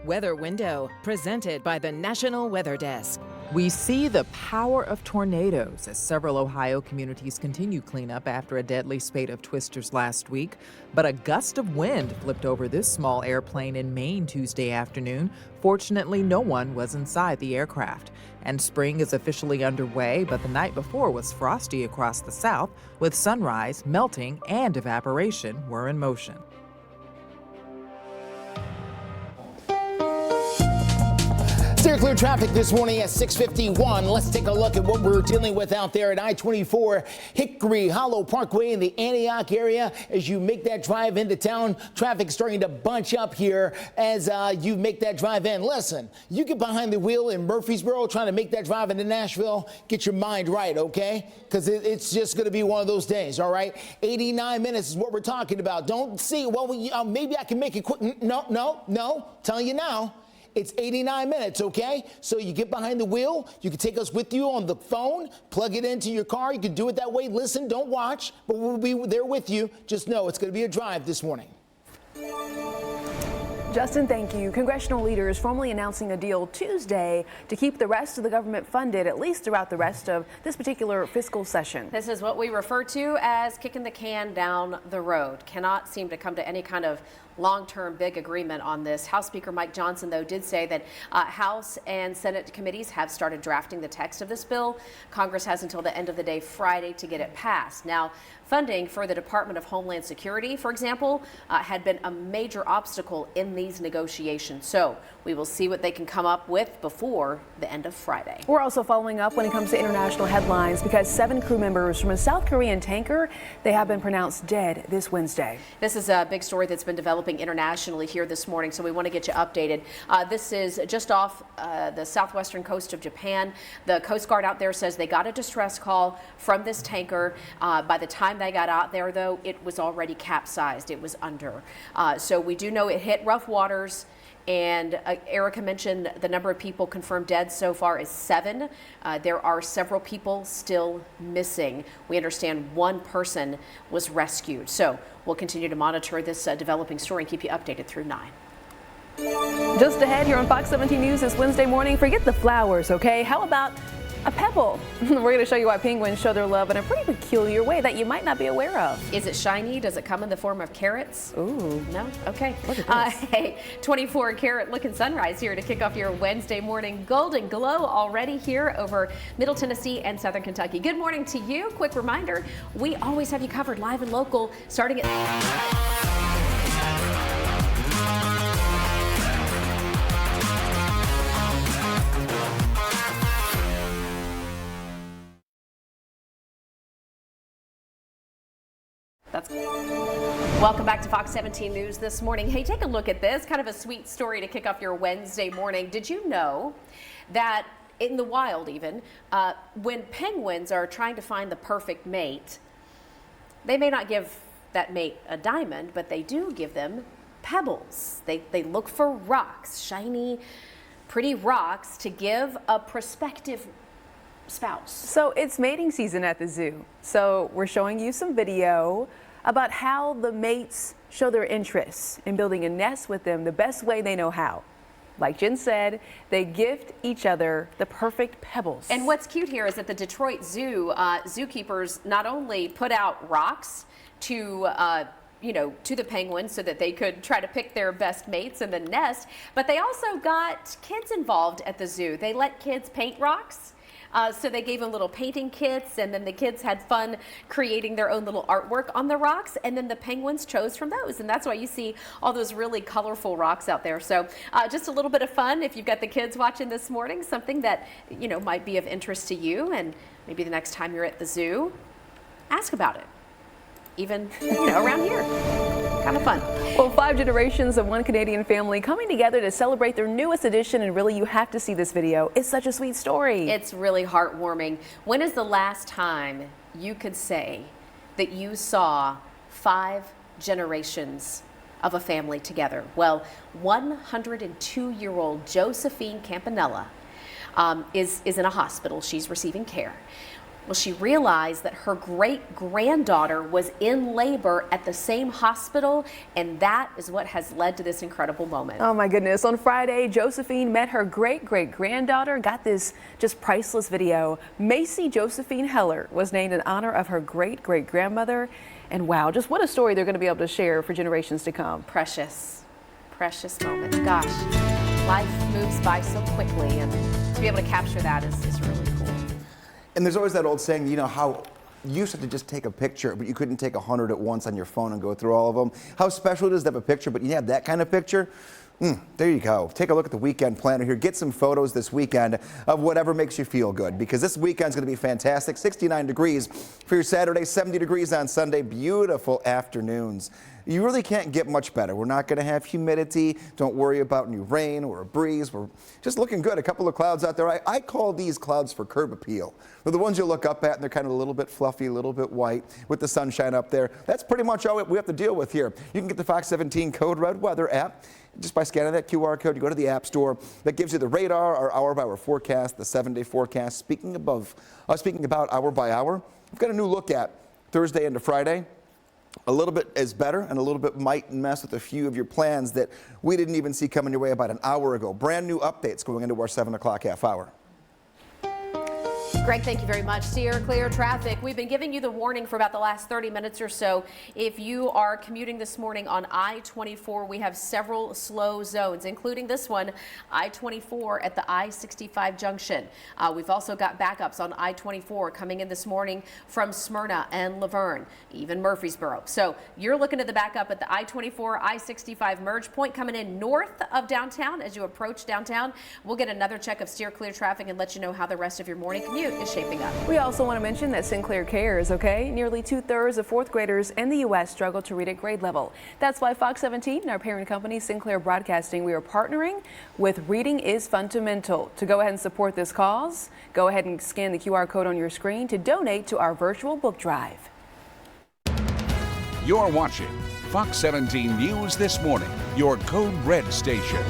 Weather Window, presented by the National Weather Desk. We see the power of tornadoes as several Ohio communities continue cleanup after a deadly spate of twisters last week. But a gust of wind flipped over this small airplane in Maine Tuesday afternoon. Fortunately, no one was inside the aircraft. And spring is officially underway, but the night before was frosty across the south, with sunrise, melting, and evaporation were in motion. Steer clear traffic this morning at 6:51. Let's take a look at what we're dealing with out there at I-24 Hickory Hollow Parkway in the Antioch area. As you make that drive into town, traffic starting to bunch up here as you make that drive in. Listen, you get behind the wheel in Murfreesboro trying to make that drive into Nashville, get your mind right, okay? Because it's just going to be one of those days, all right? 89 minutes is what we're talking about. Don't see, well, maybe I can make it quick. No. Telling you now. It's 89 minutes, okay? So you get behind the wheel. You can take us with you on the phone, plug it into your car. You can do it that way. Listen, don't watch, but we'll be there with you. Just know it's going to be a drive this morning. Justin, thank you. Congressional leaders formally announcing a deal Tuesday to keep the rest of the government funded, at least throughout the rest of this particular fiscal session. This is what we refer to as kicking the can down the road. Cannot seem to come to any kind of long-term big agreement on this. House Speaker Mike Johnson, though, did say that House and Senate committees have started drafting the text of this bill. Congress has until the end of the day Friday to get it passed. Now, funding for the Department of Homeland Security, for example, had been a major obstacle in these negotiations. So we will see what they can come up with before the end of Friday. We're also following up when it comes to international headlines because 7 crew members from a South Korean tanker, they have been pronounced dead this Wednesday. This is a big story that's been developing internationally here this morning, so we want to get you updated. This is just off the southwestern coast of Japan. The Coast Guard out there says they got a distress call from this tanker. By the time they got out there, though, it was already capsized. It was under. So we do know it hit rough waters. And Erica mentioned the number of people confirmed dead so far is 7. There are several people still missing. We understand 1 person was rescued. So we'll continue to monitor this developing story and keep you updated through 9. Just ahead here on Fox 17 News this Wednesday morning, forget the flowers, okay? How about A pebble. We're going to show you why penguins show their love in a pretty peculiar way that you might not be aware of. Is it shiny? Does it come in the form of carrots? Ooh. No? Okay. Look at this. Hey, 24-karat looking sunrise here to kick off your Wednesday morning. Golden glow already here over Middle Tennessee and Southern Kentucky. Good morning to you. Quick reminder, we always have you covered live and local starting at... Welcome back to Fox 17 News this morning. Hey, take a look at this. Kind of a sweet story to kick off your Wednesday morning. Did you know that in the wild even, when penguins are trying to find the perfect mate, they may not give that mate a diamond, but they do give them pebbles. They look for rocks, shiny, pretty rocks to give a prospective spouse. So it's mating season at the zoo. So we're showing you some video about how the mates show their interest in building a nest with them the best way they know how. Like Jen said, they gift each other the perfect pebbles. And what's cute here is that the Detroit Zoo zookeepers not only put out rocks to to the penguins so that they could try to pick their best mates in the nest, but they also got kids involved at the zoo. They let kids paint rocks. So they gave them little painting kits, and then the kids had fun creating their own little artwork on the rocks, and then the penguins chose from those, and that's why you see all those really colorful rocks out there. So just a little bit of fun if you've got the kids watching this morning, something that might be of interest to you, and maybe the next time you're at the zoo, ask about it. Even around here. Kind of fun. Well, 5 generations of one Canadian family coming together to celebrate their newest edition, and really you have to see this video. It's such a sweet story. It's really heartwarming. When is the last time you could say that you saw 5 generations of a family together? Well, 102-year-old Josephine Campanella is in a hospital. She's receiving care. Well, she realized that her great-granddaughter was in labor at the same hospital, and that is what has led to this incredible moment. Oh my goodness. On Friday, Josephine met her great-great-granddaughter, got this just priceless video. Macy Josephine Heller was named in honor of her great-great-grandmother. And wow, just what a story they're going to be able to share for generations to come. Precious, precious moments. Gosh, life moves by so quickly, and to be able to capture that is really cool. And there's always that old saying, how you used to just take a picture, but you couldn't take 100 at once on your phone and go through all of them. How special it is to have a picture, but you have that kind of picture. There you go. Take a look at the weekend planner here. Get some photos this weekend of whatever makes you feel good, because this weekend's going to be fantastic. 69 degrees for your Saturday, 70 degrees on Sunday. Beautiful afternoons. You really can't get much better. We're not going to have humidity. Don't worry about any rain or a breeze. We're just looking good. A couple of clouds out there. I call these clouds for curb appeal. They're the ones you look up at, and they're kind of a little bit fluffy, a little bit white with the sunshine up there. That's pretty much all we have to deal with here. You can get the Fox 17 Code Red Weather app just by scanning that QR code. You go to the App Store. That gives you the radar, our hour-by-hour forecast, the 7-day forecast. Speaking about hour by hour, we've got a new look at Thursday into Friday. A little bit is better, and a little bit might mess with a few of your plans that we didn't even see coming your way about an hour ago. Brand new updates going into our 7 o'clock half hour. Greg, thank you very much. Steer clear traffic. We've been giving you the warning for about the last 30 minutes or so. If you are commuting this morning on I-24, we have several slow zones, including this one, I-24 at the I-65 junction. We've also got backups on I-24 coming in this morning from Smyrna and Laverne, even Murfreesboro. So you're looking at the backup at the I-24, I-65 merge point coming in north of downtown. As you approach downtown, we'll get another check of steer clear traffic and let you know how the rest of your morning commute is shaping up. We also want to mention that Sinclair cares, okay? Nearly 2/3 of 4th graders in the U.S. struggle to read at grade level. That's why Fox 17 and our parent company, Sinclair Broadcasting, we are partnering with Reading is Fundamental. To go ahead and support this cause, go ahead and scan the QR code on your screen to donate to our virtual book drive. You're watching Fox 17 News This Morning, your Code Red station.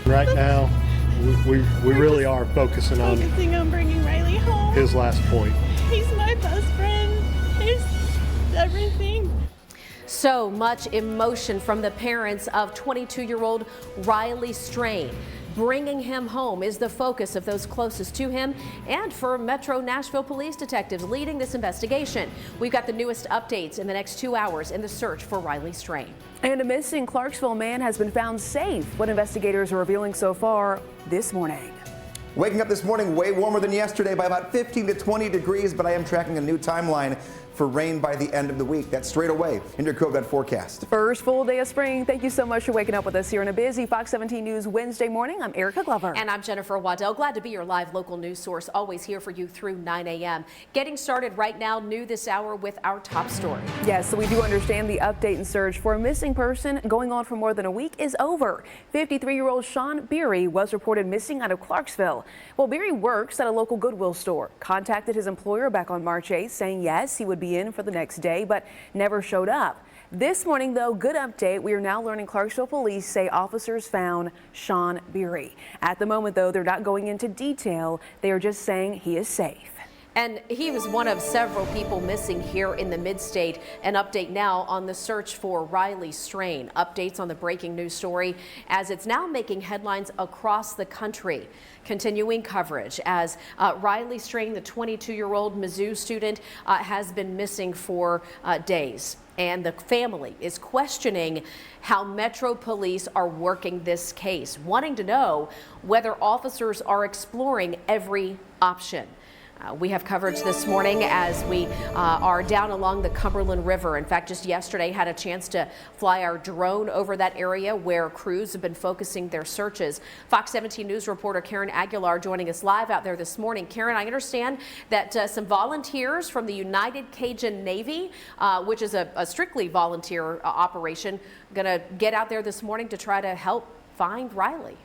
Right now, we really are focusing on bringing Riley home. His last point. He's my best friend. He's everything. So much emotion from the parents of 22-year-old Riley Strain. Bringing him home is the focus of those closest to him and for Metro Nashville police detectives leading this investigation. We've got the newest updates in the next 2 hours in the search for Riley Strain. And a missing Clarksville man has been found safe. What investigators are revealing so far this morning. Waking up this morning way warmer than yesterday by about 15 to 20 degrees, but I am tracking a new timeline for rain by the end of the week. That's straight away in your Code Red forecast. First full day of spring. Thank you so much for waking up with us here on a busy Fox 17 News Wednesday morning. I'm Erica Glover. And I'm Jennifer Waddell. Glad to be your live local news source, always here for you through 9 a.m. Getting started right now, new this hour with our top story. Yes, so we do understand the update and search for a missing person going on for more than a week is over. 53-year-old Sean Beery was reported missing out of Clarksville. Well, Beery works at a local Goodwill store. Contacted his employer back on March 8th saying yes, he would be in for the next day, but never showed up. This morning, though, good update. We are now learning Clarksville police say officers found Sean Beery. At the moment, though, they're not going into detail. They are just saying he is safe. And he was one of several people missing here in the mid-state. An update now on the search for Riley Strain. Updates on the breaking news story as it's now making headlines across the country. Continuing coverage as Riley Strain, the 22-year-old Mizzou student, has been missing for days. And the family is questioning how Metro Police are working this case, wanting to know whether officers are exploring every option. We have coverage this morning as we are down along the Cumberland River. In fact, just yesterday had a chance to fly our drone over that area where crews have been focusing their searches. Fox 17 News reporter Karen Aguilar joining us live out there this morning. Karen, I understand that some volunteers from the United Cajun Navy, which is a strictly volunteer operation, going to get out there this morning to try to help find Riley.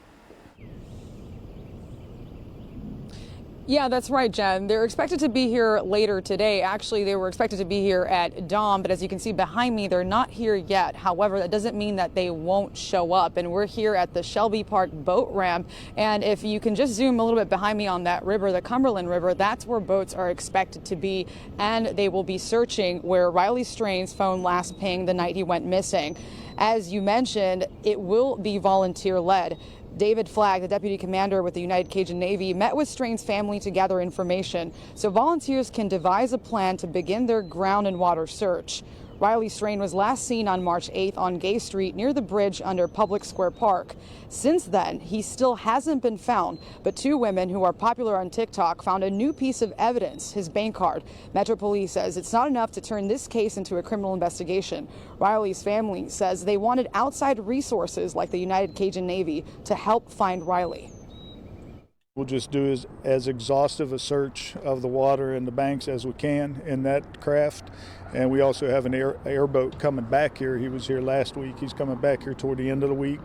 Yeah, that's right, Jen. They're expected to be here later today. Actually, they were expected to be here at dawn, but as you can see behind me, they're not here yet. However, that doesn't mean that they won't show up. And we're here at the Shelby Park boat ramp. And if you can just zoom a little bit behind me on that river, the Cumberland River, that's where boats are expected to be. And they will be searching where Riley Strain's phone last pinged the night he went missing. As you mentioned, it will be volunteer-led. David Flagg, the deputy commander with the United Cajun Navy, met with Strain's family to gather information so volunteers can devise a plan to begin their ground and water search. Riley Strain was last seen on March 8th on Gay Street near the bridge under Public Square Park. Since then, he still hasn't been found, but two women who are popular on TikTok found a new piece of evidence, his bank card. Metro Police says it's not enough to turn this case into a criminal investigation. Riley's family says they wanted outside resources like the United Cajun Navy to help find Riley. We'll just do as exhaustive a search of the water and the banks as we can in that craft. And we also have an airboat coming back here. He was here last week. He's coming back here toward the end of the week.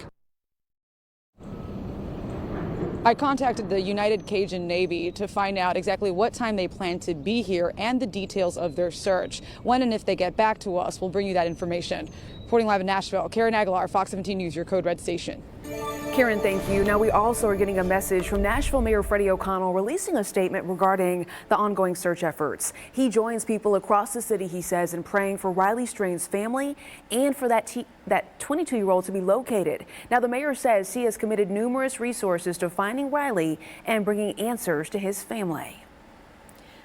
I contacted the United Cajun Navy to find out exactly what time they plan to be here and the details of their search. When and if they get back to us, we'll bring you that information. Reporting live in Nashville, Karen Aguilar, Fox 17 News, your Code Red station. Karen, thank you. Now, we also are getting a message from Nashville Mayor Freddie O'Connell releasing a statement regarding the ongoing search efforts. He joins people across the city, he says, in praying for Riley Strain's family and for that 22-year-old to be located. Now, the mayor says he has committed numerous resources to finding Riley and bringing answers to his family.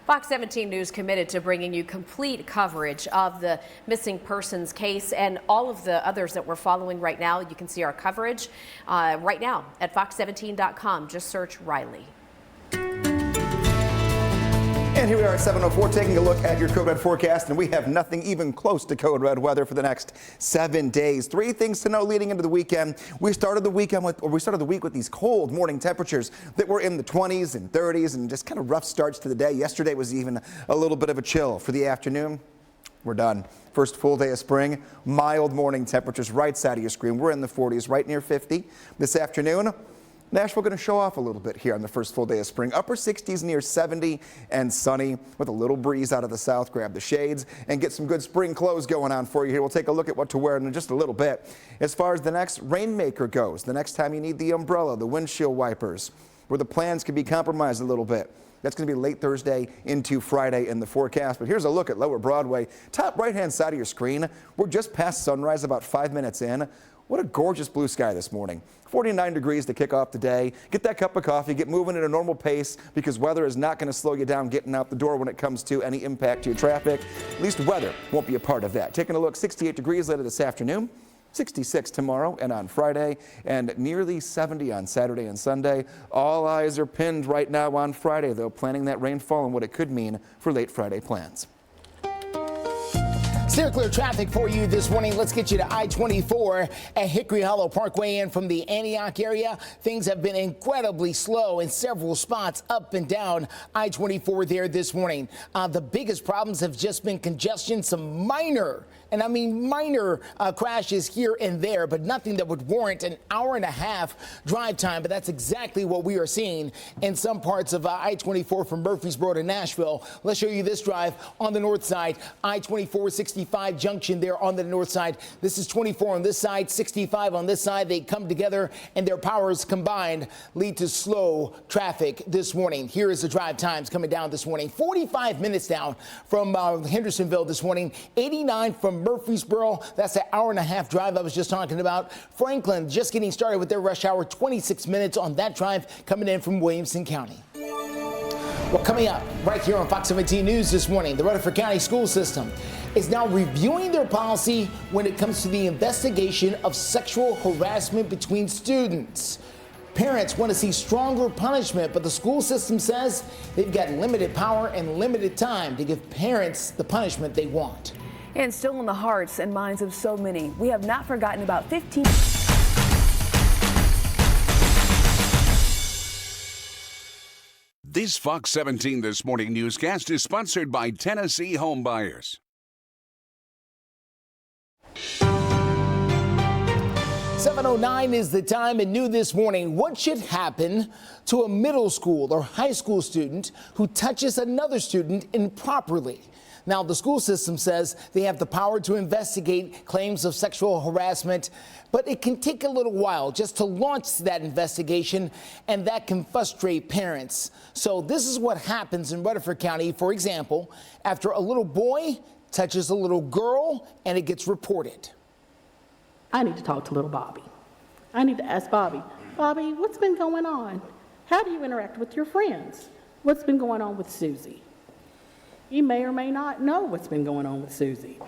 Fox 17 News committed to bringing you complete coverage of the missing persons case and all of the others that we're following right now. You can see our coverage right now at fox17.com. Just search Riley. And here we are at 7:04 taking a look at your Code Red forecast, and we have nothing even close to Code Red weather for the next 7 days. Three things to know leading into the weekend. We started the week with these cold morning temperatures that were in the 20s and 30s and just kind of rough starts to the day. Yesterday was even a little bit of a chill. For the afternoon, we're done. First full day of spring, mild morning temperatures right side of your screen. We're in the 40s, right near 50. This afternoon, Nashville going to show off a little bit here on the first full day of spring. Upper 60s near 70 and sunny with a little breeze out of the south. Grab the shades and get some good spring clothes going on for you here. We'll take a look at what to wear in just a little bit. As far as the next rainmaker goes, the next time you need the umbrella, the windshield wipers, where the plans can be compromised a little bit. That's going to be late Thursday into Friday in the forecast. But here's a look at Lower Broadway. Top right-hand side of your screen. We're just past sunrise, about 5 minutes in. What a gorgeous blue sky this morning. 49 degrees to kick off the day. Get that cup of coffee, get moving at a normal pace because weather is not going to slow you down getting out the door when it comes to any impact to your traffic. At least weather won't be a part of that. Taking a look, 68 degrees later this afternoon. 66 tomorrow and on Friday, and nearly 70 on Saturday and Sunday. All eyes are pinned right now on Friday, though, planning that rainfall and what it could mean for late Friday plans. Steer clear traffic for you this morning. Let's get you to I-24 at Hickory Hollow Parkway in from the Antioch area. Things have been incredibly slow in several spots up and down I-24 there this morning. The biggest problems have just been congestion, some minor, and I mean minor crashes here and there, but nothing that would warrant an hour-and-a-half drive time. But that's exactly what we are seeing in some parts of I-24 from Murfreesboro to Nashville. Let's show you this drive on the north side, I-24 65 junction there on the north side. This is 24 on this side, 65 on this side. They come together and their powers combined lead to slow traffic this morning. Here is the drive times coming down this morning. 45 minutes down from Hendersonville this morning, 89 from Murfreesboro. That's an hour-and-a-half drive I was just talking about. Franklin just getting started with their rush hour, 26 minutes on that drive coming in from Williamson County. Well, coming up right here on Fox 17 News this morning, the Rutherford County school system is now reviewing their policy when it comes to the investigation of sexual harassment between students. Parents want to see stronger punishment, but the school system says they've got limited power and limited time to give parents the punishment they want. And still in the hearts and minds of so many, we have not forgotten about 15. This Fox 17 This Morning newscast is sponsored by Tennessee Home Buyers. 7:09 is the time, and new this morning. What should happen to a middle school or high school student who touches another student improperly? Now, the school system says they have the power to investigate claims of sexual harassment, but it can take a little while just to launch that investigation, and that can frustrate parents. So this is what happens in Rutherford County, for example, after a little boy touches a little girl and it gets reported. I need to talk to little Bobby. I need to ask Bobby, Bobby, what's been going on? How do you interact with your friends? What's been going on with Susie? You may or may not know what's been going on with Susie.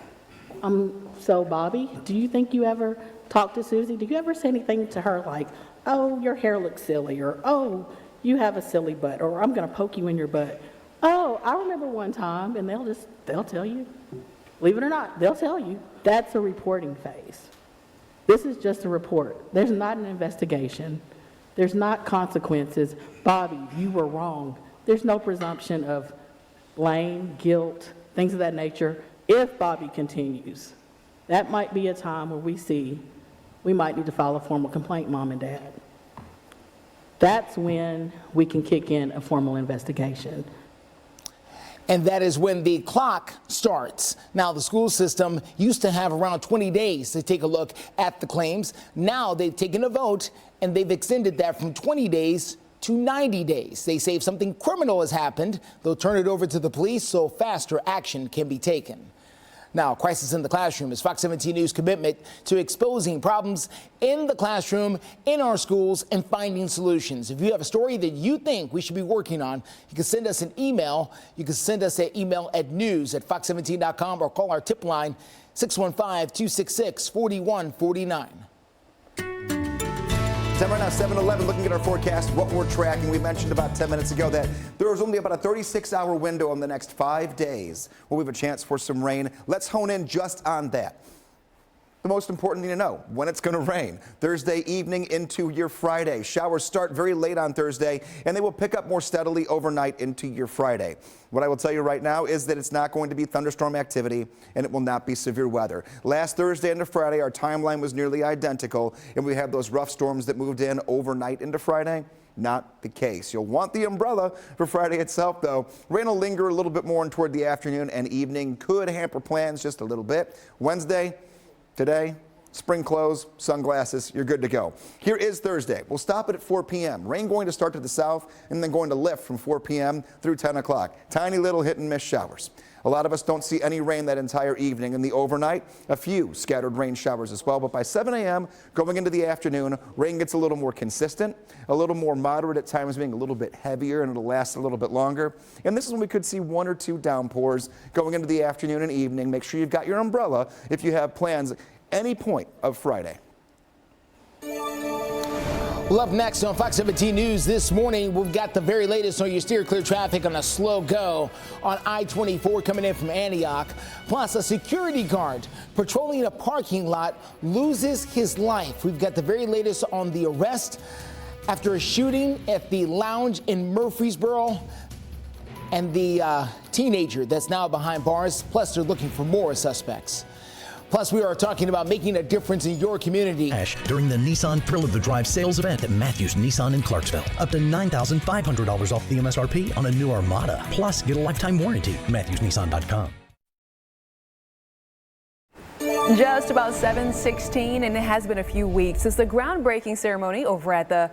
So Bobby, do you think you ever talk to Susie? Do you ever say anything to her like, oh, your hair looks silly, or oh, you have a silly butt, or I'm gonna poke you in your butt? Oh, I remember one time, and they'll tell you. Believe it or not, they'll tell you. That's a reporting phase. This is just a report. There's not an investigation. There's not consequences. Bobby, you were wrong. There's no presumption of blame, guilt, things of that nature. If Bobby continues, that might be a time where we might need to file a formal complaint, Mom and Dad. That's when we can kick in a formal investigation. And that is when the clock starts. Now, the school system used to have around 20 days to take a look at the claims. Now they've taken a vote and they've extended that from 20 days to 90 days. They say if something criminal has happened, they'll turn it over to the police so faster action can be taken. Now, Crisis in the Classroom is Fox 17 News' commitment to exposing problems in the classroom, in our schools, and finding solutions. If you have a story that you think we should be working on, you can send us an email. You can send us an email at news@fox17.com or call our tip line 615-266-4149. Time right now, 7:11, looking at our forecast, what we're tracking. We mentioned about 10 minutes ago that there was only about a 36-hour window in the next 5 days where we have a chance for some rain. Let's hone in just on that. The most important thing to know, when it's going to rain. Thursday evening into your Friday. Showers start very late on Thursday, and they will pick up more steadily overnight into your Friday. What I will tell you right now is that it's not going to be thunderstorm activity, and it will not be severe weather. Last Thursday into Friday, our timeline was nearly identical, and we had those rough storms that moved in overnight into Friday. Not the case. You'll want the umbrella for Friday itself, though. Rain will linger a little bit more in toward the afternoon and evening. Could hamper plans just a little bit. Wednesday, today, spring clothes, sunglasses, you're good to go. Here is Thursday. We'll stop it at 4 p.m. Rain going to start to the south and then going to lift from 4 p.m. through 10 o'clock. Tiny little hit and miss showers. A lot of us don't see any rain that entire evening. In the overnight, a few scattered rain showers as well. But by 7 a.m. going into the afternoon, rain gets a little more consistent, a little more moderate at times, being a little bit heavier, and it'll last a little bit longer. And this is when we could see 1 or 2 downpours going into the afternoon and evening. Make sure you've got your umbrella if you have plans any point of Friday. Well, up next on Fox 17 News this morning, we've got the very latest on your steer clear traffic on a slow go on I-24 coming in from Antioch. Plus, a security guard patrolling a parking lot loses his life. We've got the very latest on the arrest after a shooting at the lounge in Murfreesboro and the teenager that's now behind bars. Plus, they're looking for more suspects. Plus, we are talking about making a difference in your community. During the Nissan Thrill of the Drive sales event at Matthews Nissan in Clarksville. Up to $9,500 off the MSRP on a new Armada. Plus, get a lifetime warranty. MatthewsNissan.com. Just about 7:16, and it has been a few weeks since the groundbreaking ceremony over at the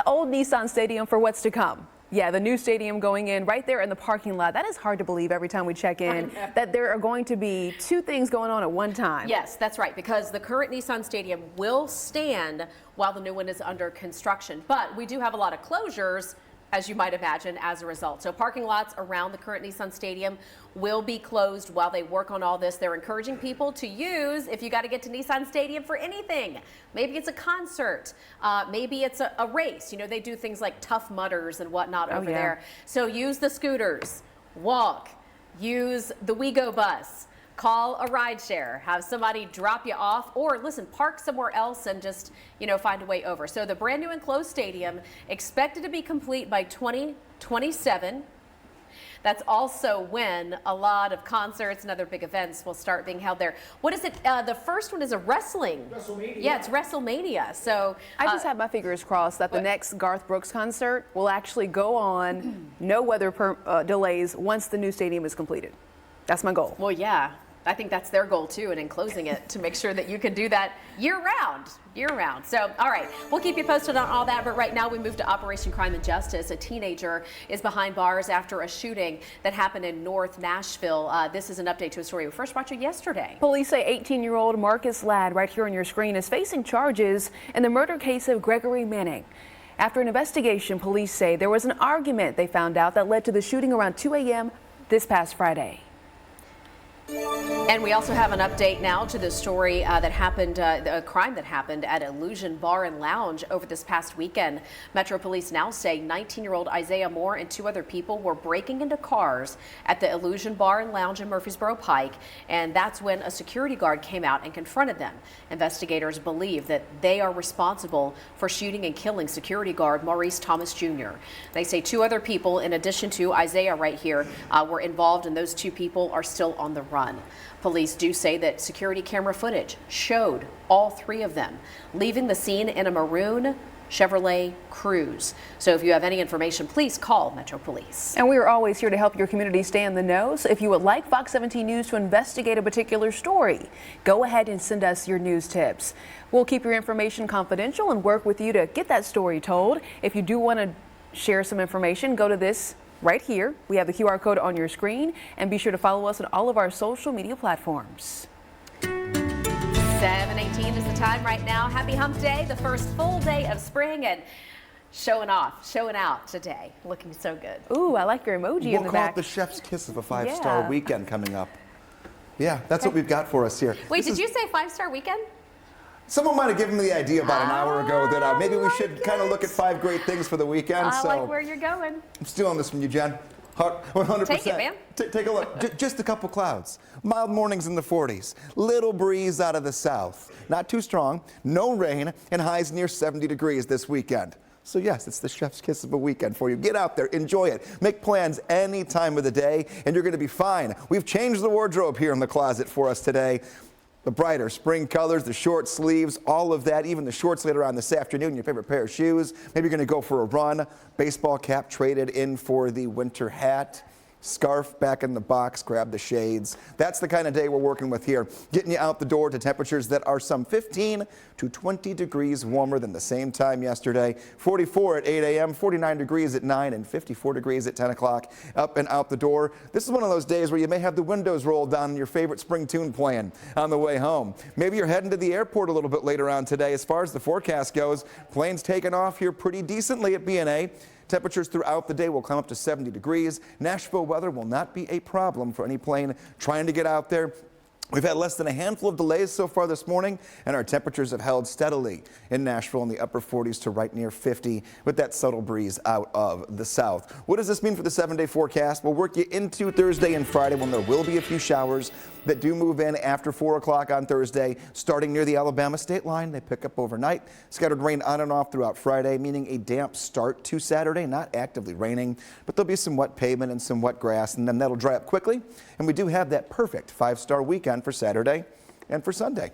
old Nissan Stadium for what's to come. Yeah, the new stadium going in right there in the parking lot. That is hard to believe every time we check in that there are going to be 2 things going on at one time. Yes, that's right, because the current Nissan Stadium will stand while the new one is under construction. But we do have a lot of closures, as you might imagine, as a result. So parking lots around the current Nissan Stadium will be closed while they work on all this. They're encouraging people to use, if you got to get to Nissan Stadium for anything. Maybe it's a concert, maybe it's a race. You know, they do things like Tough Mudders and whatnot over there. So use the scooters, walk, use the WeGo bus. Call a rideshare, have somebody drop you off, or listen, park somewhere else and just, you know, find a way over. So the brand new enclosed stadium expected to be complete by 2027. That's also when a lot of concerts and other big events will start being held there. What is it? The first one is a wrestling. WrestleMania. Yeah, it's WrestleMania. So I just have my fingers crossed that the next Garth Brooks concert will actually go on, no weather delays, once the new stadium is completed. That's my goal. Well, yeah. I think that's their goal too, and in closing it, to make sure that you can do that year round. So, all right, we'll keep you posted on all that, but right now we move to Operation Crime and Justice. A teenager is behind bars after a shooting that happened in North Nashville. This is an update to a story we first brought you yesterday. Police say 18-year-old Marcus Ladd, right here on your screen, is facing charges in the murder case of Gregory Manning. After an investigation, police say there was an argument they found out that led to the shooting around 2 a.m. this past Friday. And we also have an update now to the story that happened, a crime that happened at Illusion Bar and Lounge over this past weekend. Metro Police now say 19-year-old Isaiah Moore and 2 other people were breaking into cars at the Illusion Bar and Lounge in Murfreesboro Pike, and that's when a security guard came out and confronted them. Investigators believe that they are responsible for shooting and killing security guard Maurice Thomas Jr. They say 2 other people, in addition to Isaiah right here, were involved, and those 2 people are still on the run. Police do say that security camera footage showed all 3 of them leaving the scene in a maroon Chevrolet Cruze. So if you have any information, please call Metro Police. And we are always here to help your community stay in the know. So if you would like Fox 17 News to investigate a particular story, go ahead and send us your news tips. We'll keep your information confidential and work with you to get that story told. If you do want to share some information, go to this right here. We have the QR code on your screen, and be sure to follow us on all of our social media platforms. 7:18 is the time right now. Happy Hump Day, the first full day of spring, and showing out today. Looking so good. Ooh, I like your emoji in the back. We'll call it the chef's kiss of a 5-star weekend coming up. Yeah, that's what we've got for us here. Wait, did you say 5-star weekend? Someone might have given me the idea about an hour ago that maybe we should kind of look at 5 great things for the weekend. I like where you're going. I'm stealing this from you, Jen. 100%. Take it, man. Take a look. Just a couple clouds. Mild mornings in the 40s. Little breeze out of the south. Not too strong. No rain, and highs near 70 degrees this weekend. So yes, it's the chef's kiss of a weekend for you. Get out there, enjoy it. Make plans any time of the day, and you're going to be fine. We've changed the wardrobe here in the closet for us today. The brighter spring colors, the short sleeves, all of that, even the shorts later on this afternoon, your favorite pair of shoes. Maybe you're going to go for a run. Baseball cap traded in for the winter hat. Scarf back in the box, grab the shades. That's the kind of day we're working with here, getting you out the door to temperatures that are some 15 to 20 degrees warmer than the same time yesterday. 44 at 8 a.m., 49 degrees at 9, and 54 degrees at 10 o'clock. Up and out the door. This is one of those days where you may have the windows rolled down and your favorite spring tune playing on the way home. Maybe you're heading to the airport a little bit later on today. As far as the forecast goes, planes taking off here pretty decently at B&A. Temperatures throughout the day will climb up to 70 degrees. Nashville weather will not be a problem for any plane trying to get out there. We've had less than a handful of delays so far this morning, and our temperatures have held steadily in Nashville in the upper 40s to right near 50 with that subtle breeze out of the south. What does this mean for the 7-day forecast? We'll work you into Thursday and Friday when there will be a few showers that do move in after 4 o'clock on Thursday, starting near the Alabama state line. They pick up overnight. Scattered rain on and off throughout Friday, meaning a damp start to Saturday, not actively raining, but there'll be some wet pavement and some wet grass, and then that'll dry up quickly. And we do have that perfect 5-star weekend for Saturday and for Sunday.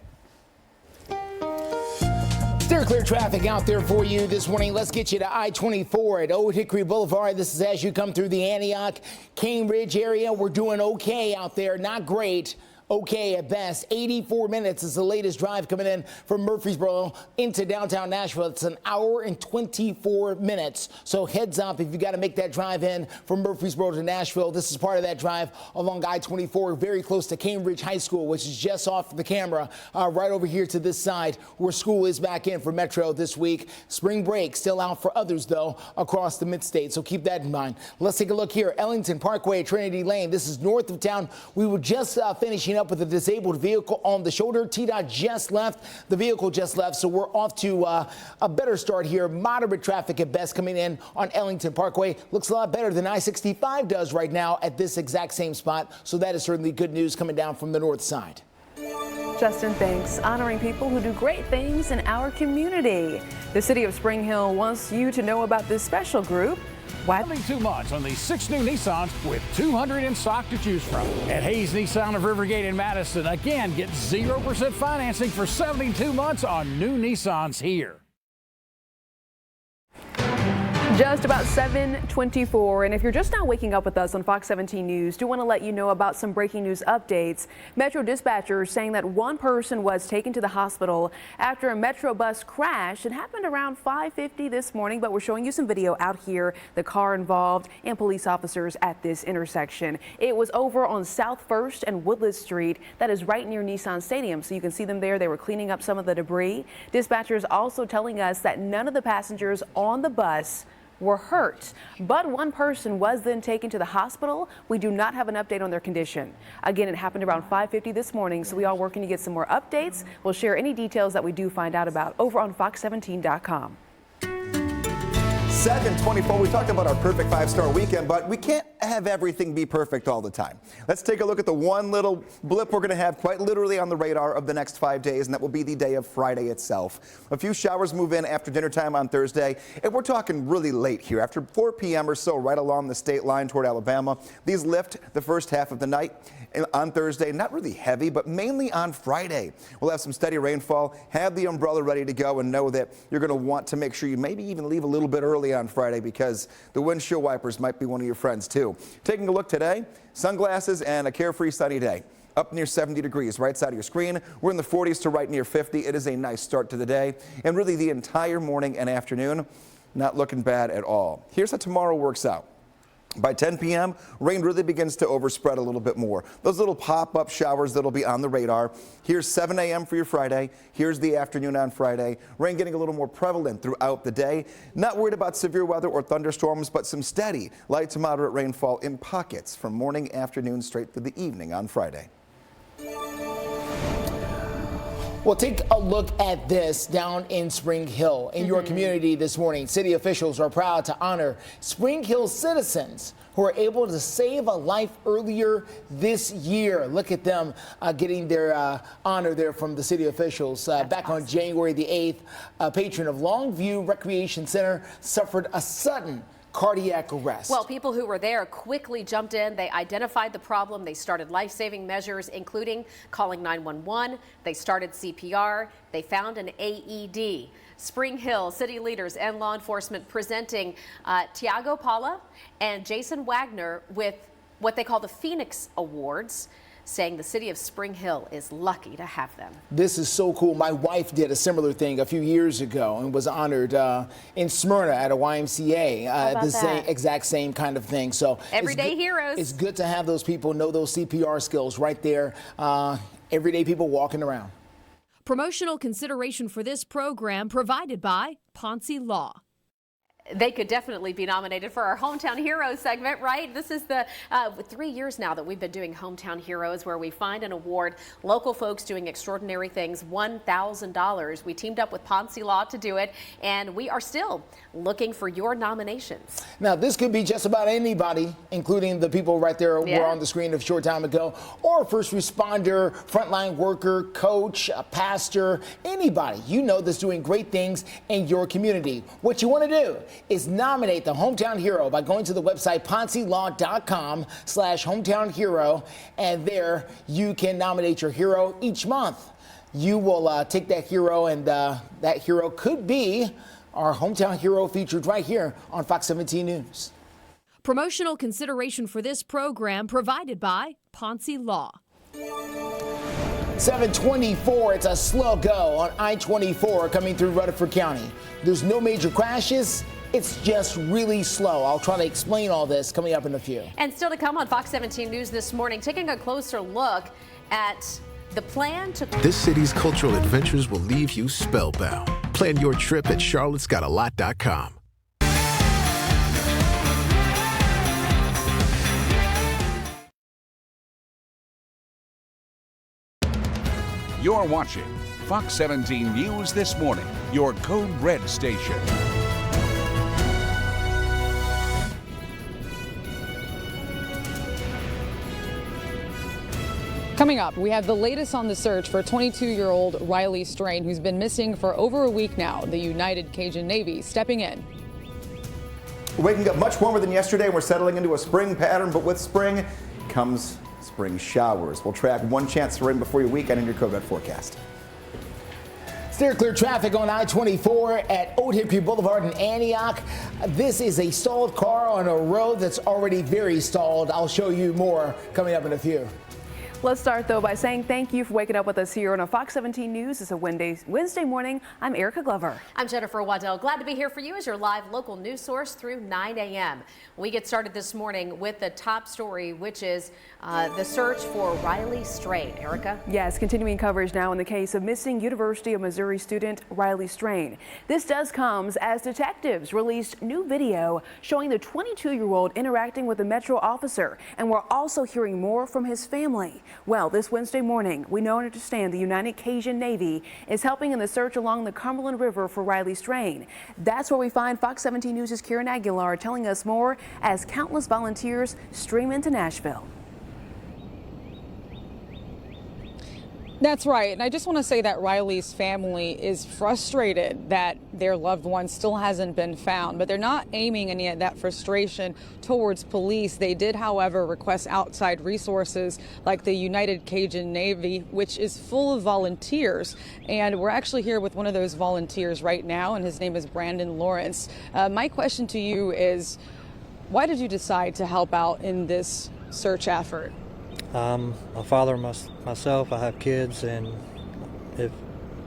Steer clear traffic out there for you this morning. Let's get you to I-24 at Old Hickory Boulevard. This is as you come through the Antioch, Cambridge area. We're doing okay out there. Not great. Okay at best. 84 minutes is the latest drive coming in from Murfreesboro into downtown Nashville. It's an hour and 24 minutes. So heads up if you got to make that drive in from Murfreesboro to Nashville. This is part of that drive along I-24, very close to Cambridge High School, which is just off the camera right over here to this side where school is back in for Metro this week. Spring break still out for others, though, across the mid-state. So keep that in mind. Let's take a look here. Ellington Parkway, Trinity Lane. This is north of town. We were just finishing up with a disabled vehicle on the shoulder. TDOT just left. The vehicle just left, so we're off to a better start here. Moderate traffic at best coming in on Ellington Parkway. Looks a lot better than I-65 does right now at this exact same spot, so that is certainly good news coming down from the north side. Justin, thanks. Honoring people who do great things in our community. The city of Spring Hill wants you to know about this special group. Why spending too much on these 6 new Nissans with 200 in stock to choose from? At Hayes Nissan of Rivergate in Madison, again, get 0% financing for 72 months on new Nissans here. Just about 7:24, and if you're just now waking up with us on Fox 17 News, do want to let you know about some breaking news updates. Metro dispatchers saying that one person was taken to the hospital after a Metro bus crashed. It happened around 5:50 this morning, but we're showing you some video out here, the car involved and police officers at this intersection. It was over on South 1st and Woodland Street. That is right near Nissan Stadium, so you can see them there. They were cleaning up some of the debris. Dispatchers also telling us that none of the passengers on the bus were hurt, but one person was then taken to the hospital. We do not have an update on their condition. Again, it happened around 5:50 this morning, so we are working to get some more updates. We'll share any details that we do find out about over on fox17.com. 7:24, we talked about our perfect 5-star weekend, but we can't have everything be perfect all the time. Let's take a look at the one little blip we're going to have quite literally on the radar of the next 5 days, and that will be the day of Friday itself. A few showers move in after dinner time on Thursday, and we're talking really late here, after 4 p.m. or so, right along the state line toward Alabama. These lift the first half of the night. On Thursday, not really heavy, but mainly on Friday. We'll have some steady rainfall. Have the umbrella ready to go and know that you're going to want to make sure you maybe even leave a little bit early on Friday because the windshield wipers might be one of your friends too. Taking a look today, sunglasses and a carefree sunny day. Up near 70 degrees, right side of your screen. We're in the 40s to right near 50. It is a nice start to the day. And really the entire morning and afternoon, not looking bad at all. Here's how tomorrow works out. By 10 p.m., rain really begins to overspread a little bit more. Those little pop-up showers that'll be on the radar. Here's 7 a.m. for your Friday. Here's the afternoon on Friday. Rain getting a little more prevalent throughout the day. Not worried about severe weather or thunderstorms, but some steady, light to moderate rainfall in pockets from morning, afternoon, straight through the evening on Friday. Well, take a look at this down in Spring Hill in your community this morning. City officials are proud to honor Spring Hill citizens who are able to save a life earlier this year. Look at them getting their honor there from the city officials. Back on January the 8th, a patron of Longview Recreation Center suffered a sudden cardiac arrest. Well, people who were there quickly jumped in. They identified the problem. They started life-saving measures, including calling 911. They started CPR. They found an AED. Spring Hill city leaders and law enforcement presenting Tiago Paula and Jason Wagner with what they call the Phoenix Awards, saying the city of Spring Hill is lucky to have them. This is so cool. My wife did a similar thing a few years ago and was honored in Smyrna at a YMCA. The exact same kind of thing. So everyday heroes. It's good to have those people know those CPR skills right there. Everyday people walking around. Promotional consideration for this program provided by Ponce Law. They could definitely be nominated for our Hometown Heroes segment, right? This is the 3 years now that we've been doing Hometown Heroes, where we find and award local folks doing extraordinary things $1,000. We teamed up with Ponce Law to do it, and we are still looking for your nominations. Now, this could be just about anybody, including the people right there who were on the screen a short time ago, or a first responder, frontline worker, coach, a pastor, anybody you know that's doing great things in your community. What you want to do is nominate the Hometown Hero by going to the website poncelaw.com/hometown hero, and there you can nominate your hero each month. You will take that hero, and that hero could be our Hometown Hero featured right here on Fox 17 News. Promotional consideration for this program provided by Ponce Law. 724, it's a slow go on I-24 coming through Rutherford County. There's no major crashes. It's just really slow. I'll try to explain all this coming up in a few. And still to come on Fox 17 News this morning, taking a closer look at the plan to... This city's cultural adventures will leave you spellbound. Plan your trip at charlottesgotalot.com. You're watching Fox 17 News This Morning, your Code Red station. Coming up, we have the latest on the search for 22-year-old Riley Strain, who's been missing for over a week now. The United Cajun Navy stepping in. We're waking up much warmer than yesterday, and we're settling into a spring pattern, but with spring comes spring showers. We'll track one chance for rain before your weekend in your Code Red forecast. Steer clear traffic on I-24 at Old Hickory Boulevard in Antioch. This is a stalled car on a road that's already very stalled. I'll show you more coming up in a few. Let's start, though, by saying thank you for waking up with us here on a Fox 17 News. It's a Wednesday morning. I'm Erica Glover. I'm Jennifer Waddell. Glad to be here for you as your live local news source through 9 a.m. We get started this morning with the top story, which is the search for Riley Strain. Erica? Yes, continuing coverage now in the case of missing University of Missouri student Riley Strain. This does come as detectives released new video showing the 22-year-old interacting with a Metro officer, and we're also hearing more from his family. Well, this Wednesday morning, we know and understand the United Cajun Navy is helping in the search along the Cumberland River for Riley Strain. That's where we find Fox 17 News' Kieran Aguilar telling us more as countless volunteers stream into Nashville. That's right. And I just want to say that Riley's family is frustrated that their loved one still hasn't been found, but they're not aiming any of that frustration towards police. They did, however, request outside resources like the United Cajun Navy, which is full of volunteers. And we're actually here with one of those volunteers right now, and his name is Brandon Lawrence. My question to you is, why did you decide to help out in this search effort? I'm a father myself. I have kids, and if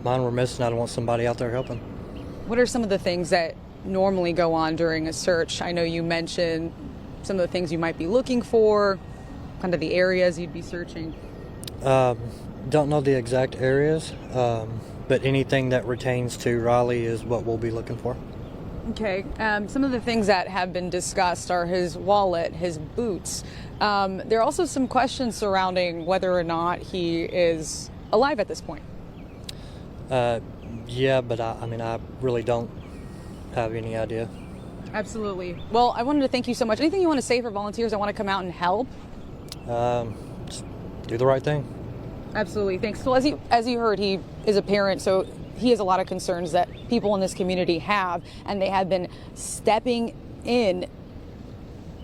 mine were missing, I'd want somebody out there helping. What are some of the things that normally go on during a search? I know you mentioned some of the things you might be looking for, kind of the areas you'd be searching. Don't know the exact areas, but anything that pertains to Riley is what we'll be looking for. Okay. Some of the things that have been discussed are his wallet, his boots. There are also some questions surrounding whether or not he is alive at this point. Yeah, but I really don't have any idea. Absolutely. Well, I wanted to thank you so much. Anything you want to say for volunteers that want to come out and help? Just do the right thing. Absolutely. Thanks. So as you heard, he is a parent, so he has a lot of concerns that people in this community have, and they have been stepping in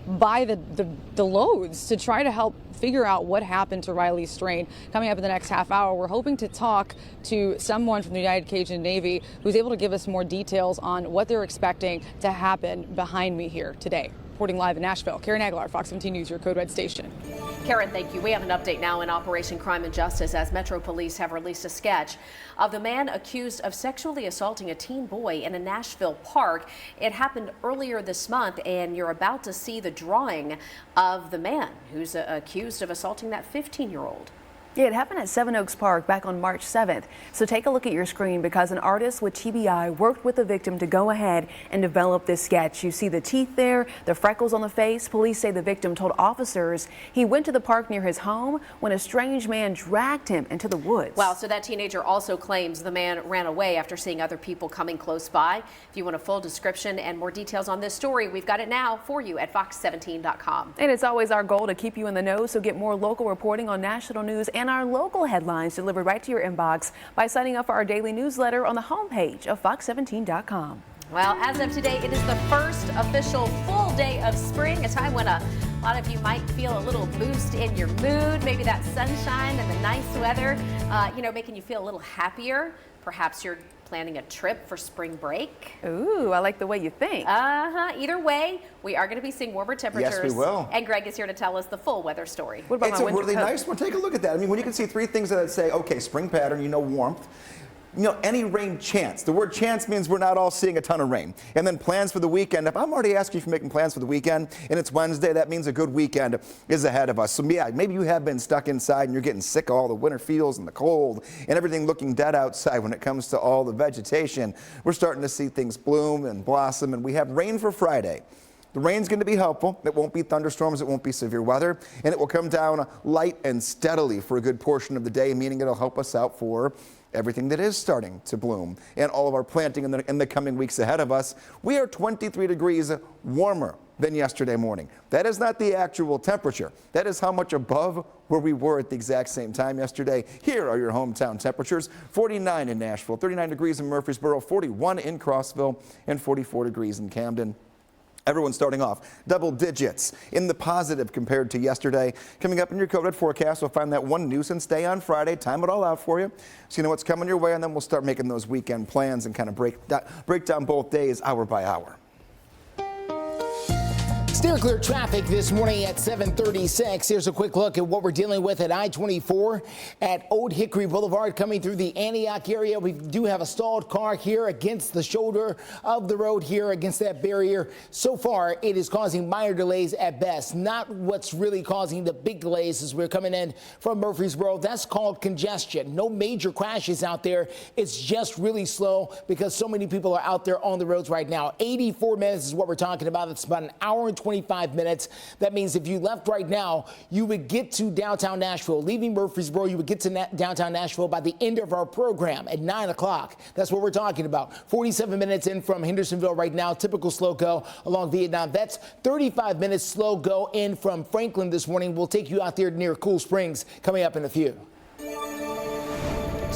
by the loads to try to help figure out what happened to Riley Strain. Coming up in the next half hour, we're hoping to talk to someone from the United Cajun Navy who's able to give us more details on what they're expecting to happen behind me here today. reporting live in Nashville. Karen Aguilar, Fox 17 News, your Code Red station. Karen, thank you. We have an update now in Operation Crime and Justice as Metro Police have released a sketch of the man accused of sexually assaulting a teen boy in a Nashville park. It happened earlier this month, and you're about to see the drawing of the man who's accused of assaulting that 15-year-old. Yeah, it happened at Seven Oaks Park back on March 7th. So take a look at your screen because an artist with TBI worked with the victim to go ahead and develop this sketch. You see the teeth there, the freckles on the face. Police say the victim told officers he went to the park near his home when a strange man dragged him into the woods. Wow, so that teenager also claims the man ran away after seeing other people coming close by. If you want a full description and more details on this story, we've got it now for you at fox17.com. And it's always our goal to keep you in the know, so get more local reporting on national news and our local headlines delivered right to your inbox by signing up for our daily newsletter on the homepage of fox17.com. Well, as of today, it is the first official full day of spring, a time when a lot of you might feel a little boost in your mood, maybe that sunshine and the nice weather, making you feel a little happier. Perhaps you're planning a trip for spring break. Ooh, I like the way you think. Either way, we are going to be seeing warmer temperatures. Yes, we will. And Greg is here to tell us the full weather story. What about it's a really nice one. Take a look at that. I mean, when you can see three things that say, okay, spring pattern, warmth. Any rain chance. The word chance means we're not all seeing a ton of rain. And then plans for the weekend. If I'm already asking you for making plans for the weekend and it's Wednesday, that means a good weekend is ahead of us. So yeah, maybe you have been stuck inside and you're getting sick of all the winter feels and the cold and everything looking dead outside when it comes to all the vegetation. We're starting to see things bloom and blossom, and we have rain for Friday. The rain's going to be helpful. It won't be thunderstorms. It won't be severe weather. And it will come down light and steadily for a good portion of the day, meaning it'll help us out for everything that is starting to bloom and all of our planting in the coming weeks ahead of us. We are 23 degrees warmer than yesterday morning. That is not the actual temperature. That is how much above where we were at the exact same time yesterday. Here are your hometown temperatures. 49 in Nashville, 39 degrees in Murfreesboro, 41 in Clarksville, and 44 degrees in Camden. Everyone's starting off double digits in the positive compared to yesterday. Coming up in your Code Red forecast, we'll find that one nuisance day on Friday. Time it all out for you so you know what's coming your way, and then we'll start making those weekend plans and kind of break down both days hour by hour. Steer clear traffic this morning at 7:36. Here's a quick look at what we're dealing with at I-24 at Old Hickory Boulevard coming through the Antioch area. We do have a stalled car here against the shoulder of the road here against that barrier. So far, it is causing minor delays at best. Not what's really causing the big delays as we're coming in from Murfreesboro. That's called congestion. No major crashes out there. It's just really slow because so many people are out there on the roads right now. 84 minutes is what we're talking about. It's about an hour and 25 minutes. That means if you left right now, you would get to downtown Nashville. Leaving Murfreesboro, you would get to downtown Nashville by the end of our program at 9 o'clock. That's what we're talking about. 47 minutes in from Hendersonville right now. Typical slow go along Vietnam. That's 35 minutes slow go in from Franklin this morning. We'll take you out there near Cool Springs coming up in a few.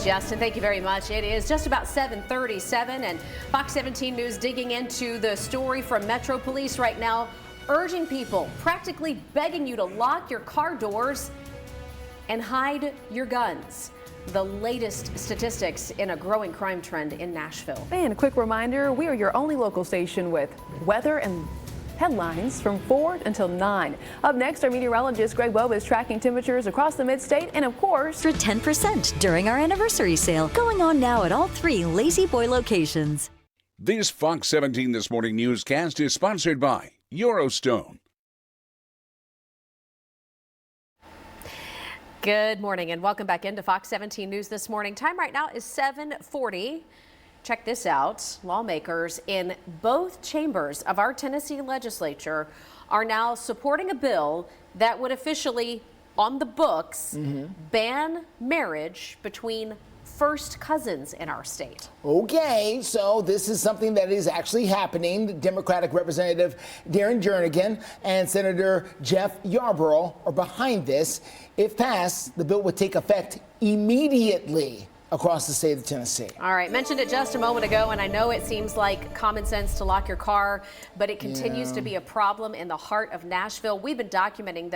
Justin, thank you very much. It is just about 7:37, and Fox 17 News digging into the story from Metro Police right now, urging people, practically begging you to lock your car doors and hide your guns. The latest statistics in a growing crime trend in Nashville. And a quick reminder, we are your only local station with weather and headlines from 4 until 9. Up next, our meteorologist Greg Webb is tracking temperatures across the mid-state and, of course, for 10% during our anniversary sale going on now at all 3 Lazy Boy locations. This Fox 17 This Morning newscast is sponsored by Eurostone. Good morning and welcome back into Fox 17 News this morning. Time right now is 7:40. Check this out. Lawmakers in both chambers of our Tennessee legislature are now supporting a bill that would officially, on the books, ban marriage between first cousins in our state. Okay, so this is something that is actually happening. Democratic Representative Darren Jernigan and Senator Jeff Yarborough are behind this. If passed, the bill would take effect immediately across the state of Tennessee. All right, mentioned it just a moment ago, and I know it seems like common sense to lock your car, but it continues to be a problem in the heart of Nashville. We've been documenting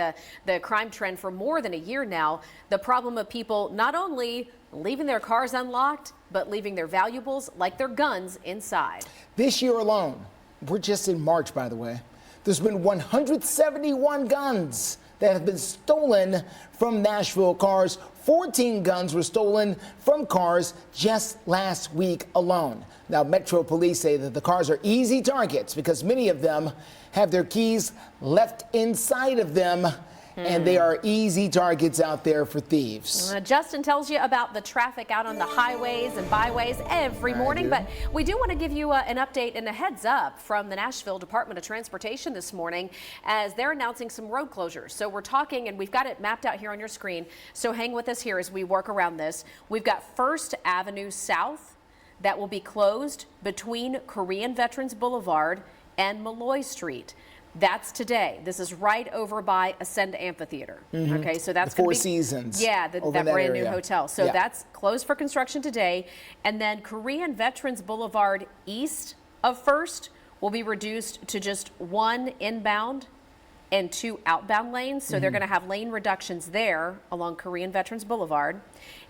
the crime trend for more than a year now. The problem of people not only leaving their cars unlocked, but leaving their valuables, like their guns, inside. This year alone, we're just in March, by the way, There's been 171 guns that have been stolen from Nashville cars. 14 guns were stolen from cars just last week alone. Now, Metro Police say that the cars are easy targets because many of them have their keys left inside of them. And they are easy targets out there for thieves. Justin tells you about the traffic out on the highways and byways every morning, but we do want to give you an update and a heads up from the Nashville Department of Transportation this morning as they're announcing some road closures. So we're talking, and we've got it mapped out here on your screen, so hang with us here as we work around this. We've got First Avenue South that will be closed between Korean Veterans Boulevard and Malloy Street. That's today. This is right over by Ascend Amphitheater. Okay, so that's the Four Seasons. Yeah, that brand new hotel. So that's closed for construction today. And then Korean Veterans Boulevard east of First will be reduced to just one inbound and two outbound lanes. So they're going to have lane reductions there along Korean Veterans Boulevard.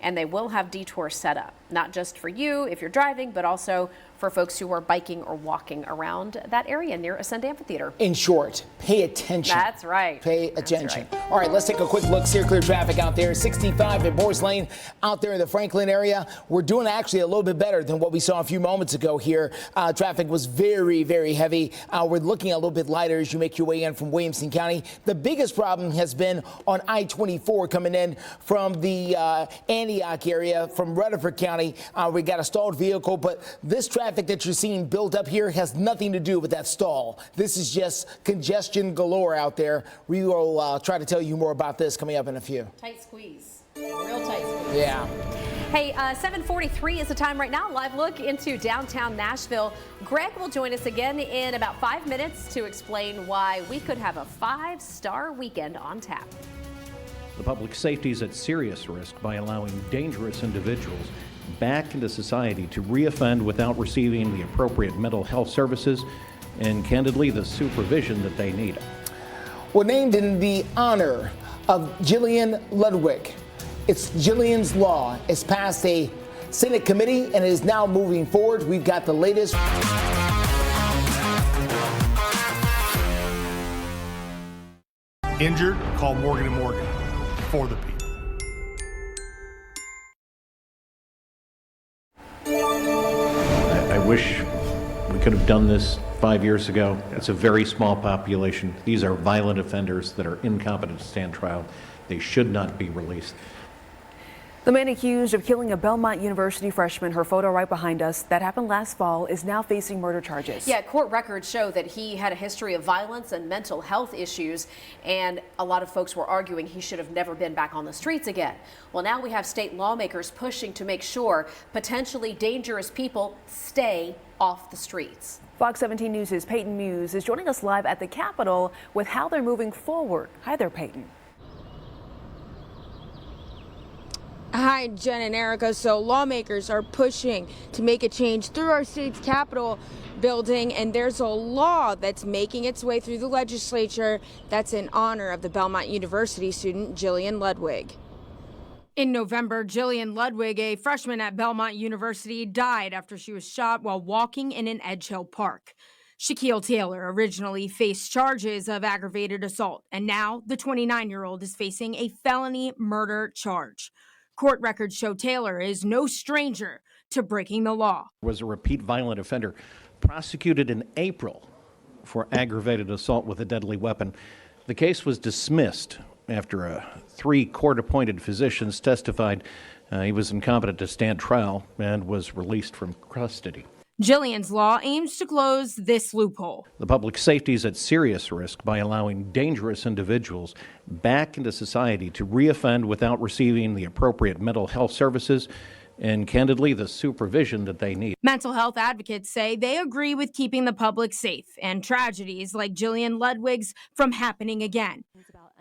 And they will have detours set up, not just for you if you're driving, but also for folks who are biking or walking around that area near Ascend Amphitheater. In short, pay attention. That's right. Pay attention. All right, let's take a quick look. Steer clear traffic out there. 65 at Boers Lane out there in the Franklin area. We're doing actually a little bit better than what we saw a few moments ago here. Traffic was very, very heavy. We're looking a little bit lighter as you make your way in from Williamson County. The biggest problem has been on I-24 coming in from the Antioch area from Rutherford County. We got a stalled vehicle, but this traffic that you're seeing built up here has nothing to do with that stall. This is just congestion galore out there. We will try to tell you more about this coming up in a few. Tight squeeze. Real tight squeeze. Yeah. Hey, 7:43 is the time right now. Live look into downtown Nashville. Greg will join us again in about 5 minutes to explain why we could have a 5-star weekend on tap. The public safety is at serious risk by allowing dangerous individuals back into society to reoffend without receiving the appropriate mental health services and, candidly, the supervision that they need. Well, named in the honor of Jillian Ludwig. It's Jillian's Law. It's passed a Senate committee and is now moving forward. We've got the latest. Injured? Call Morgan & Morgan. For the people. I wish we could have done this 5 years ago. It's a very small population. These are violent offenders that are incompetent to stand trial. They should not be released. The man accused of killing a Belmont University freshman, her photo right behind us, that happened last fall, is now facing murder charges. Yeah, court records show that he had a history of violence and mental health issues, and a lot of folks were arguing he should have never been back on the streets again. Well, now we have state lawmakers pushing to make sure potentially dangerous people stay off the streets. Fox 17 News' Peyton Muse is joining us live at the Capitol with how they're moving forward. Hi there, Peyton. Hi, Jen and Erica. So lawmakers are pushing to make a change through our state's Capitol building, and there's a law that's making its way through the legislature that's in honor of the Belmont University student Jillian Ludwig. In November, Jillian Ludwig, a freshman at Belmont University, died after she was shot while walking in an Edge Hill park. Shaquille Taylor originally faced charges of aggravated assault, and now the 29-year-old is facing a felony murder charge. Court records show Taylor is no stranger to breaking the law. Was a repeat violent offender prosecuted in April for aggravated assault with a deadly weapon. The case was dismissed after 3 court-appointed physicians testified he was incompetent to stand trial and was released from custody. Jillian's Law aims to close this loophole. The public safety is at serious risk by allowing dangerous individuals back into society to reoffend without receiving the appropriate mental health services and, candidly, the supervision that they need. Mental health advocates say they agree with keeping the public safe and tragedies like Jillian Ludwig's from happening again.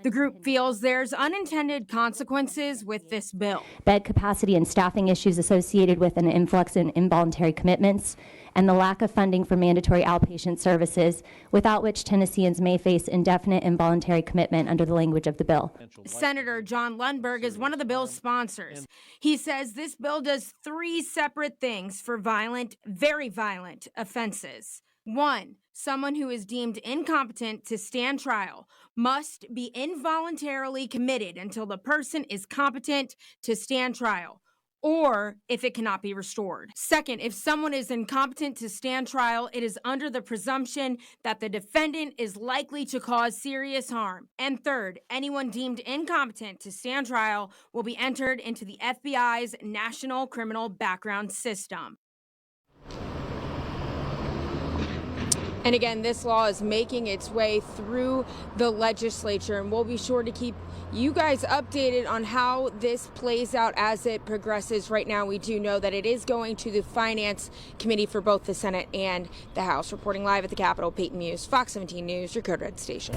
The group feels there's unintended consequences with this bill. Bed capacity and staffing issues associated with an influx in involuntary commitments and the lack of funding for mandatory outpatient services, without which Tennesseans may face indefinite involuntary commitment under the language of the bill. Senator John Lundberg is one of the bill's sponsors. He says this bill does 3 separate things for violent, very violent offenses. 1. Someone who is deemed incompetent to stand trial must be involuntarily committed until the person is competent to stand trial, or if it cannot be restored. Second, if someone is incompetent to stand trial, it is under the presumption that the defendant is likely to cause serious harm. And third, anyone deemed incompetent to stand trial will be entered into the FBI's National Criminal Background System. And again, this law is making its way through the legislature, and we'll be sure to keep you guys updated on how this plays out as it progresses. Right now, we do know that it is going to the Finance Committee for both the Senate and the House. Reporting live at the Capitol, Peyton Muse, Fox 17 News, your Code Red station.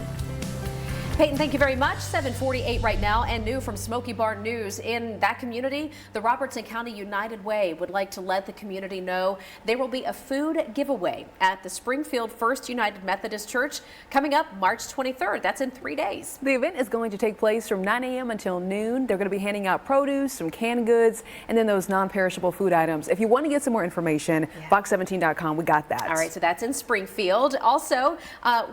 Peyton, thank you very much. 7:48 right now, and new from Smoky Barn News. In that community, the Robertson County United Way would like to let the community know there will be a food giveaway at the Springfield First United Methodist Church coming up March 23rd. That's in 3 days. The event is going to take place from 9 a.m. until noon. They're going to be handing out produce, some canned goods, and then those non-perishable food items. If you want to get some more information, fox17.com, we got that. All right, so that's in Springfield. Also,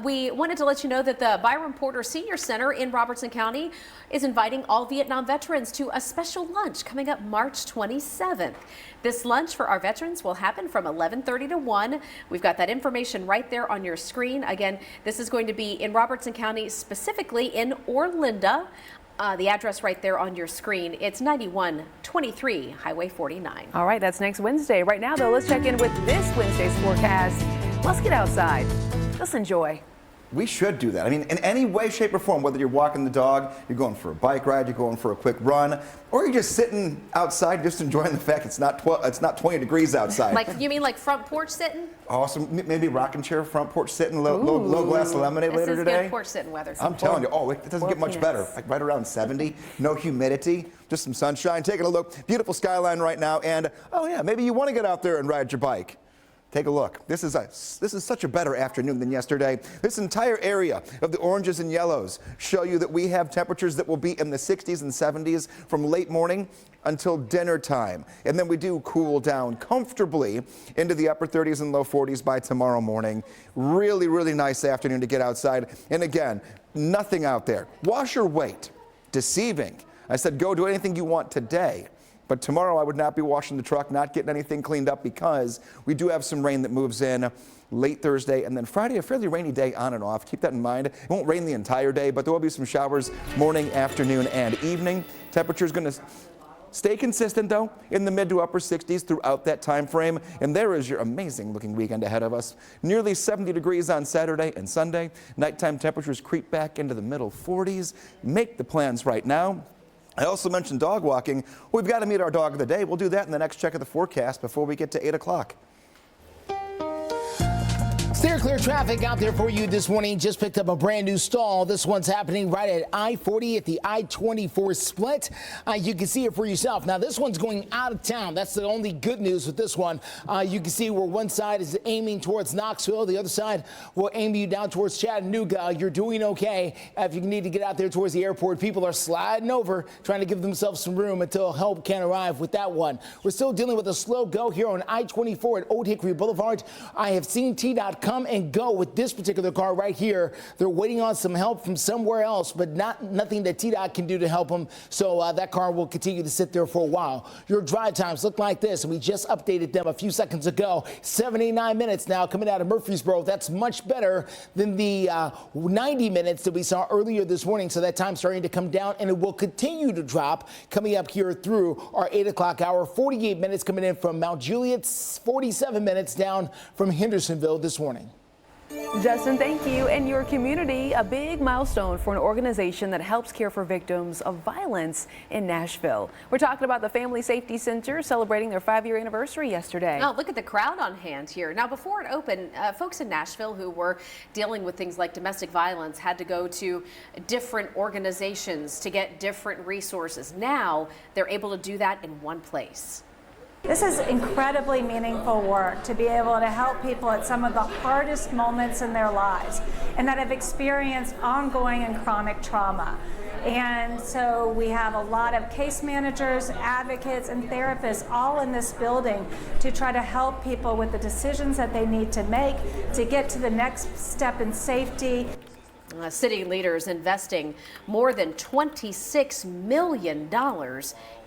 we wanted to let you know that the Byron Porter Senior Center in Robertson County is inviting all Vietnam veterans to a special lunch coming up March 27th. This lunch for our veterans will happen from 11:30 to 1. We've got that information right there on your screen. Again, this is going to be in Robertson County, specifically in Orlinda. The address right there on your screen. It's 9123 Highway 49. All right, that's next Wednesday. Right now, though, let's check in with this Wednesday's forecast. Let's get outside. Let's enjoy. We should do that. I mean, in any way, shape, or form, whether you're walking the dog, you're going for a bike ride, you're going for a quick run, or you're just sitting outside just enjoying the fact it's not 20 degrees outside. Like, you mean like front porch sitting? Awesome. Maybe rocking chair, front porch sitting, low glass of lemonade later today. This is good porch sitting weather. I'm telling you, it doesn't get much better. Like right around 70, no humidity, just some sunshine. Taking a look, beautiful skyline right now, and oh yeah, maybe you want to get out there and ride your bike. Take a look. This is such a better afternoon than yesterday. This entire area of the oranges and yellows show you that we have temperatures that will be in the 60s and 70s from late morning until dinner time. And then we do cool down comfortably into the upper 30s and low 40s by tomorrow morning. Really, really nice afternoon to get outside. And again, nothing out there. Wash or wait. Deceiving. I said go do anything you want today. But tomorrow I would not be washing the truck, not getting anything cleaned up, because we do have some rain that moves in late Thursday, and then Friday, a fairly rainy day on and off. Keep that in mind. It won't rain the entire day, but there will be some showers morning, afternoon, and evening. Temperature's going to stay consistent, though, in the mid to upper 60s throughout that time frame. And there is your amazing looking weekend ahead of us. Nearly 70 degrees on Saturday and Sunday. Nighttime temperatures creep back into the middle 40s. Make the plans right now. I also mentioned dog walking. We've got to meet our dog of the day. We'll do that in the next check of the forecast before we get to 8 o'clock. Steer clear traffic out there for you this morning. Just picked up a brand new stall. This one's happening right at I-40 at the I-24 split. You can see it for yourself. Now, this one's going out of town. That's the only good news with this one. You can see where one side is aiming towards Knoxville. The other side will aim you down towards Chattanooga. You're doing okay. If you need to get out there towards the airport, people are sliding over, trying to give themselves some room until help can arrive with that one. We're still dealing with a slow go here on I-24 at Old Hickory Boulevard. I have seen T-Dot come and go with this particular car right here. They're waiting on some help from somewhere else, but nothing that T-Dot can do to help them. So that car will continue to sit there for a while. Your drive times look like this, and we just updated them a few seconds ago. 79 minutes now coming out of Murfreesboro. That's much better than the 90 minutes that we saw earlier this morning. So that time's starting to come down, and it will continue to drop coming up here through our 8 o'clock hour. 48 minutes coming in from Mount Juliet, 47 minutes down from Hendersonville this morning. Justin, thank you. And your community, a big milestone for an organization that helps care for victims of violence in Nashville. We're talking about the Family Safety Center celebrating their 5-year anniversary yesterday. Oh, look at the crowd on hand here. Now, before it opened, folks in Nashville who were dealing with things like domestic violence had to go to different organizations to get different resources. Now, they're able to do that in one place. This is incredibly meaningful work to be able to help people at some of the hardest moments in their lives and that have experienced ongoing and chronic trauma. And so we have a lot of case managers, advocates, and therapists all in this building to try to help people with the decisions that they need to make to get to the next step in safety. City leaders investing more than $26 million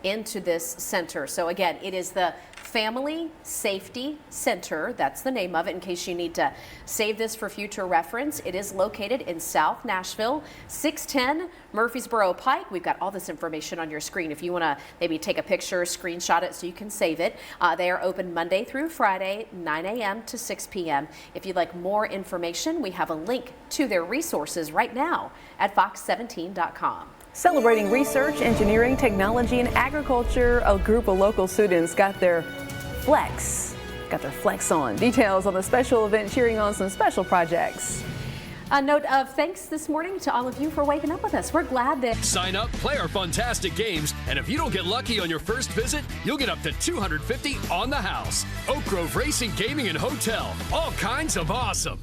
into this center. So again, it is the Family Safety Center. That's the name of it in case you need to save this for future reference. It is located in South Nashville, 610 Murfreesboro Pike. We've got all this information on your screen if you want to maybe take a picture, screenshot it so you can save it. They are open Monday through Friday, 9 a.m. to 6 p.m. If you'd like more information, we have a link to their resources right now at fox17.com. Celebrating research, engineering, technology, and agriculture, a group of local students got their flex on. Details on the special event cheering on some special projects. A note of thanks this morning to all of you for waking up with us. We're glad that... Sign up, play our fantastic games, and if you don't get lucky on your first visit, you'll get up to $250 on the house. Oak Grove Racing, Gaming, and Hotel. All kinds of awesome.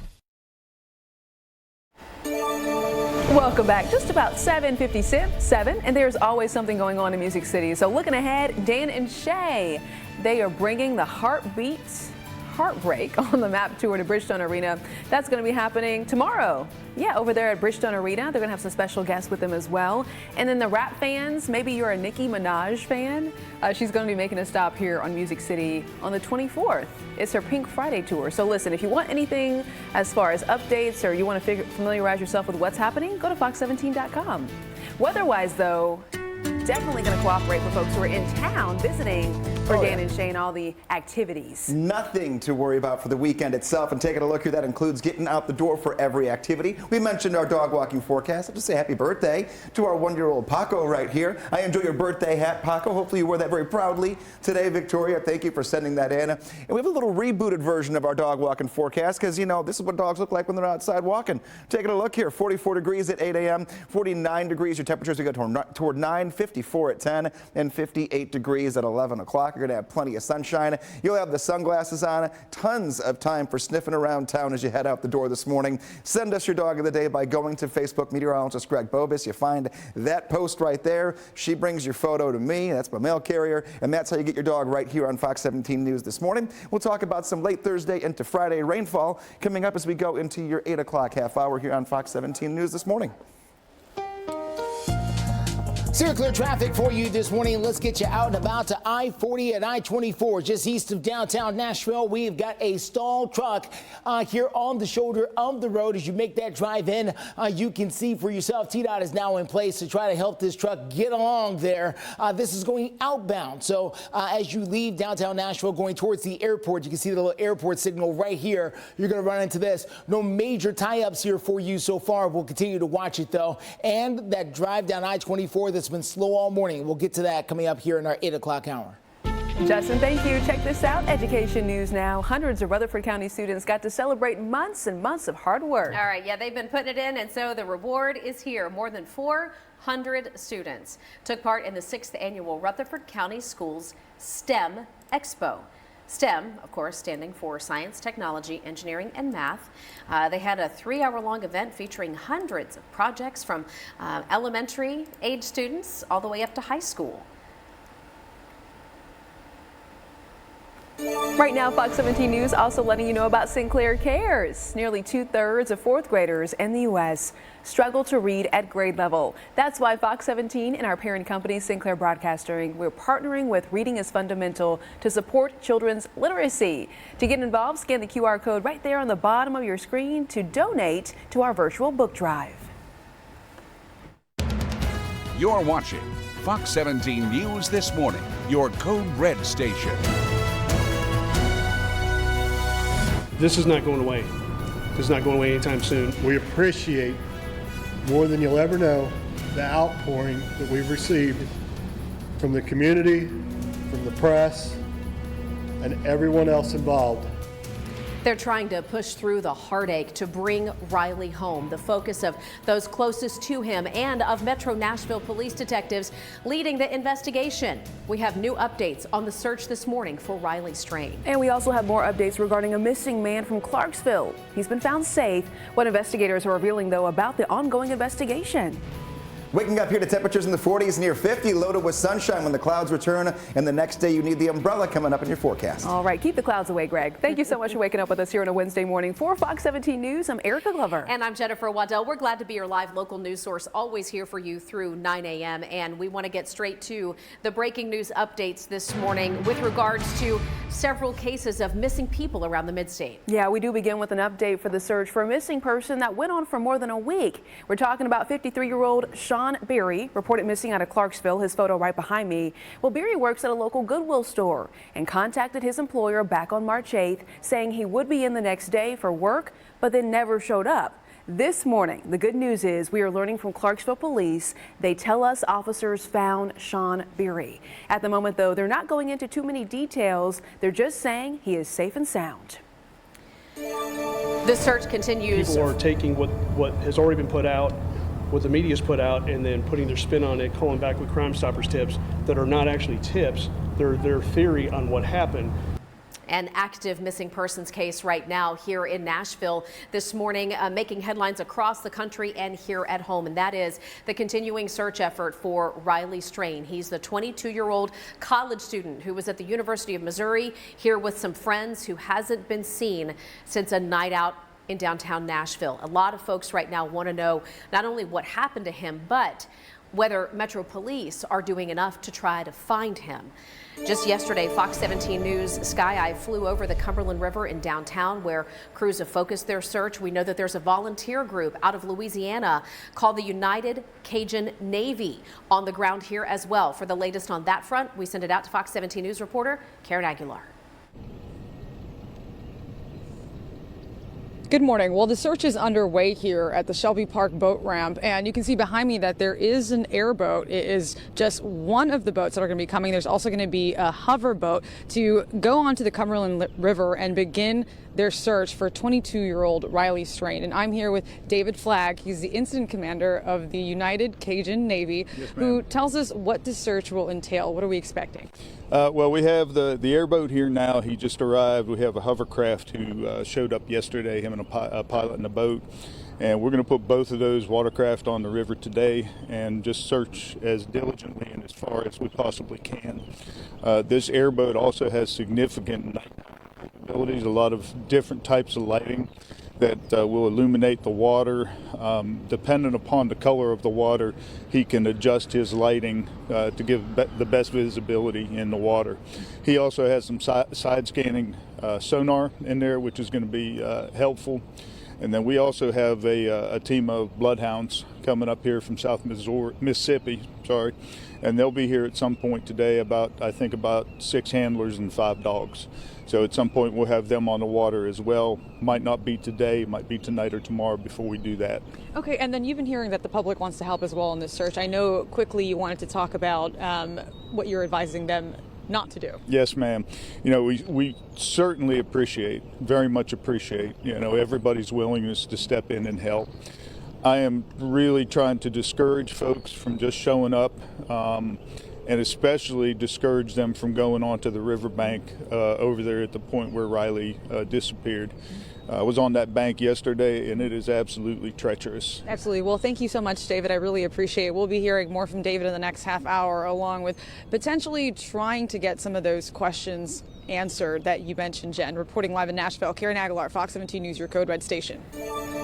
Welcome back. Just about 7:57, and there's always something going on in Music City. So looking ahead, Dan and Shay, they are bringing the Heartbreak on the Map tour to Bridgestone Arena. That's going to be happening tomorrow. Yeah, over there at Bridgestone Arena. They're going to have some special guests with them as well. And then the rap fans, maybe you're a Nicki Minaj fan. She's going to be making a stop here on Music City on the 24th. It's her Pink Friday tour. So listen, if you want anything as far as updates or you want to familiarize yourself with what's happening, go to fox17.com. Weather-wise, though, definitely going to cooperate for folks who are in town visiting for Dan and Shay and all the activities. Nothing to worry about for the weekend itself, and taking a look here, that includes getting out the door for every activity. We mentioned our dog walking forecast. I'll just say happy birthday to our 1-year-old Paco right here. I enjoy your birthday hat, Paco. Hopefully you wore that very proudly today, Victoria. Thank you for sending that in. And we have a little rebooted version of our dog walking forecast because, you know, this is what dogs look like when they're outside walking. Taking a look here, 44 degrees at 8 a.m., 49 degrees. Your temperatures will go toward 9, 54 at 10, and 58 degrees at 11 o'clock. You're going to have plenty of sunshine. You'll have the sunglasses on. Tons of time for sniffing around town as you head out the door this morning. Send us your dog of the day by going to Facebook. Meteorologist Greg Bobus. You find that post right there. She brings your photo to me. That's my mail carrier. And that's how you get your dog right here on Fox 17 News this morning. We'll talk about some late Thursday into Friday rainfall coming up as we go into your 8 o'clock half hour here on Fox 17 News this morning. Steer clear traffic for you this morning. Let's get you out and about to I-40 and I-24 just east of downtown Nashville. We've got a stalled truck here on the shoulder of the road. As you make that drive in, you can see for yourself TDOT is now in place to try to help this truck get along there. This is going outbound. So as you leave downtown Nashville going towards the airport, you can see the little airport signal right here. You're going to run into this. No major tie-ups here for you so far. We'll continue to watch it though. And that drive down I-24 that's been slow all morning. We'll get to that coming up here in our 8 o'clock hour. Justin, thank you. Check this out. Education news now. Hundreds of Rutherford County students got to celebrate months and months of hard work. All right. Yeah, they've been putting it in, and so the reward is here. More than 400 students took part in the 6th annual Rutherford County Schools STEM Expo. STEM, of course, standing for Science, Technology, Engineering, and Math. They had a 3-hour-long event featuring hundreds of projects from elementary age students all the way up to high school. Right now, Fox 17 News also letting you know about Sinclair Cares. Nearly 2/3 of 4th graders in the U.S. struggle to read at grade level. That's why Fox 17 and our parent company, Sinclair Broadcasting, we're partnering with Reading is Fundamental to support children's literacy. To get involved, scan the QR code right there on the bottom of your screen to donate to our virtual book drive. You're watching Fox 17 News this morning, your Code Red station. This is not going away. This is not going away anytime soon. We appreciate more than you'll ever know the outpouring that we've received from the community, from the press, and everyone else involved. They're trying to push through the heartache to bring Riley home. The focus of those closest to him and of Metro Nashville police detectives leading the investigation. We have new updates on the search this morning for Riley Strain. And we also have more updates regarding a missing man from Clarksville. He's been found safe. What investigators are revealing, though, about the ongoing investigation. Waking up here to temperatures in the 40s, near 50, loaded with sunshine when the clouds return. And the next day, you need the umbrella coming up in your forecast. All right, keep the clouds away, Greg. Thank you so much for waking up with us here on a Wednesday morning. For Fox 17 News, I'm Erica Glover. And I'm Jennifer Waddell. We're glad to be your live local news source, always here for you through 9 a.m. And we want to get straight to the breaking news updates this morning with regards to several cases of missing people around the mid-state. Yeah, we do begin with an update for the search for a missing person that went on for more than a week. We're talking about 53-year-old Sean Berry, reported missing out of Clarksville. His photo right behind me. Well, Berry works at a local Goodwill store and contacted his employer back on March 8th, saying he would be in the next day for work, but then never showed up. This morning, the good news is we are learning from Clarksville police. They tell us officers found Sean Berry. At the moment, though, they're not going into too many details. They're just saying he is safe and sound. The search continues. People are taking what has already been put out, what the media's put out, and then putting their spin on it, calling back with Crime Stoppers tips that are not actually tips. They're their theory on what happened. An active missing persons case right now here in Nashville this morning, making headlines across the country and here at home. And that is the continuing search effort for Riley Strain. He's the 22-year-old college student who was at the University of Missouri here with some friends who hasn't been seen since a night out in downtown Nashville. A lot of folks right now want to know not only what happened to him, but whether Metro Police are doing enough to try to find him. Just yesterday, Fox 17 News Sky Eye flew over the Cumberland River in downtown where crews have focused their search. We know that there's a volunteer group out of Louisiana called the United Cajun Navy on the ground here as well. For the latest on that front, we send it out to Fox 17 News reporter Karen Aguilar. Good morning. Well, the search is underway here at the Shelby Park boat ramp, and you can see behind me that there is an airboat. It is just one of the boats that are going to be coming. There's also going to be a hover boat to go onto the Cumberland River and begin their search for 22-year-old Riley Strain. And I'm here with David Flagg. He's the incident commander of the United Cajun Navy, who tells us what the search will entail. What are we expecting? Well, we have the airboat here now. He just arrived. We have a hovercraft who showed up yesterday, him and a pilot in a boat. And we're going to put both of those watercraft on the river today and just search as diligently and as far as we possibly can. This airboat also has significant night capabilities, a lot of different types of lighting that will illuminate the water. Dependent upon the color of the water, he can adjust his lighting to give the best visibility in the water. He also has some side scanning sonar in there, which is going to be helpful. And then we also have a team of bloodhounds coming up here from South Mississippi, and they'll be here at some point today, I think about 6 handlers and 5 dogs. So at some point we'll have them on the water as well. Might not be today, might be tonight or tomorrow before we do that. Okay, and then you've been hearing that the public wants to help as well in this search. I know quickly you wanted to talk about what you're advising them not to do. Yes, ma'am. You know, we certainly very much appreciate, everybody's willingness to step in and help. I am really trying to discourage folks from just showing up, and especially discourage them from going onto the riverbank over there at the point where Riley disappeared. I was on that bank yesterday, and it is absolutely treacherous. Absolutely. Well, thank you so much, David. I really appreciate it. We'll be hearing more from David in the next half hour, along with potentially trying to get some of those questions answered that you mentioned, Jen. Reporting live in Nashville, Karen Aguilar, Fox 17 News, your Code Red station.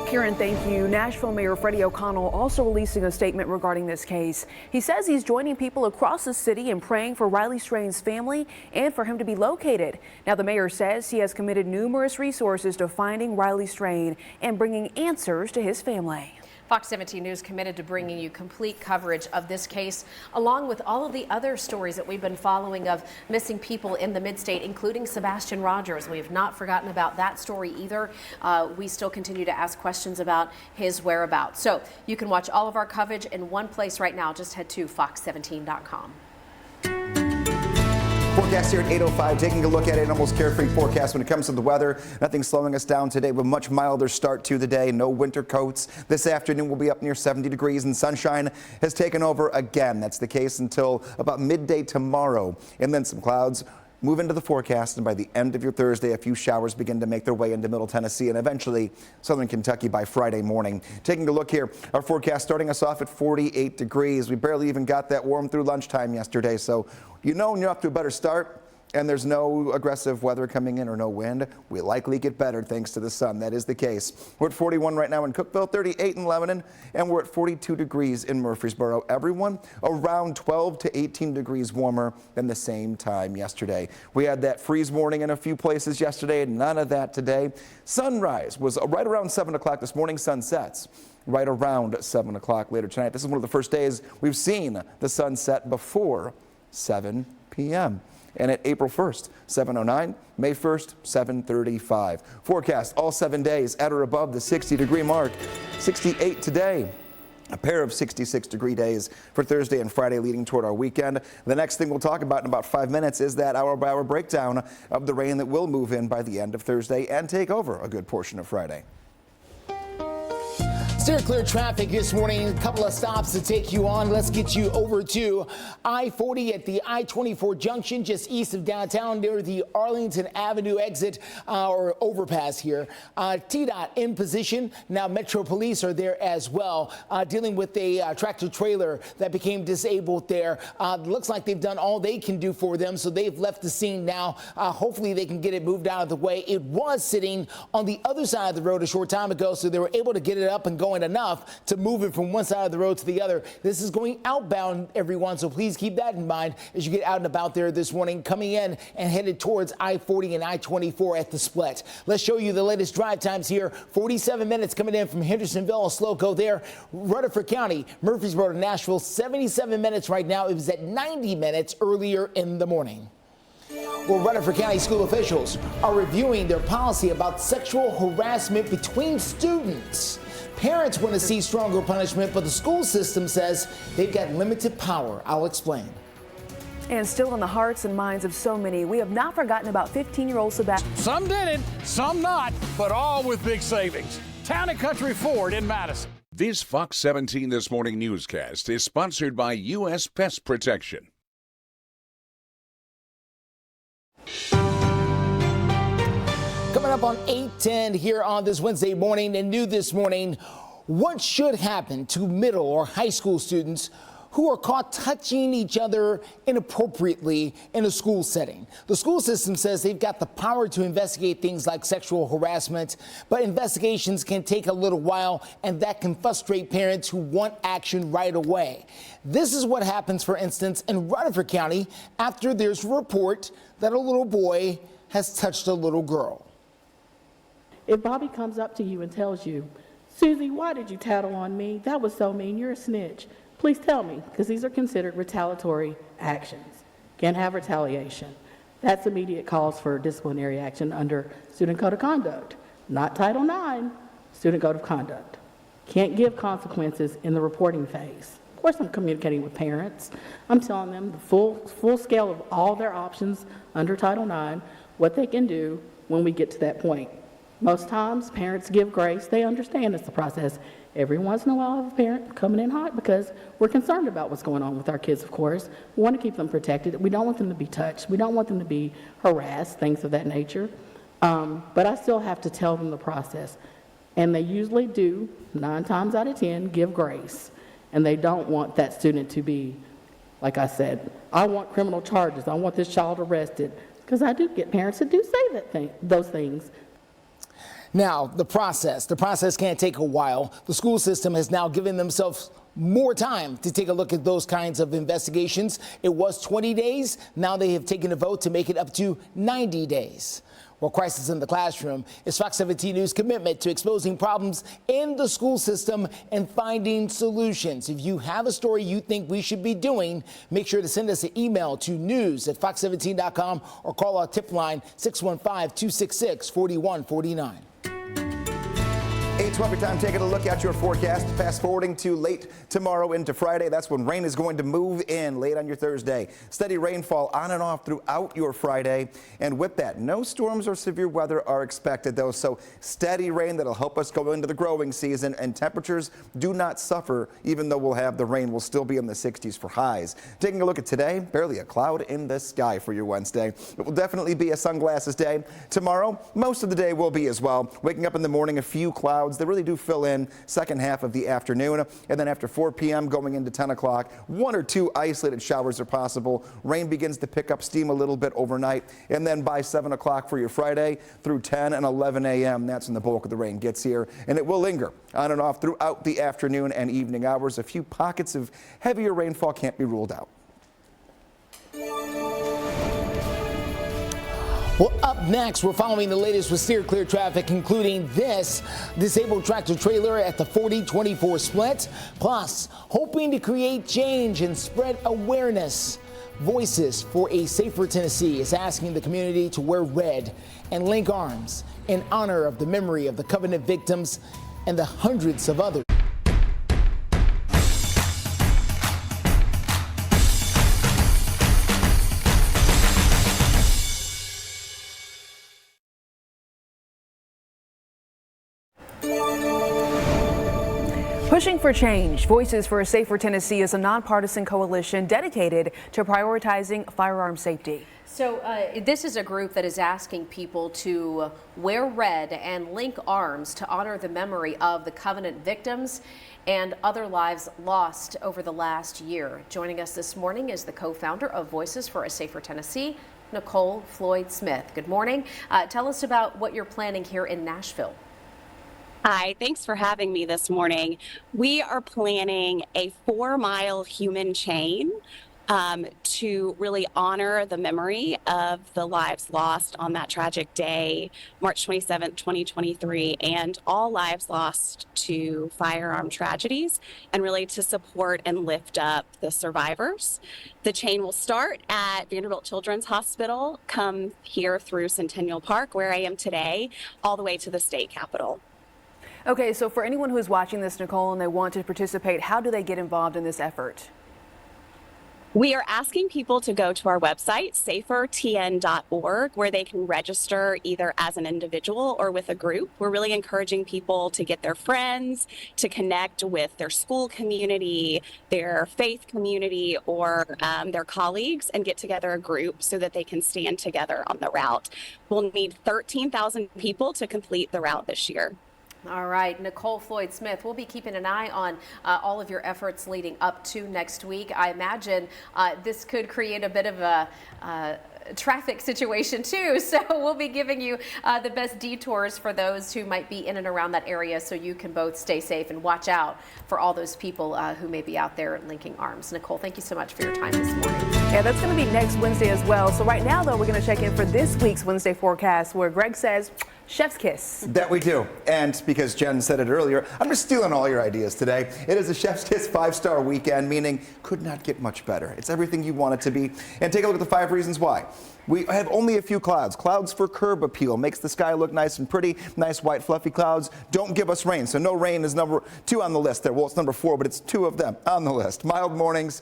Karen, thank you. Nashville Mayor Freddie O'Connell also releasing a statement regarding this case. He says he's joining people across the city in praying for Riley Strain's family and for him to be located. Now, the mayor says he has committed numerous resources to finding Riley Strain and bringing answers to his family. Fox 17 News committed to bringing you complete coverage of this case, along with all of the other stories that we've been following of missing people in the mid-state, including Sebastian Rogers. We have not forgotten about that story either. We still continue to ask questions about his whereabouts. So you can watch all of our coverage in one place right now. Just head to fox17.com. Forecast here at 8:05, taking a look at an almost carefree forecast when it comes to the weather. Nothing slowing us down today, but much milder start to the day. No winter coats. This afternoon we'll be up near 70 degrees and sunshine has taken over again. That's the case until about midday tomorrow. And then some clouds move into the forecast, and by the end of your Thursday, a few showers begin to make their way into Middle Tennessee and eventually southern Kentucky by Friday morning. Taking a look here, our forecast starting us off at 48 degrees. We barely even got that warm through lunchtime yesterday, so you know when you're off to a better start and there's no aggressive weather coming in or no wind, we likely get better thanks to the sun. That is the case. We're at 41 right now in Cookeville, 38 in Lebanon, and we're at 42 degrees in Murfreesboro. Everyone around 12 to 18 degrees warmer than the same time yesterday. We had that freeze warning in a few places yesterday, none of that today. Sunrise was right around 7 o'clock this morning. Sun sets right around 7 o'clock later tonight. This is one of the first days we've seen the sun set before 7 p.m. And at April 1st, 7:09, May 1st, 7:35. Forecast all 7 days at or above the 60-degree mark. 68 today. A pair of 66-degree days for Thursday and Friday leading toward our weekend. The next thing we'll talk about in about 5 minutes is that hour-by-hour breakdown of the rain that will move in by the end of Thursday and take over a good portion of Friday. Steer clear traffic this morning. A couple of stops to take you on. Let's get you over to I-40 at the I-24 junction just east of downtown near the Arlington Avenue exit or overpass here. TDOT in position. Now Metro Police are there as well, dealing with a tractor trailer that became disabled there. Looks like they've done all they can do for them, so they've left the scene now. Hopefully they can get it moved out of the way. It was sitting on the other side of the road a short time ago, so they were able to get it up and going enough to move it from one side of the road to the other. This is going outbound, everyone, so please keep that in mind as you get out and about there this morning, coming in and headed towards I-40 and I-24 at the split. Let's show you the latest drive times here. 47 minutes coming in from Hendersonville, a slow go there. Rutherford County, Murfreesboro to Nashville, 77 minutes right now. It was at 90 minutes earlier in the morning. Well, Rutherford County school officials are reviewing their policy about sexual harassment between students. Parents want to see stronger punishment, but the school system says they've got limited power. I'll explain. And still in the hearts and minds of so many, we have not forgotten about 15-year-old Sebastian. Some did it, some not, but all with big savings. Town and Country Ford in Madison. This Fox 17 This Morning newscast is sponsored by U.S. Pest Protection. Coming up on 8:10 here on this Wednesday morning, and new this morning, what should happen to middle or high school students who are caught touching each other inappropriately in a school setting? The school system says they've got the power to investigate things like sexual harassment, but investigations can take a little while, and that can frustrate parents who want action right away. This is what happens, for instance, in Rutherford County after there's a report that a little boy has touched a little girl. If Bobby comes up to you and tells you, "Susie, why did you tattle on me? That was so mean, you're a snitch," please tell me, because these are considered retaliatory actions. Can't have retaliation. That's immediate cause for disciplinary action under Student Code of Conduct, not Title IX, Student Code of Conduct. Can't give consequences in the reporting phase. Of course, I'm communicating with parents. I'm telling them the full scale of all their options under Title IX, what they can do when we get to that point. Most times, parents give grace. They understand it's the process. Every once in a while, I have a parent coming in hot because we're concerned about what's going on with our kids, of course. We want to keep them protected. We don't want them to be touched. We don't want them to be harassed, things of that nature. But I still have to tell them the process. And they usually do, 9 times out of 10, give grace. And they don't want that student to be, like I said, I want criminal charges. I want this child arrested. Because I do get parents that do say those things. Now, the process can't take a while. The school system has now given themselves more time to take a look at those kinds of investigations. It was 20 days. Now they have taken a vote to make it up to 90 days. Well, Crisis in the Classroom is Fox 17 News' commitment to exposing problems in the school system and finding solutions. If you have a story you think we should be doing, make sure to send us an email to news@fox17.com or call our tip line 615-266-4149. 12 your time, taking a look at your forecast. Fast forwarding to late tomorrow into Friday. That's when rain is going to move in late on your Thursday. Steady rainfall on and off throughout your Friday. And with that, no storms or severe weather are expected, though. So steady rain that'll help us go into the growing season. And temperatures do not suffer, even though we'll have the rain. We'll still be in the 60s for highs. Taking a look at today, barely a cloud in the sky for your Wednesday. It will definitely be a sunglasses day. Tomorrow, most of the day will be as well. Waking up in the morning, a few clouds. They really do fill in second half of the afternoon. And then after 4 p.m. going into 10 o'clock, 1 or 2 isolated showers are possible. Rain begins to pick up steam a little bit overnight. And then by 7 o'clock for your Friday through 10 and 11 a.m., that's when the bulk of the rain gets here. And it will linger on and off throughout the afternoon and evening hours. A few pockets of heavier rainfall can't be ruled out. Well, up next, we're following the latest with steer clear traffic, including this disabled tractor trailer at the 40-24 split, plus hoping to create change and spread awareness. Voices for a Safer Tennessee is asking the community to wear red and link arms in honor of the memory of the Covenant victims and the hundreds of others. Pushing for Change, Voices for a Safer Tennessee is a nonpartisan coalition dedicated to prioritizing firearm safety. So this is a group that is asking people to wear red and link arms to honor the memory of the Covenant victims and other lives lost over the last year. Joining us this morning is the co-founder of Voices for a Safer Tennessee, Nicole Floyd-Smith. Good morning. Tell us about what you're planning here in Nashville. Hi, thanks for having me this morning. We are planning a 4-mile human chain to really honor the memory of the lives lost on that tragic day, March 27th, 2023, and all lives lost to firearm tragedies, and really to support and lift up the survivors. The chain will start at Vanderbilt Children's Hospital, come here through Centennial Park, where I am today, all the way to the state capitol. Okay, so for anyone who's watching this, Nicole, and they want to participate, how do they get involved in this effort? We are asking people to go to our website, safertn.org, where they can register either as an individual or with a group. We're really encouraging people to get their friends, to connect with their school community, their faith community, or their colleagues, and get together a group so that they can stand together on the route. We'll need 13,000 people to complete the route this year. All right, Nicole Floyd-Smith, we'll be keeping an eye on all of your efforts leading up to next week. I imagine this could create a bit of a traffic situation too, so we'll be giving you the best detours for those who might be in and around that area, so you can both stay safe and watch out for all those people who may be out there linking arms. Nicole, thank you so much for your time this morning. Yeah, that's going to be next Wednesday as well. So right now, though, we're going to check in for this week's Wednesday forecast, where Greg says, chef's kiss. That we do. And because Jen said it earlier, I'm just stealing all your ideas today. It is a chef's kiss 5-star weekend, meaning could not get much better. It's everything you want it to be. And take a look at the 5 reasons why. We have only a few clouds. Clouds for curb appeal. Makes the sky look nice and pretty. Nice white fluffy clouds. Don't give us rain. So no rain is number 2 on the list there. Well, it's number 4, but it's 2 of them on the list. Mild mornings.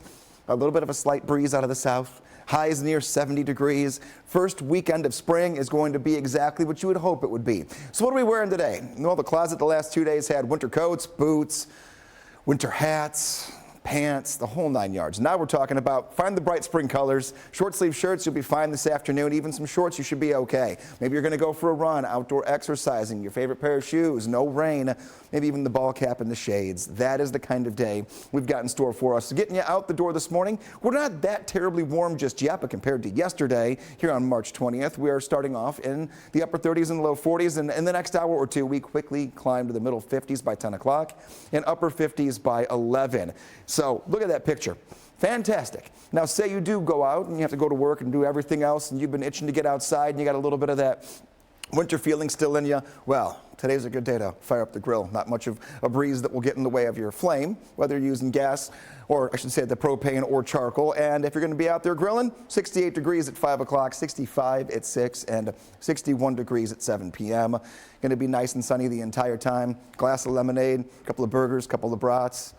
A little bit of a slight breeze out of the south. Highs near 70 degrees. First weekend of spring is going to be exactly what you would hope it would be. So what are we wearing today? Well, the closet the last 2 days had winter coats, boots, winter hats, pants, the whole 9 yards. Now we're talking about find the bright spring colors. Short sleeve shirts, you'll be fine this afternoon. Even some shorts, you should be okay. Maybe you're going to go for a run, outdoor exercising, your favorite pair of shoes, no rain, maybe even the ball cap in the shades. That is the kind of day we've got in store for us. So getting you out the door this morning, we're not that terribly warm just yet, but compared to yesterday, here on March 20th, we are starting off in the upper 30s and low 40s, and in the next hour or two, we quickly climb to the middle 50s by 10 o'clock and upper 50s by 11. So look at that picture. Fantastic. Now say you do go out and you have to go to work and do everything else, and you've been itching to get outside and you got a little bit of that Winter feeling still in you? Well, today's a good day to fire up the grill. Not much of a breeze that will get in the way of your flame, whether you're using gas or I should say the propane or charcoal. And if you're going to be out there grilling, 68 degrees at 5 o'clock, 65 at 6, and 61 degrees at 7 p.m. Going to be nice and sunny the entire time. Glass of lemonade, a couple of burgers, a couple of brats.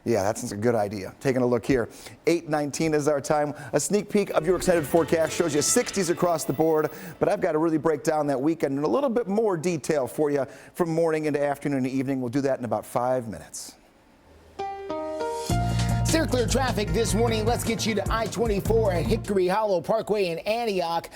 Yeah, that's a good idea. Taking a look here. 8:19 is our time. A sneak peek of your extended forecast shows you 60s across the board, but I've got to really break down that weekend in a little bit more detail for you from morning into afternoon and evening. We'll do that in about 5 minutes. Steer clear traffic this morning. Let's get you to I-24 at Hickory Hollow Parkway in Antioch.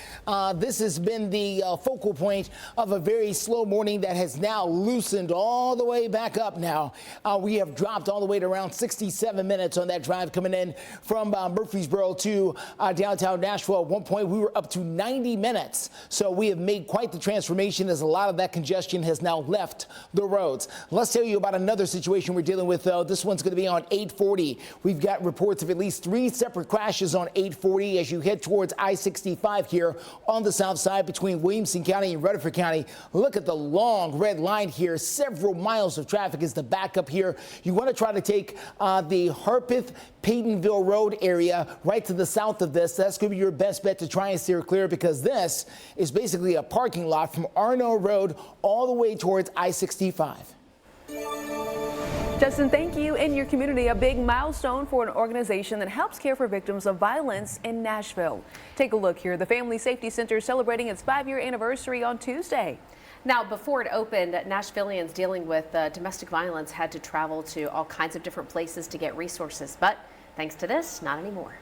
This has been the focal point of a very slow morning that has now loosened all the way back up now. We have dropped all the way to around 67 minutes on that drive coming in from Murfreesboro to downtown Nashville. At one point, we were up to 90 minutes. So we have made quite the transformation as a lot of that congestion has now left the roads. Let's tell you about another situation we're dealing with, though. This one's going to be on 840. We've got reports of at least 3 separate crashes on 840 as you head towards I-65 here on the south side between Williamson County and Rutherford County. Look at the long red line here. Several miles of traffic is the backup here. You want to try to take the Harpeth-Paytonville Road area right to the south of this. That's going to be your best bet to try and steer clear because this is basically a parking lot from Arno Road all the way towards I-65. Justin, thank you. In your community, a big milestone for an organization that helps care for victims of violence in Nashville. Take a look here. The Family Safety Center is celebrating its 5-year anniversary on Tuesday. Now, before it opened, Nashvillians dealing with domestic violence had to travel to all kinds of different places to get resources. But thanks to this, not anymore.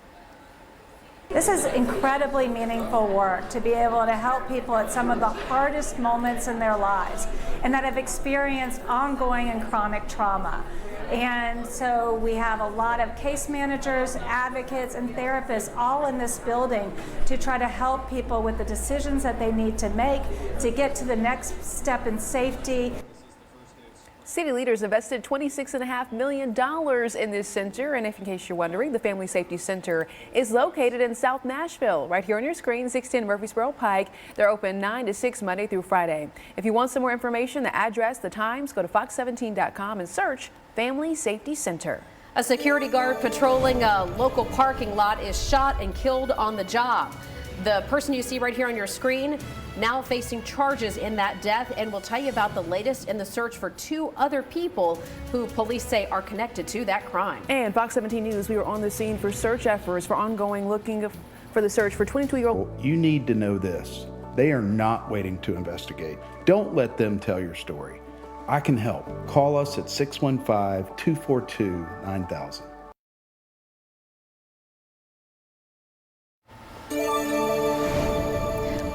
This is incredibly meaningful work to be able to help people at some of the hardest moments in their lives and that have experienced ongoing and chronic trauma. And so we have a lot of case managers, advocates, and therapists all in this building to try to help people with the decisions that they need to make to get to the next step in safety. City leaders invested $26.5 million in this center. And if in case you're wondering, the Family Safety Center is located in South Nashville. Right here on your screen, 610 Murfreesboro Pike. They're open 9 to 6 Monday through Friday. If you want some more information, the address, the times, go to fox17.com and search Family Safety Center. A security guard patrolling a local parking lot is shot and killed on the job. The person you see right here on your screen now facing charges in that death, and we'll tell you about the latest in the search for 2 other people who police say are connected to that crime. And Fox 17 News, we were on the scene for search efforts for ongoing looking for the search for 22-year-old. You need to know this. They are not waiting to investigate. Don't let them tell your story. I can help. Call us at 615-242-9000.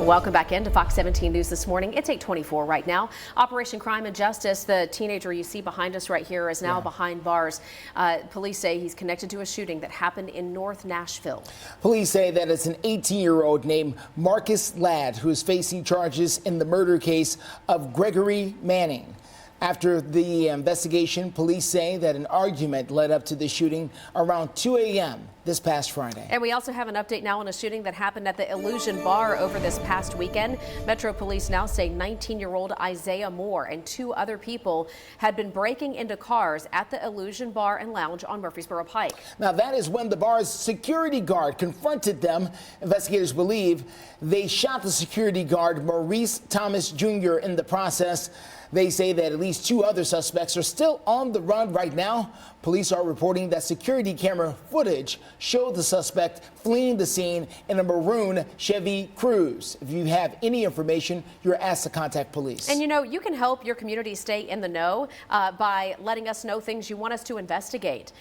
Welcome back into Fox 17 News this morning. It's 8:24 right now. Operation Crime and Justice. The teenager you see behind us right here is now behind bars. Police say he's connected to a shooting that happened in North Nashville. Police say that it's an 18-year-old named Marcus Ladd who is facing charges in the murder case of Gregory Manning. After the investigation, police say that an argument led up to the shooting around 2 a.m. this past Friday. And we also have an update now on a shooting that happened at the Illusion Bar over this past weekend. Metro Police now say 19-year-old Isaiah Moore and 2 other people had been breaking into cars at the Illusion Bar and Lounge on Murfreesboro Pike. Now, that is when the bar's security guard confronted them. Investigators believe they shot the security guard, Maurice Thomas Jr., in the process. They say that at least 2 other suspects are still on the run right now. Police are reporting that security camera footage showed the suspect fleeing the scene in a maroon Chevy Cruze. If you have any information, you're asked to contact police. And you know, you can help your community stay in the know by letting us know things you want us to investigate.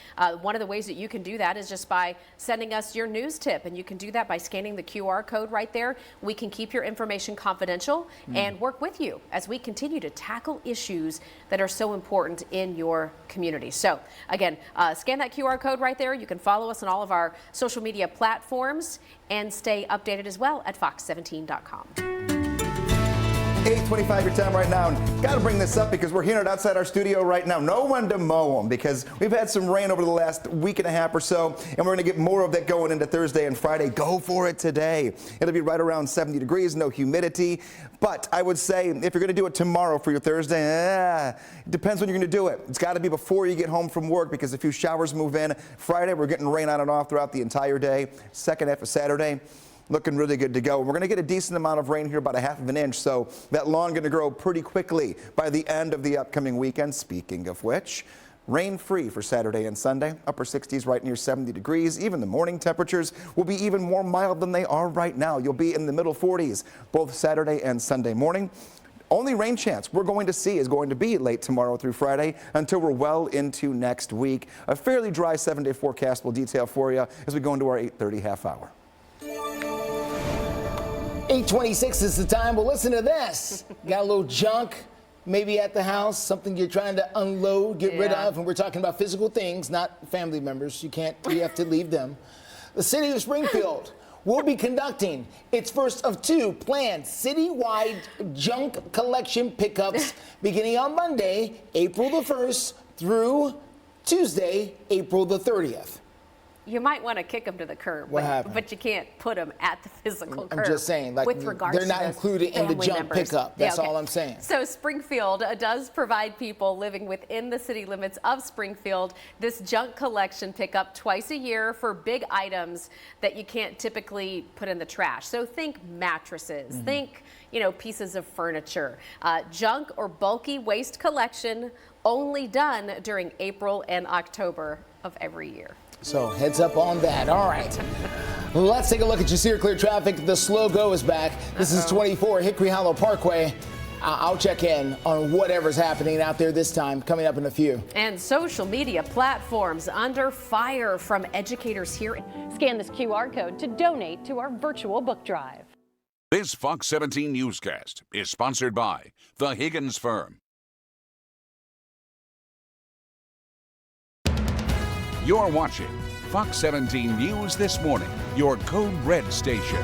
One of the ways that you can do that is just by sending us your news tip, and you can do that by scanning the QR code right there. We can keep your information confidential and work with you as we continue to tackle issues that are so important in your community. So again, scan that QR code right there. You can follow us on all of our social media platforms and stay updated as well at fox17.com. 8:25 your time right now, and got to bring this up because we're hearing it outside our studio right now. No one to mow them because we've had some rain over the last week and a half or so, and we're going to get more of that going into Thursday and Friday. Go for it today. It'll be right around 70 degrees, no humidity. But I would say if you're going to do it tomorrow for your Thursday, it depends when you're going to do it. It's got to be before you get home from work because a few showers move in. Friday, we're getting rain on and off throughout the entire day. Second half of Saturday, looking really good to go. We're going to get a decent amount of rain here, about 1/2 inch, so that lawn going to grow pretty quickly by the end of the upcoming weekend. Speaking of which, rain-free for Saturday and Sunday. Upper 60s right near 70 degrees. Even the morning temperatures will be even more mild than they are right now. You'll be in the middle 40s both Saturday and Sunday morning. Only rain chance we're going to see is going to be late tomorrow through Friday until we're well into next week. A fairly dry 7-day forecast will detail for you as we go into our 8:30 half hour. 8:26 is the time. Well, listen to this. Got a little junk maybe at the house, something you're trying to unload, get rid of, and we're talking about physical things, not family members. You have to leave them. The city of Springfield will be conducting its first of 2 planned citywide junk collection pickups beginning on Monday, April the 1st through Tuesday, April the 30th. You might want to kick them to the curb, but you can't put them at the physical curb. I'm just saying, like, with regards they're not included in the junk pickup. That's all I'm saying. So Springfield does provide people living within the city limits of Springfield this junk collection pickup twice a year for big items that you can't typically put in the trash. So think mattresses, think, pieces of furniture, junk or bulky waste collection only done during April and October of every year. So heads up on that. All right. Let's take a look at your Steer Clear traffic. The slow go is back. This is 24 Hickory Hollow Parkway. I'll check in on whatever's happening out there this time, coming up in a few. And social media platforms under fire from educators here. Scan this QR code to donate to our virtual book drive. This Fox 17 newscast is sponsored by the Higgins Firm. You're watching Fox 17 News This Morning, your Code Red station.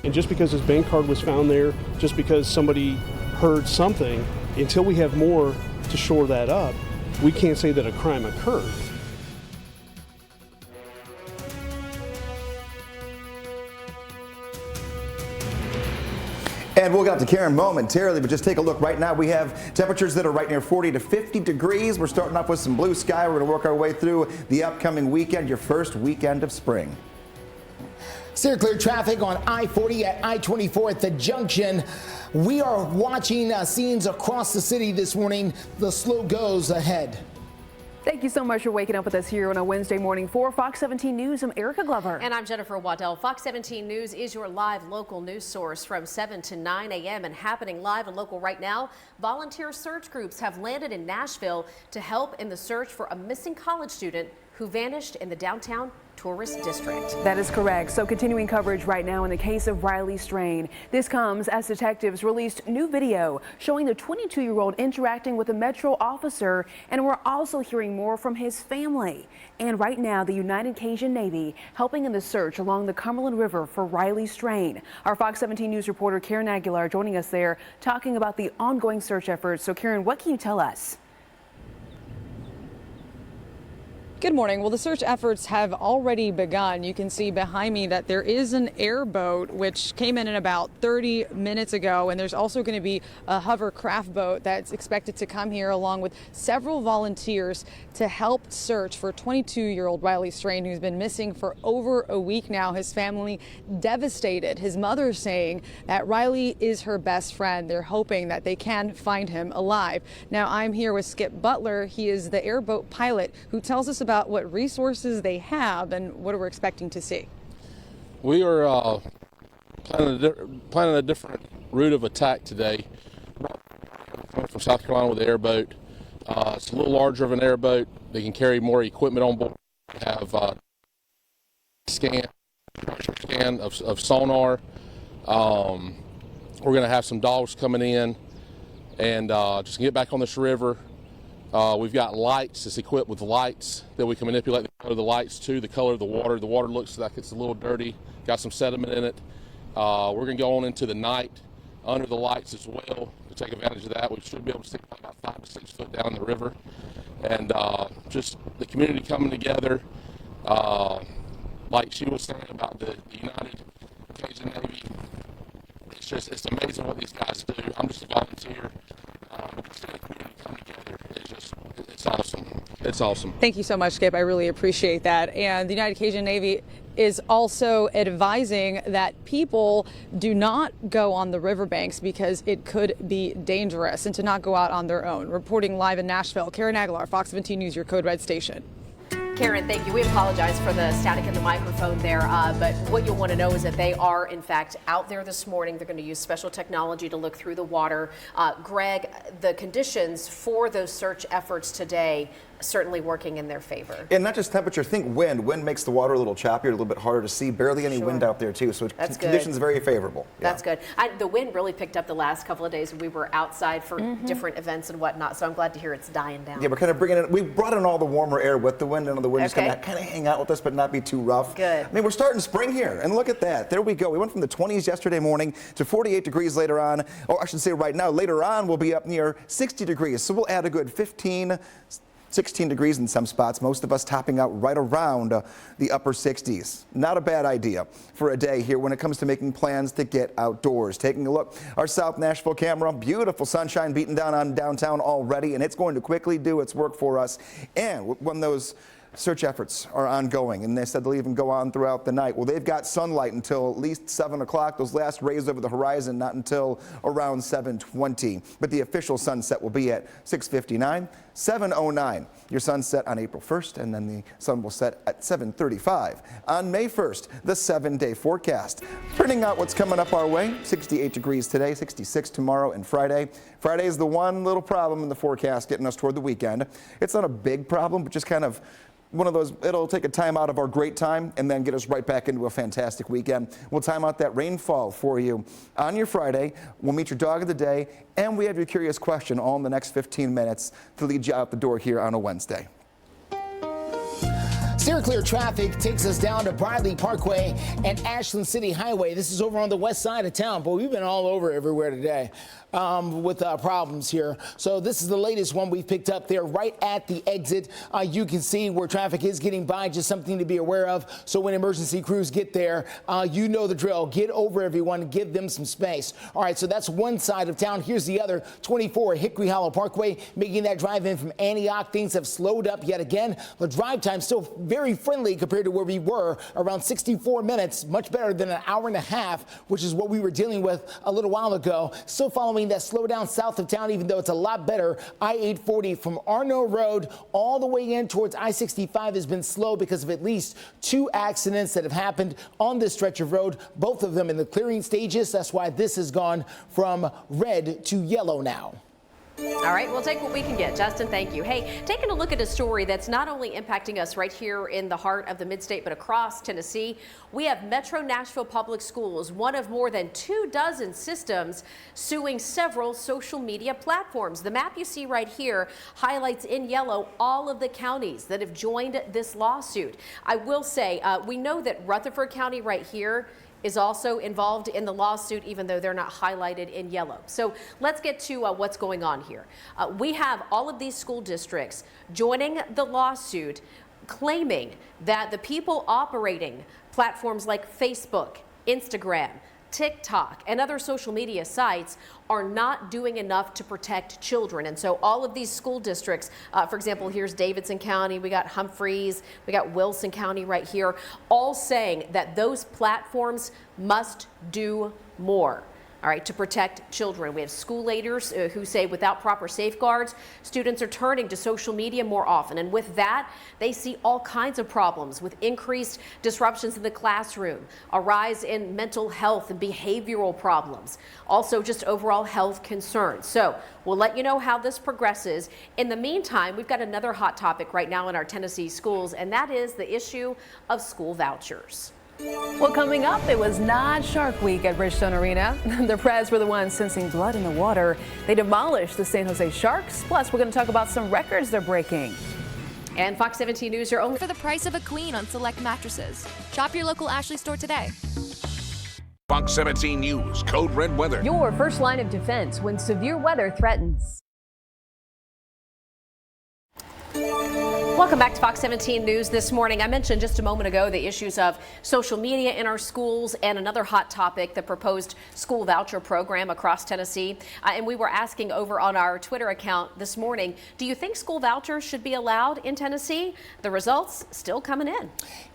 And just because his bank card was found there, just because somebody heard something, until we have more to shore that up, we can't say that a crime occurred. And we'll get up to Karen momentarily, but just take a look right now. We have temperatures that are right near 40 to 50 degrees. We're starting off with some blue sky. We're going to work our way through the upcoming weekend, your first weekend of spring. Steer Clear traffic on I-40 at I-24 at the junction. We are watching scenes across the city this morning. The slow goes ahead. Thank you so much for waking up with us here on a Wednesday morning for Fox 17 News. I'm Erica Glover. And I'm Jennifer Waddell. Fox 17 News is your live local news source from 7 to 9 a.m. and happening live and local right now. Volunteer search groups have landed in Nashville to help in the search for a missing college student who vanished in the downtown tourist district. That is correct. So continuing coverage right now in the case of Riley Strain. This comes as detectives released new video showing the 22-year-old interacting with a Metro officer, and we're also hearing more from his family. And right now, the United Cajun Navy helping in the search along the Cumberland River for Riley Strain. Our Fox 17 News reporter Karen Aguilar joining us there talking about the ongoing search efforts. So Karen, what can you tell us? Good morning. Well, the search efforts have already begun. You can see behind me that there is an airboat which came in about 30 minutes ago, and there's also going to be a hovercraft boat that's expected to come here along with several volunteers to help search for 22-year-old Riley Strain, who's been missing for over a week now. His family devastated. His mother saying that Riley is her best friend. They're hoping that they can find him alive. Now, I'm here with Skip Butler. He is the airboat pilot who tells us about what resources they have and what we're expecting to see. We are planning a different route of attack today. From South Carolina with the airboat. It's a little larger of an airboat. They can carry more equipment on board. We have scan of sonar. We're going to have some dogs coming in and just get back on this river. We've got lights. It's equipped with lights that we can manipulate the color of the lights to the color of the water. The water looks like it's a little dirty, got some sediment in it, We're going to go on into the night under the lights as well to take advantage of that. We should be able to stick about 5 to 6 foot down the river, and just the community coming together. Like she was saying about the United Cajun Navy, it's amazing what these guys do. I'm just a volunteer. But to see the community come together, it's awesome. It's awesome. Thank you so much, Skip. I really appreciate that. And the United Cajun Navy is also advising that people do not go on the riverbanks because it could be dangerous, and to not go out on their own. Reporting live in Nashville, Karen Aguilar, Fox 17 News, your Code Red station. Karen, thank you. We apologize for the static in the microphone there, but what you'll want to know is that they are, in fact, out there this morning. They're going to use special technology to look through the water. Greg, the conditions for those search efforts today certainly working in their favor. And not just temperature, think wind. Wind makes the water a little choppier, a little bit harder to see. Barely any wind out there, too. So that's conditions good. Very favorable. That's good. The wind really picked up the last couple of days when we were outside for different events and whatnot. So I'm glad to hear it's dying down. Yeah, we're kind of bringing in, we brought in all the warmer air with the wind, and the wind just kind of hang out with us, but not be too rough. Good. I mean, we're starting spring here, and look at that. There we go. We went from the 20s yesterday morning to 48 degrees later on, or I should say right now, later on we'll be up near 60 degrees. So we'll add a good 16 degrees in some spots, most of us topping out right around the upper 60s. Not a bad idea for a day here when it comes to making plans to get outdoors. Taking a look, our South Nashville camera, beautiful sunshine beating down on downtown already, and it's going to quickly do its work for us. And when those search efforts are ongoing, and they said they'll even go on throughout the night. Well, they've got sunlight until at least 7 o'clock. Those last rays over the horizon not until around 7:20. But the official sunset will be at 6:59, 7:09. Your sunset on April 1st, and then the sun will set at 7:35. On May 1st, the 7-day forecast. Printing out what's coming up our way. 68 degrees today, 66 tomorrow and Friday. Friday is the one little problem in the forecast getting us toward the weekend. It's not a big problem, but just kind of one of those, it'll take a time out of our great time and then get us right back into a fantastic weekend. We'll time out that rainfall for you on your Friday. We'll meet your dog of the day, and we have your curious question all in the next 15 minutes to lead you out the door here on a Wednesday. Steer clear traffic takes us down to Bradley Parkway and Ashland City Highway. This is over on the west side of town, but we've been all over everywhere today with problems here. So this is the latest one we've picked up there right at the exit. You can see where traffic is getting by, just something to be aware of. So when emergency crews get there, you know the drill. Get over, everyone. Give them some space. All right, so that's one side of town. Here's the other, 24 Hickory Hollow Parkway, making that drive in from Antioch. Things have slowed up yet again. The drive time still very friendly compared to where we were, around 64 minutes, much better than an hour and a half, which is what we were dealing with a little while ago. Still following that slowdown south of town, even though it's a lot better. I-840 from Arno Road all the way in towards I-65 has been slow because of at least 2 accidents that have happened on this stretch of road, both of them in the clearing stages. That's why this has gone from red to yellow now. All right, we'll take what we can get. Justin, thank you. Hey, taking a look at a story that's not only impacting us right here in the heart of the Mid-State, but across Tennessee. We have Metro Nashville Public Schools, one of more than 24 systems, suing several social media platforms. The map you see right here highlights in yellow all of the counties that have joined this lawsuit. I will say, we know that Rutherford County right here is also involved in the lawsuit, even though they're not highlighted in yellow. So let's get to what's going on here. We have all of these school districts joining the lawsuit, claiming that the people operating platforms like Facebook, Instagram, TikTok, and other social media sites are not doing enough to protect children. And so all of these school districts, for example, here's Davidson County, we got Humphreys, we got Wilson County right here, all saying that those platforms must do more. All right, to protect children. We have school leaders who say without proper safeguards, students are turning to social media more often. And with that, they see all kinds of problems with increased disruptions in the classroom, a rise in mental health and behavioral problems, also just overall health concerns. So we'll let you know how this progresses. In the meantime, we've got another hot topic right now in our Tennessee schools, and that is the issue of school vouchers. Well, coming up, it was not Shark Week at Bridgestone Arena. The Preds were the ones sensing blood in the water. They demolished the San Jose Sharks. Plus, we're going to talk about some records they're breaking. And Fox 17 News are only for the price of a queen on select mattresses. Shop your local Ashley store today. Fox 17 News Code Red Weather. Your first line of defense when severe weather threatens. Welcome back to Fox 17 News this morning. I mentioned just a moment ago the issues of social media in our schools and another hot topic, the proposed school voucher program across Tennessee. And we were asking over on our Twitter account this morning, do you think school vouchers should be allowed in Tennessee? The results still coming in.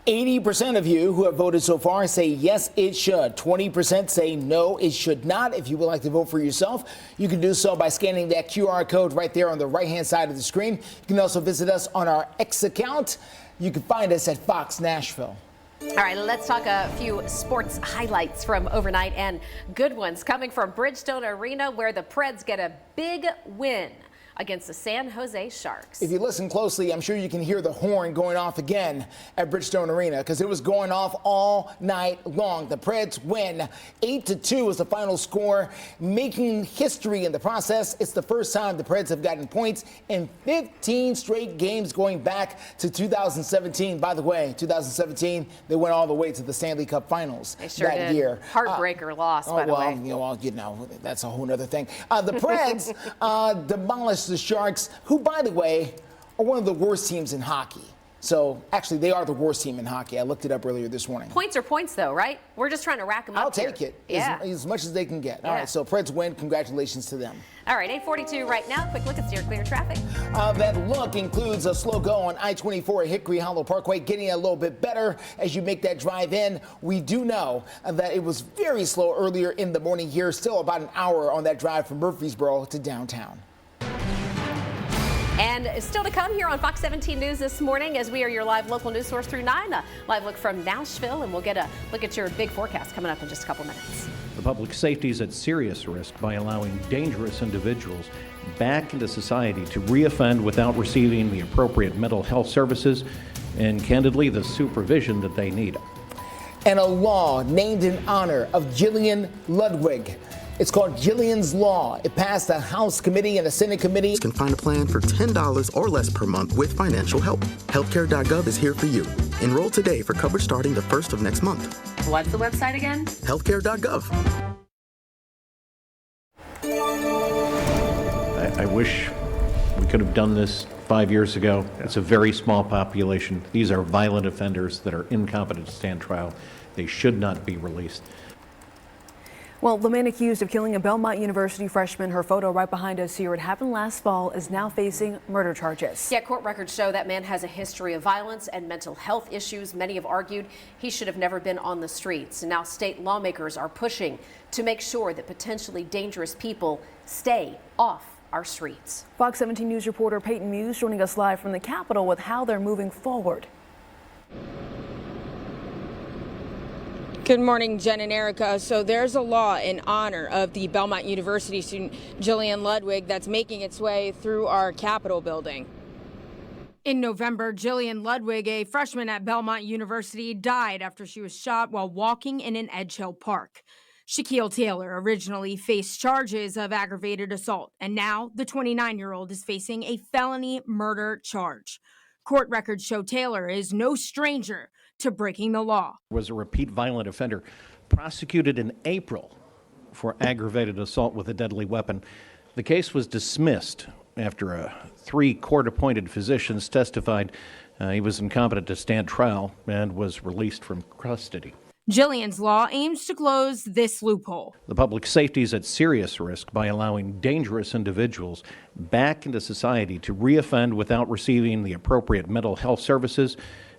80% of you who have voted so far say yes, it should. 20% say no, it should not. If you would like to vote for yourself, you can do so by scanning that QR code right there on the right-hand side of the screen. You can also visit us on our X account. You can find us at Fox Nashville. All right, let's talk a few sports highlights from overnight and good ones coming from Bridgestone Arena, where the Preds get a big win against the San Jose Sharks. If you listen closely, I'm sure you can hear the horn going off again at Bridgestone Arena because it was going off all night long. The Preds win 8-2 is the final score, making history in the process. It's the first time the Preds have gotten points in 15 straight games going back to 2017. By the way, 2017, they went all the way to the Stanley Cup Finals they sure that did. year. Heartbreaker loss, by the way. That's a whole other thing. The Preds demolished the Sharks, who, by the way, are one of the worst teams in hockey. So, actually, they are the worst team in hockey. I looked it up earlier this morning. Points are points, though, right? We're just trying to rack them up. I'll take it as much as they can get. All right, so Preds win. Congratulations to them. All right, 8:42 right now. Quick look at Steer Clear traffic. That look includes a slow go on I-24 at Hickory Hollow Parkway, getting a little bit better as you make that drive in. We do know that it was very slow earlier in the morning here, still about an hour on that drive from Murfreesboro to downtown. And still to come here on Fox 17 News this morning, as we are your live local news source through 9, a live look from Nashville, and we'll get a look at your big forecast coming up in just a couple minutes. The public safety is at serious risk by allowing dangerous individuals back into society to reoffend without receiving the appropriate mental health services and, candidly, the supervision that they need. And a law named in honor of Jillian Ludwig. It's called Jillian's Law. It passed a House committee and a Senate committee. You can find a plan for $10 or less per month with financial help. Healthcare.gov is here for you. Enroll today for coverage starting the 1st of next month. What's the website again? Healthcare.gov. I wish we could have done this 5 years ago. It's a very small population. These are violent offenders that are incompetent to stand trial. They should not be released. Well, the man accused of killing a Belmont University freshman, her photo right behind us here, it happened last fall, is now facing murder charges. Yeah, court records show that man has a history of violence and mental health issues. Many have argued he should have never been on the streets. And now state lawmakers are pushing to make sure that potentially dangerous people stay off our streets. Fox 17 News reporter Peyton Muse joining us live from the Capitol with how they're moving forward. Good morning, Jen and Erica. So there's a law in honor of the Belmont University student Jillian Ludwig that's making its way through our Capitol building. In November, Jillian Ludwig, a freshman at Belmont University, died after she was shot while walking in an Edge Hill park. Shaquille Taylor originally faced charges of aggravated assault, and now the 29-year-old is facing a felony murder charge. Court records show Taylor is no stranger to breaking the law. Was a repeat violent offender prosecuted in April for aggravated assault with a deadly weapon. The case was dismissed after 3 court-appointed physicians testified he was incompetent to stand trial and was released from custody. Jillian's Law aims to close this loophole. The public safety is at serious risk by allowing dangerous individuals back into society to reoffend without receiving the appropriate mental health services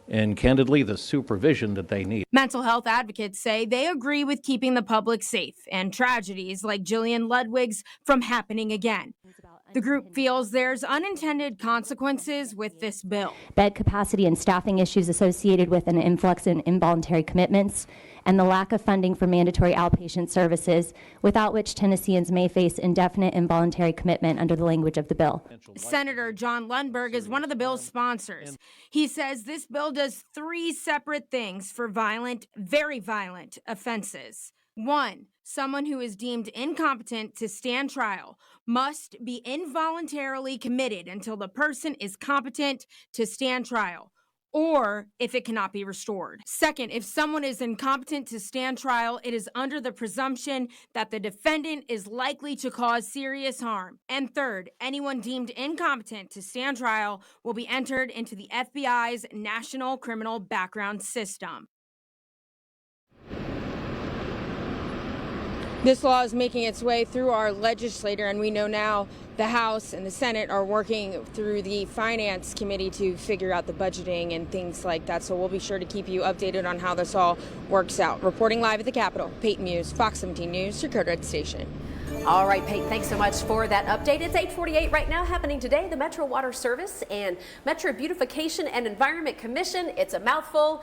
and, candidly, the supervision that they need. Mental health advocates say they agree with keeping the public safe and tragedies like Jillian Ludwig's from happening again. The group feels there's unintended consequences with this bill. Bed capacity and staffing issues associated with an influx in involuntary commitments, and the lack of funding for mandatory outpatient services, without which Tennesseans may face indefinite involuntary commitment under the language of the bill. Senator John Lundberg is one of the bill's sponsors. He says this bill does 3 separate things for violent, very violent offenses. 1, someone who is deemed incompetent to stand trial must be involuntarily committed until the person is competent to stand trial, or if it cannot be restored. Second, if someone is incompetent to stand trial, it is under the presumption that the defendant is likely to cause serious harm. And third, anyone deemed incompetent to stand trial will be entered into the FBI's National Criminal Background System. This law is making its way through our legislature, and we know now the House and the Senate are working through the Finance Committee to figure out the budgeting and things like that. So we'll be sure to keep you updated on how this all works out. Reporting live at the Capitol, Peyton Muse, Fox 17 News, your Code Red Station. All right, Peyton, thanks so much for that update. It's 8:48 right now. Happening today, the Metro Water Service and Metro Beautification and Environment Commission. It's a mouthful,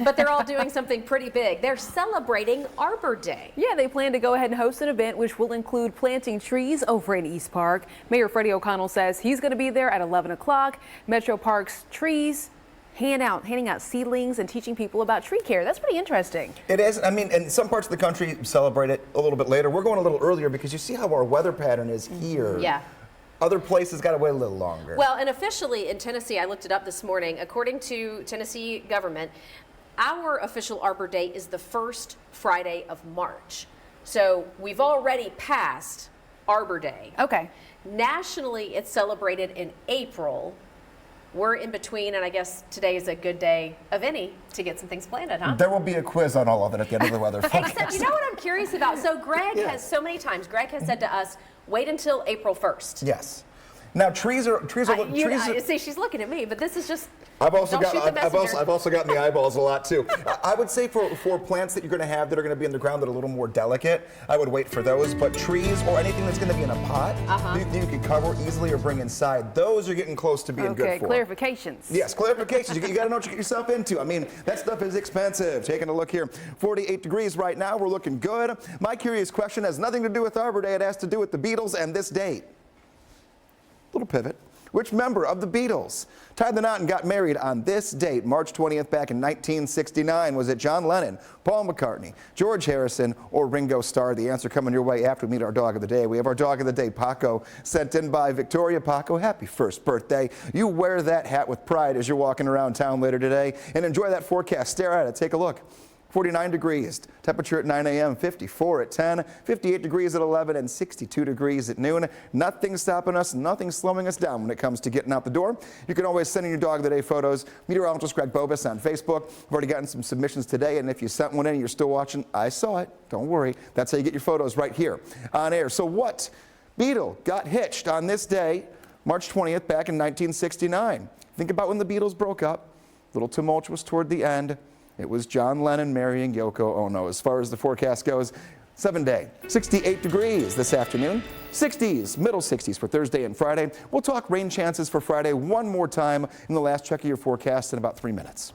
but they're all doing something pretty big. They're celebrating Arbor Day. Yeah, they plan to go ahead and host an event which will include planting trees over in East Park. Mayor Freddie O'Connell says he's going to be there at 11 o'clock. Metro Park's trees handing out seedlings and teaching people about tree care. That's pretty interesting. It is. I mean, and some parts of the country celebrate it a little bit later. We're going a little earlier because you see how our weather pattern is here. Yeah. Other places got to wait a little longer. Well, and officially in Tennessee, I looked it up this morning, according to Tennessee government, our official Arbor Day is the first Friday of March. So we've already passed Arbor Day. Okay. Nationally, it's celebrated in April. We're in between, and I guess today is a good day of any to get some things planted, huh? There will be a quiz on all of it at the end of the weather forecast. Except, you know what I'm curious about? So Greg has so many times, Greg has said to us, wait until April 1st. Yes. Now trees are see, she's looking at me, but this is just. I've also gotten the eyeballs a lot too. I would say for plants that you're going to have that are going to be in the ground that are a little more delicate, I would wait for those. But trees or anything that's going to be in a pot that you can cover easily or bring inside, those are getting close to being good for. Okay, clarifications. Yes, clarifications. You got to know what you get yourself into. I mean, that stuff is expensive. Taking a look here, 48 degrees right now. We're looking good. My curious question has nothing to do with Arbor Day. It has to do with the Beatles and this date. Little pivot. Which member of the Beatles tied the knot and got married on this date, March 20th, back in 1969? Was it John Lennon, Paul McCartney, George Harrison, or Ringo Starr? The answer coming your way after we meet our dog of the day. We have our dog of the day, Paco, sent in by Victoria. Paco, happy first birthday. You wear that hat with pride as you're walking around town later today, and enjoy that forecast. Stare at it. Take a look. 49 degrees, temperature at 9 a.m., 54 at 10, 58 degrees at 11, and 62 degrees at noon. Nothing's stopping us, nothing's slowing us down when it comes to getting out the door. You can always send in your Dog of the Day photos. Meteorologist Greg Bobus on Facebook. We've already gotten some submissions today, and if you sent one in and you're still watching, I saw it. Don't worry. That's how you get your photos right here on air. So what Beatle got hitched on this day, March 20th, back in 1969? Think about when the Beatles broke up. A little tumultuous toward the end. It was John Lennon marrying Yoko Ono. As far as the forecast goes, 7-day, 68 degrees this afternoon, 60s, middle 60s for Thursday and Friday. We'll talk rain chances for Friday one more time in the last check of your forecast in about 3 minutes.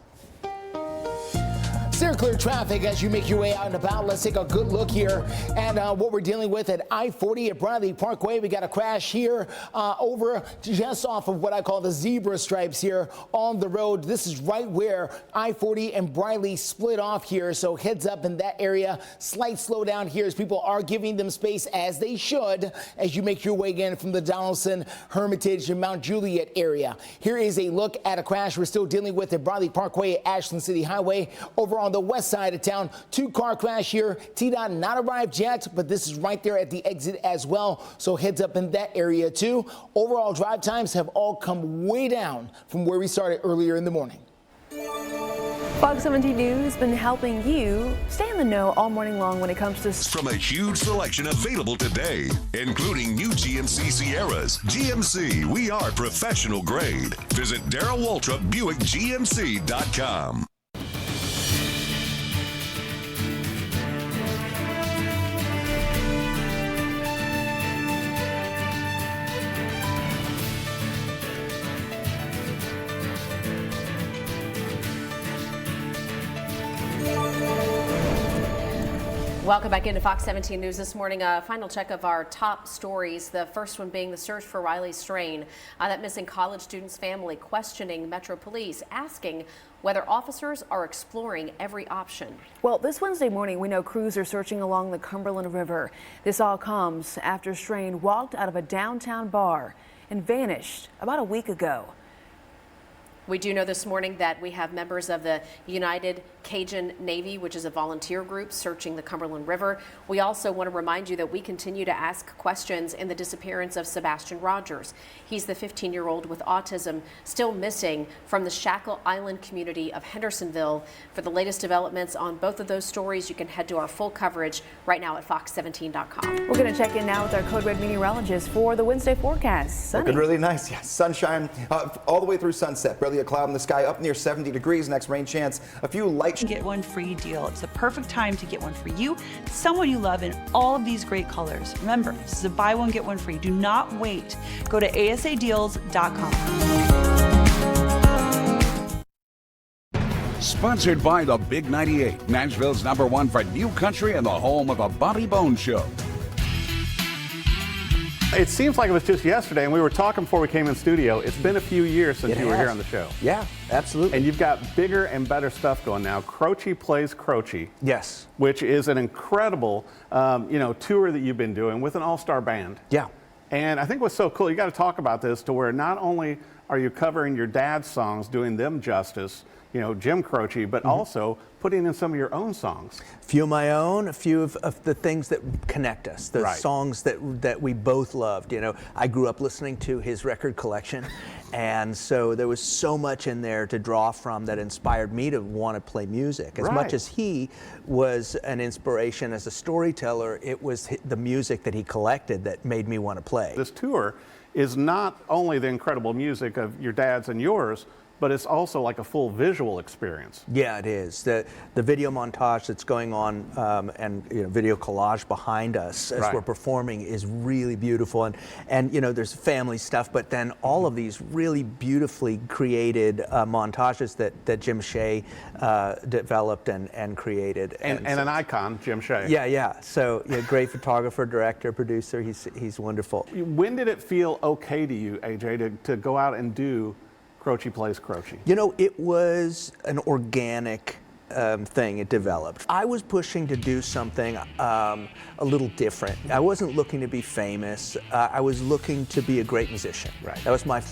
Steer clear traffic as you make your way out and about. Let's take a good look here and what we're dealing with at I-40 at Bradley Parkway. We got a crash here over just off of what I call the zebra stripes here on the road. This is right where I-40 and Bradley split off here. So heads up in that area. Slight slowdown here as people are giving them space as they should as you make your way again from the Donaldson, Hermitage, and Mount Juliet area. Here is a look at a crash we're still dealing with at Bradley Parkway at Ashland City Highway. Over on the west side of town, 2-car crash here. TDOT not arrived yet, but this is right there at the exit as well. So heads up in that area too. Overall drive times have all come way down from where we started earlier in the morning. Fox 17 News been helping you stay in the know all morning long when it comes to... From a huge selection available today, including new GMC Sierras. GMC, we are professional grade. Visit Darrell Waltrip BuickGMC.com. Welcome back into Fox 17 News this morning. A final check of our top stories. The first one being the search for Riley Strain, that missing college student's family questioning Metro Police, asking whether officers are exploring every option. Well, this Wednesday morning, we know crews are searching along the Cumberland River. This all comes after Strain walked out of a downtown bar and vanished about a week ago. We do know this morning that we have members of the United Cajun Navy, which is a volunteer group searching the Cumberland River. We also want to remind you that we continue to ask questions in the disappearance of Sebastian Rogers. He's the 15-year-old with autism still missing from the Shackle Island community of Hendersonville. For the latest developments on both of those stories, you can head to our full coverage right now at fox17.com. We're going to check in now with our Code Red meteorologist for the Wednesday forecast. Sunny. Looking really nice. Yeah, sunshine all the way through sunset. Barely a cloud in the sky, up near 70 degrees. Next rain chance. A few light. Get one free deal. It's the perfect time to get one for you, someone you love, in all of these great colors. Remember, this is a buy one, get one free. Do not wait. Go to asadeals.com. Sponsored by the Big 98, Nashville's #1 for new country and the home of the Bobby Bones Show. It seems like it was just yesterday, and we were talking before we came in studio. It's been a few years since you were here on the show. Yeah, absolutely. And you've got bigger and better stuff going now. Croce Plays Croce. Yes. Which is an incredible, tour that you've been doing with an all-star band. Yeah. And I think what's so cool, you got to talk about this, to where not only are you covering your dad's songs, doing them justice, Jim Croce, but also putting in some of your own songs. A few of my own, a few of the things that connect us, the songs that we both loved. I grew up listening to his record collection, and so there was so much in there to draw from that inspired me to want to play music. As much as he was an inspiration as a storyteller, it was the music that he collected that made me want to play. This tour is not only the incredible music of your dad's and yours, but it's also like a full visual experience. Yeah, it is. The video montage that's going on and video collage behind us as we're performing is really beautiful. And there's family stuff, but then all of these really beautifully created montages that Jim Shea developed and created. And an icon, Jim Shea. Yeah. So great photographer, director, producer. He's wonderful. When did it feel okay to you, AJ, to go out and do Croce Plays Croce? It was an organic thing it developed. I was pushing to do something a little different. I wasn't looking to be famous. I was looking to be a great musician. That was my